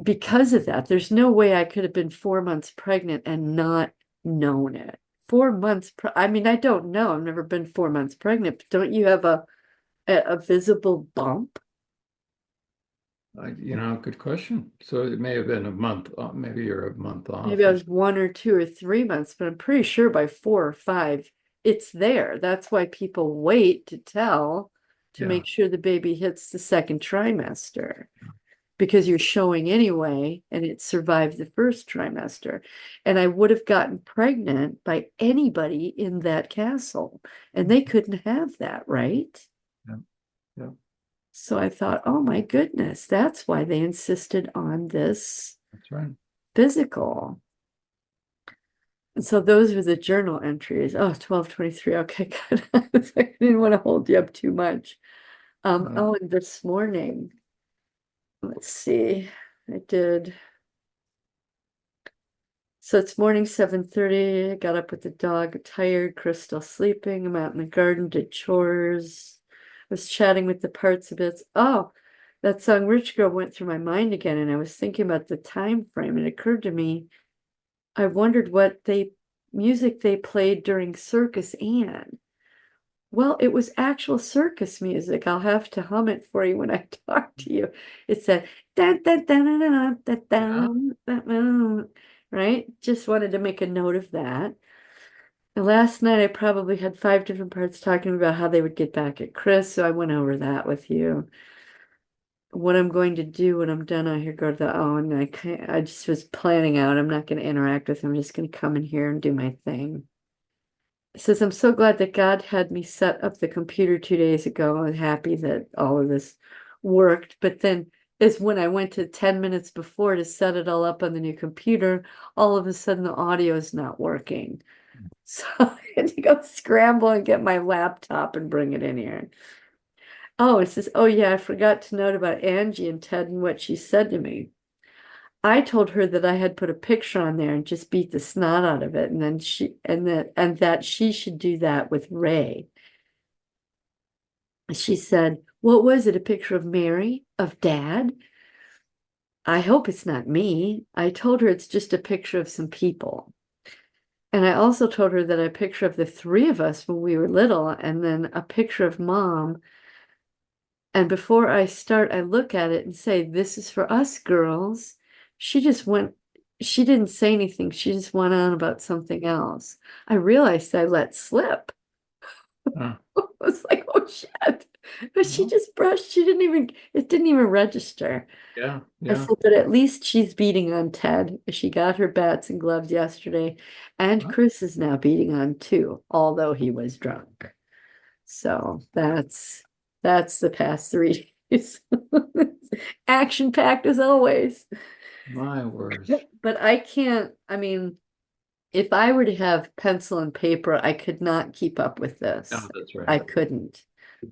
because of that. There's no way I could have been 4 months pregnant and not known it. 4 months, I mean, I don't know. I've never been 4 months pregnant, but don't you have a visible bump? Good question. So it may have been a month, maybe you're a month Maybe off I or was 1 or 2 or 3 months, but I'm pretty sure by 4 or 5, it's there. That's why people wait to tell to yeah. make sure the baby hits the second trimester because you're showing anyway, and it survived the first trimester. And I would have gotten pregnant by anybody in that castle, and they couldn't have that, right? Yeah. Yeah. So I thought, oh my goodness, that's why they insisted on this That's right. physical. And so those were the journal entries. Oh, 12/23. Okay, good. I didn't want to hold you up too much. Uh, Oh, and this morning, let's see, I did. So it's morning 7:30. I got up with the dog, tired, Crystal sleeping. I'm out in the garden, did chores. I was chatting with the parts a bit. Oh, that song Rich Girl went through my mind again, and I was thinking about the time frame. It occurred to me, I wondered what music they played during Circus Ann. Well, it was actual circus music. I'll have to hum it for you when I talk to you. It's a dun, dun, dun, dun, dun, dun, yeah. dun, dun, dun, right? Just wanted to make a note of that. And last night I probably had 5 different parts talking about how they would get back at Chris, so I went over that with you. What I'm going to do when I'm done out here, go to the and I just was planning out. I'm not going to interact with him. I'm just going to come in here and do my thing. It says, I'm so glad that God had me set up the computer 2 days ago. I'm happy that all of this worked. But then is when I went to 10 minutes before to set it all up on the new computer, all of a sudden the audio is not working. So I had to go scramble and get my laptop and bring it in here. Oh, it says, oh yeah, I forgot to note about Angie and Ted and what she said to me. I told her that I had put a picture on there and just beat the snot out of it, and then that she should do that with Ray. She said, "What was it? A picture of Mary, of Dad? I hope it's not me." I told her it's just a picture of some people. And I also told her that a picture of the three of us when we were little, and then a picture of Mom. And before I start, I look at it and say, "This is for us girls." She just went, she didn't say anything. She just went on about something else. I realized I let slip. Uh, I was like, oh shit. But she well, just brushed, it didn't even register. yeah. I Yeah. said, but at least she's beating on Ted. She got her bats and gloves yesterday. And Well, Chris is now beating on too, although he was drunk. So that's the past 3 days. Action packed as always. My word. But I can't, I mean, if I were to have pencil and paper, I could not keep up with Oh, this. that's right. I couldn't.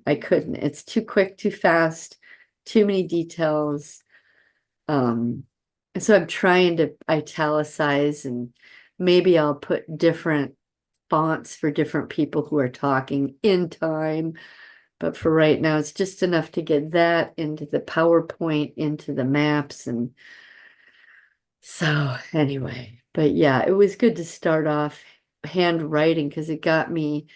I couldn't. It's too quick, too fast, too many details. And so I'm trying to italicize, and maybe I'll put different fonts for different people who are talking in time. But for right now, it's just enough to get that into the PowerPoint, into the maps. And so anyway, but yeah, it was good to start off handwriting because it got me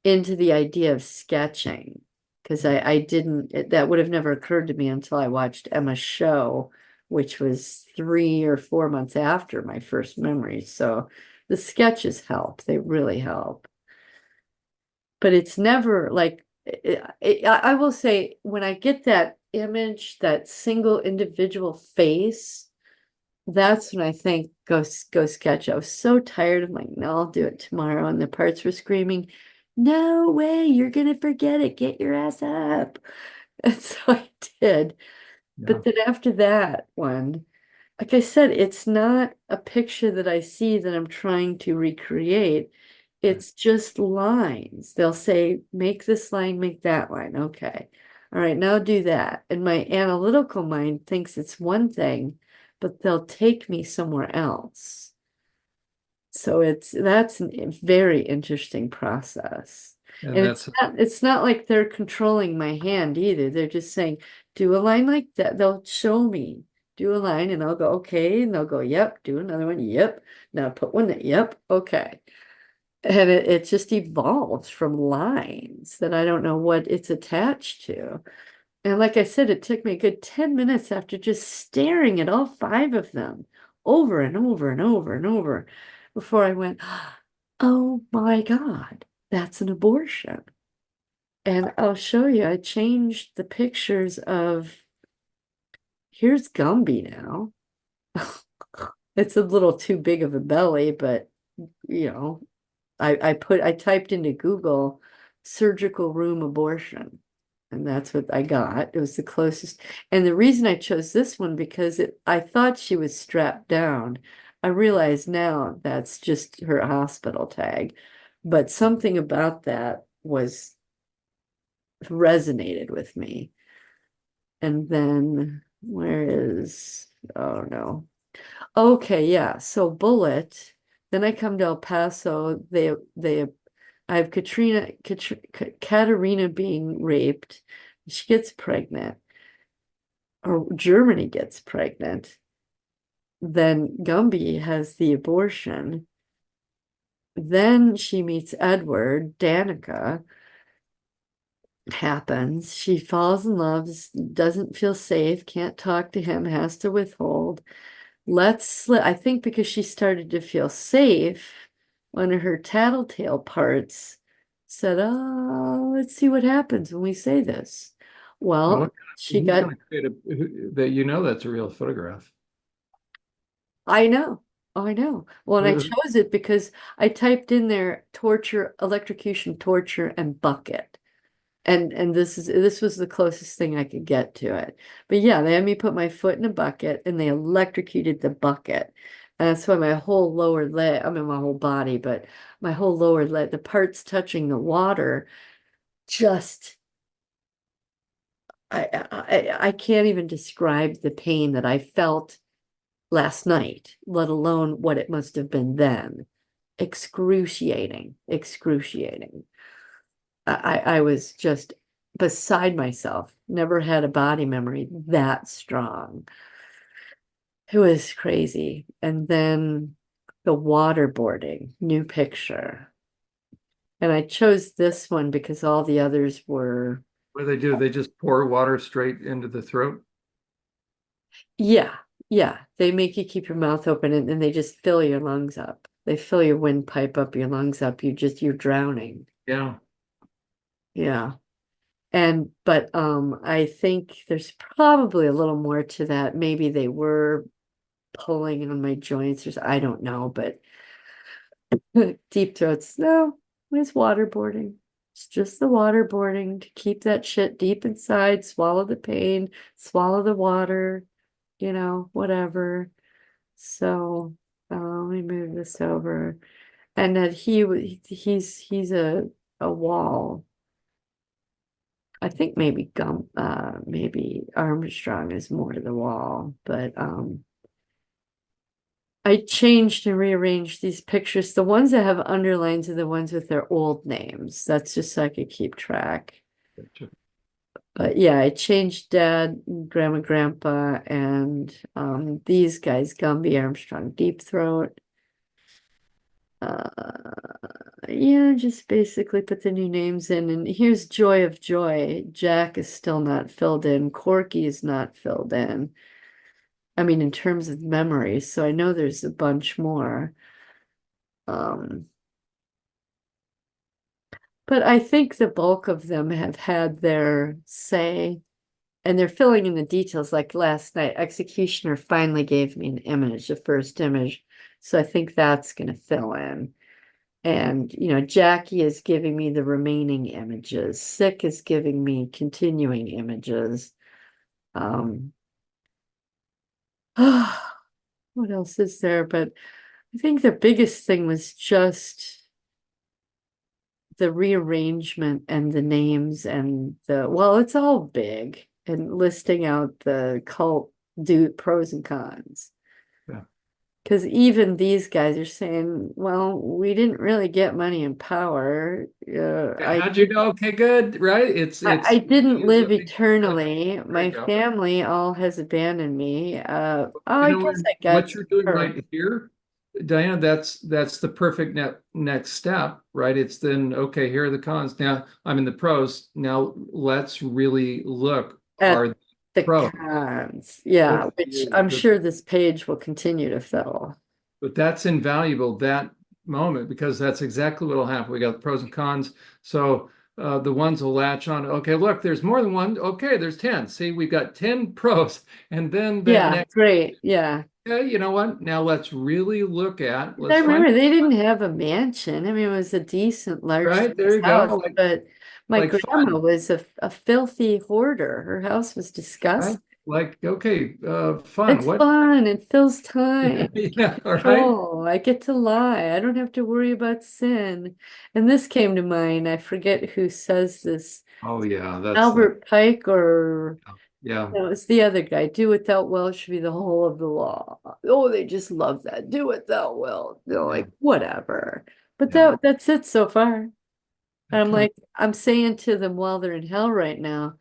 into the idea of sketching. Because I didn't, that would have never occurred to me until I watched Emma's show, which was 3 or 4 months after my first memory. So the sketches help, they really help. But it's never like, I will say, when I get that image, that single individual face, that's when I think go sketch. I was so tired. I'm like, no, I'll do it tomorrow. And the parts were screaming, no way, you're gonna forget it. Get your ass up. And so I did. Yeah. But then after that one, like I said, it's not a picture that I see that I'm trying to recreate. Right. It's just lines. They'll say, make this line, make that line. Okay. All right, now do that. And my analytical mind thinks it's one thing, but they'll take me somewhere else. So that's a very interesting process. And And that's it's not like they're controlling my hand either. They're just saying, do a line like that. They'll show me, do a line, and I'll go, okay. And they'll go, yep, do another one, yep. Now put one that, yep, okay. And it just evolves from lines that I don't know what it's attached to. And like I said, it took me a good 10 minutes after just staring at all five of them over and over and over and over before I went, oh my God, that's an abortion. And I'll show you, I changed the pictures of, here's Gumby now. It's a little too big of a belly, but you know, I typed into Google surgical room abortion, and that's what I got. It was the closest. And the reason I chose this one because I thought she was strapped down. I realize now that's just her hospital tag, but something about that was resonated with me. And then where is, oh no. Okay, yeah. So Bullet. Then I come to El Paso. I have Katerina being raped. She gets pregnant, or Germany gets pregnant. Then Gumby has the abortion. Then she meets Edward. Danica happens. She falls in love, doesn't feel safe, can't talk to him, has to withhold. I think because she started to feel safe, one of her tattletale parts said, oh, let's see what happens when we say this. and Well, what she who's got, going to create that that's a real photograph. I know, I know. Well, and I Who- chose it because I typed in there torture, electrocution, torture, and bucket. And this was the closest thing I could get to it. But yeah, they had me put my foot in a bucket and they electrocuted the bucket. And that's why my whole lower leg, I mean my whole body, but my whole lower leg, the parts touching the water, just I can't even describe the pain that I felt last night, let alone what it must have been then. Excruciating, excruciating. I was just beside myself. Never had a body memory that strong. It was crazy. And then the waterboarding, new picture. And I chose this one because all the others were, What do they do? They just pour water straight into the throat. yeah, yeah. They make you keep your mouth open and they just fill your lungs up. They fill your windpipe up, your lungs up. You're drowning. Yeah. Yeah. But I think there's probably a little more to that. Maybe they were pulling on my joints or I don't know, but deep throats, no, it's waterboarding. It's just the waterboarding to keep that shit deep inside, swallow the pain, swallow the water, whatever. So let me move this over. And that he's a wall. I think maybe Armstrong is more the wall, but I changed and rearranged these pictures. The ones that have underlines are the ones with their old names. That's just so I could keep track. But yeah, I changed Dad, Grandma, Grandpa, and these guys, Gumby, Armstrong, Deep Throat. Yeah, just basically put the new names in. And here's Joy of Joy. Jack is still not filled in. Corky is not filled in. I mean, in terms of memories, so I know there's a bunch more. Um, but I think the bulk of them have had their say, and they're filling in the details. Like last night, Executioner finally gave me an image, the first image. So I think that's going to fill in. And, Jackie is giving me the remaining images. Sick is giving me continuing images. Um, what else is there? But I think the biggest thing was just the rearrangement and the names and well, it's all big and listing out the cult pros and cons. Yeah. Because even these guys are saying, well, we didn't really get money and power. How'd you know? Okay, good, right? I didn't Use live it because eternally. there you My go. family all has abandoned me. You I know, guess and I got what you're some doing perk. right here, Diana, that's the perfect next step, right? It's then okay, here are the cons. Now I'm in the pros. Now let's really look. At Are the the pros cons. good Yeah, for which you? I'm sure this page will continue to fill. But that's invaluable, that moment, because that's exactly what will happen. We got the pros and cons. So the ones will latch on. Okay, look, there's more than one. Okay, there's 10. See, we've got 10 pros. And then that Yeah, next, great. Yeah. okay, you know what? Now let's really look at, I let's find, remember they didn't have a mansion. I mean, it was a decent large right? There size you house, go. but my Like grandma fun, was a filthy hoarder. Her house was right? disgusting. Like, okay, fun. It's What? fun. It fills time. Yeah, all right. Control. I get to lie. I don't have to worry about sin. And this came to mind. I forget who says this. Oh, yeah, that's the, Albert Pike or yeah, no, it's the other guy. Do what thou wilt should be the whole of the law. Oh, they just love that. Do what thou wilt. yeah, Like, whatever. But yeah. that's it so far. And I'm Okay. like, I'm saying to them while they're in hell right now,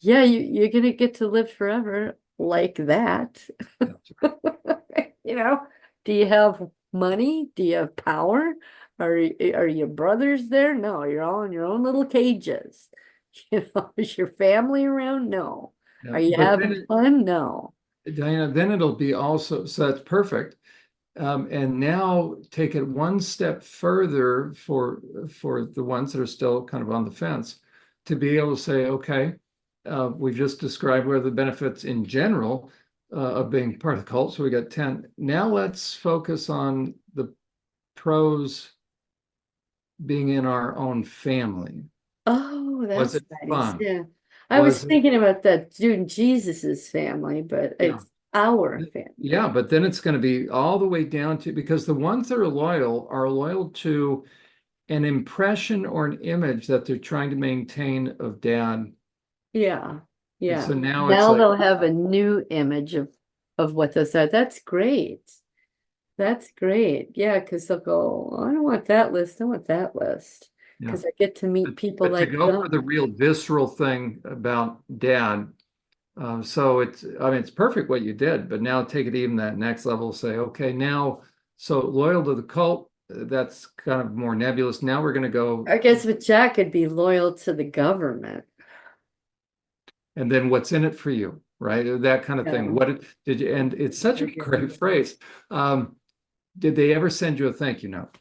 yeah, you're gonna get to live forever like that. That's You know, do you have money? Do you have power? Are your brothers there? No, you're all in your own little cages. Is your family around? No. yeah. Are you But having then, fun? No. Diana, then it'll be also, so that's perfect. And now take it one step further for the ones that are still kind of on the fence to be able to say, okay, we've just described where the benefits in general of being part of the cult. So we got 10. Now let's focus on the pros being in our own family. Oh, Was that's it nice. fun? Yeah. I was Was it, thinking about that doing Jesus's family, but yeah. it's our family. Yeah, but then it's going to be all the way down to because the ones that are loyal to an impression or an image that they're trying to maintain of dad. Yeah. And Yeah. so now it's Now like, they'll have a new image of what those are. That's great. That's great. Yeah, because they'll go, "Oh, I don't want that list. I want that list. yeah. Because I get to meet people But to like go for the them. real visceral thing about dad, so I mean, it's perfect what you did, but now take it even that next level, say, okay, now, so loyal to the cult, that's kind of more nebulous. Now we're going to go, I guess with Jack could be loyal to the government. and then what's in it for you, right? That kind of thing. Yeah. Did you, and it's such a great phrase. Um, did they ever send you a thank you note?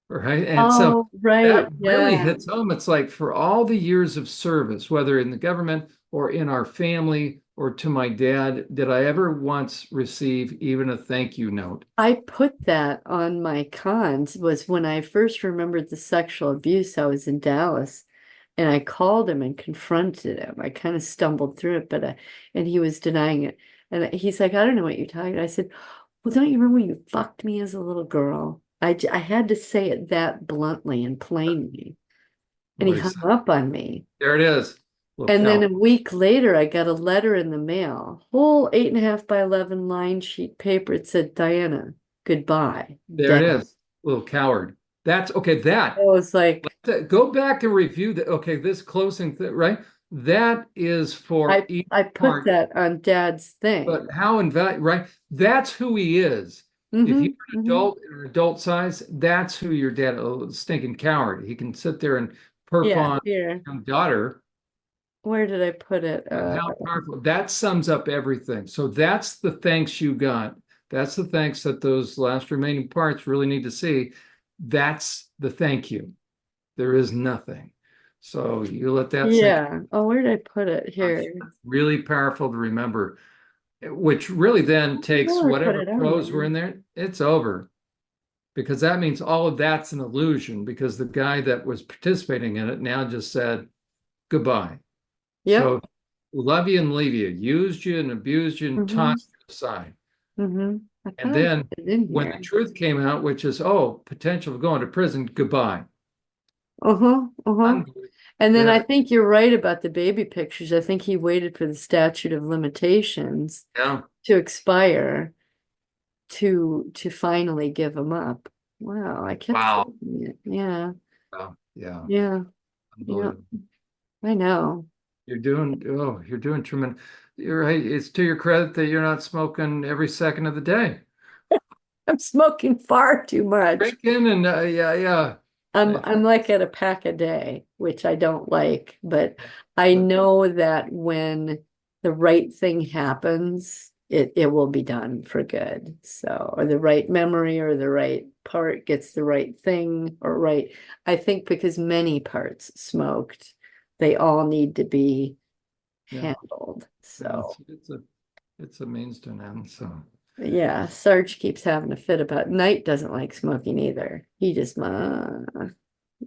Right. And so Oh, right. that really Yeah. hits home. It's like for all the years of service, whether in the government or in our family or to my dad, did I ever once receive even a thank you note? I put that on my cons was when I first remembered the sexual abuse. I was in Dallas and I called him and confronted him. I kind of stumbled through it, and he was denying it. And he's like, I don't know what you're talking about. I said, Well, don't you remember when you fucked me as a little girl? I had to say it that bluntly and plainly. And he What he hung said. up on me. There it is. Little And then cow. a week later, I got a letter in the mail, whole 8.5 by 11 line sheet paper. It said, Diana, goodbye, There it Dad. is. Little coward. That's okay. I was like, Go back and review that. Okay, this closing thing, right? That is for each I put part, that on Dad's but thing. how invalid, right? That's who he is. If you're an Hmm. adult or adult size, that's who your dad, a stinking coward. He can sit there and perf Yeah, on here. your daughter. Where did I put it? But how powerful. That sums up everything. So that's the thanks you got. That's the thanks that those last remaining parts really need to see. That's the thank you. There is nothing. So you let that sink. Yeah. Oh, where did I put it? That's Here. really powerful to remember, which really then takes Oh, I put whatever it on pros were there. in there, it's over. Because that means all of that's an illusion because the guy that was participating in it now just said goodbye. Yep. So love you and leave you, used you and abused you and Mm-hmm. tossed you aside. Mm-hmm. I And thought I then put it in when the here. truth came out, which is, oh, potential of going to prison, goodbye. Uh-huh. Uh-huh. Unbelievable. And then I That, think you're right about the baby pictures. I think he waited for the statute of limitations yeah, to expire to finally give them up. Wow, I kept wow. thinking it. Yeah. Wow. Yeah, Yeah. Yeah. unbelievable. I know. You're doing tremendous. You're right. It's to your credit that you're not smoking every second of the day. I'm smoking far too much. Drinking and yeah, yeah. It's, I'm like at a pack a day, which I don't like, but I but know that when the right thing happens, it will be done for good. So, or the right memory or the right part gets the right thing or right. I think because many parts smoked, they all need to be yeah, handled. yeah, So, it's a means to an end. So yeah, Sarge keeps having a fit about Knight doesn't like smoking either. He just you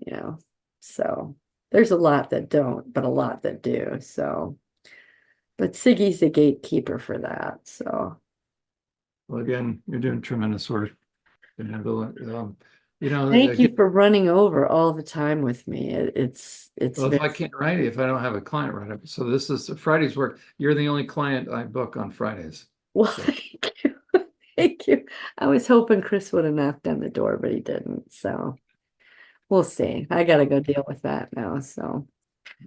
know. So there's a lot that don't, but a lot that do. So, but Siggy's the gatekeeper for that. So well, again, you're doing tremendous work. And, thank you again, for running over all the time with me. It's well, if very I can't write it, if I don't have a client write it, so this is Friday's work. You're the only client I book on Fridays. well, So thank you. Thank you. I was hoping Chris would have knocked on the door, but he didn't. So we'll see. I gotta go deal with that now. So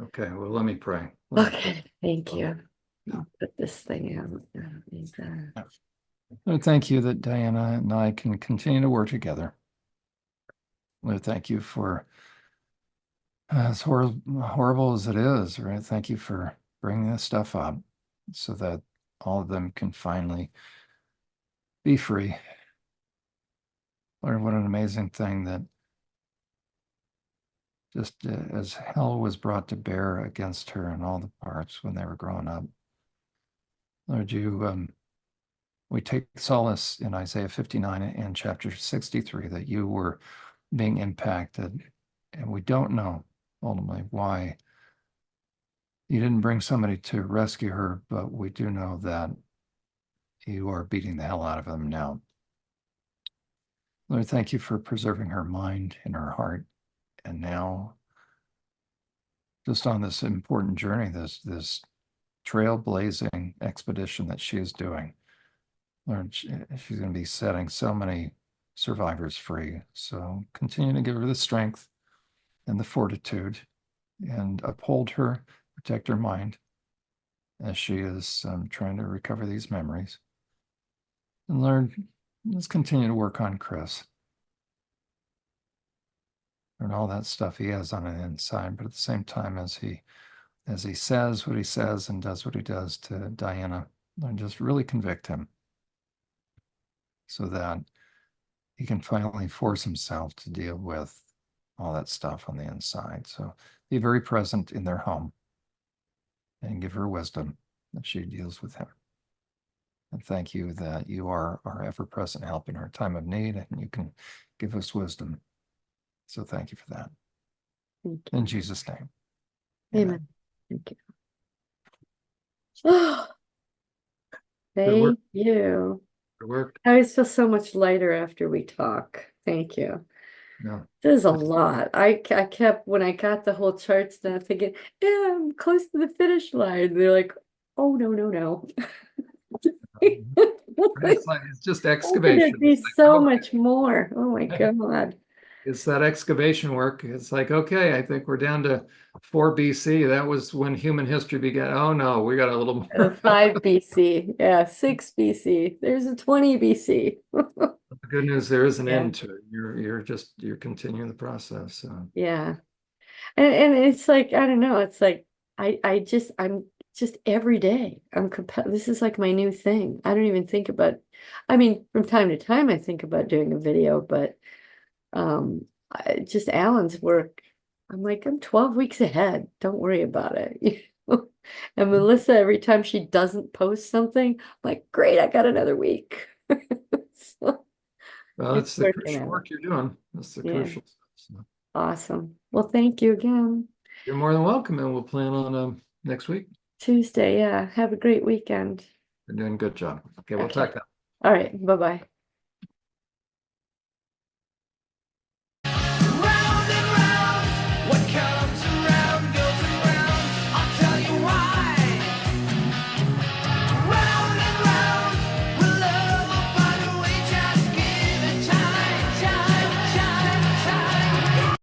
okay, well, let me pray. Let me pray. okay, thank Oh, you. yeah. I'll put this thing out. Lord, thank you that Diana and I can continue to work together. Lord, thank you for as horrible as it is, right? Thank you for bringing this stuff up so that all of them can finally be free. Lord, what an amazing thing that just as hell was brought to bear against her and all the parts when they were growing up. Lord, we take solace in Isaiah 59 and chapter 63 that you were being impacted, and we don't know ultimately why you didn't bring somebody to rescue her, but we do know that you are beating the hell out of them now. Lord, thank you for preserving her mind and her heart, and now just on this important journey, this trailblazing expedition that she is doing. Lord, she's going to be setting so many survivors free. So continue to give her the strength and the fortitude and uphold her, protect her mind as she is trying to recover these memories. And Lord, let's continue to work on Chris and all that stuff he has on the inside, but at the same time as he says what he says and does what he does to Diana, Lord, just really convict him so that he can finally force himself to deal with all that stuff on the inside. So be very present in their home and give her wisdom that she deals with him. And thank you that you are our ever-present help in our time of need, and you can give us wisdom. So thank you for that. Thank In you. Jesus' name, amen. Amen. Thank you. Good work. Thank you. It worked. I always feel so much lighter after we talk. Thank you. No. There's a lot. I kept, when I got the whole charts done, thinking, yeah, I'm close to the finish line. They're like, oh, no, no, no. It's like it's just How could excavation. it be It's so like, much more? Oh my okay. God. It's that excavation work. It's like, okay, I think we're down to 4 BC. That was when human history began. Oh no, we got a little more. 5 BC. Yeah, 6 BC. There's a 20 BC. The good news, there is an Yeah. end to it. You're continuing the process. So Yeah. And it's like, I don't know, it's like I'm just every day this is like my new thing. I don't even think about, I mean, from time to time I think about doing a video, but just Alan's work, I'm like, I'm 12 weeks ahead. Don't worry about it. And Melissa, every time she doesn't post something, I'm like, great, I got another week. So well, it's it's the working crucial out. work you're doing. That's the Yeah, crucial stuff. So awesome. Well, thank you again. you're more than welcome, and we'll plan on next week. Tuesday, yeah. Have a great weekend. You're doing a good job. Okay, we'll Okay. talk. All right. Bye-bye.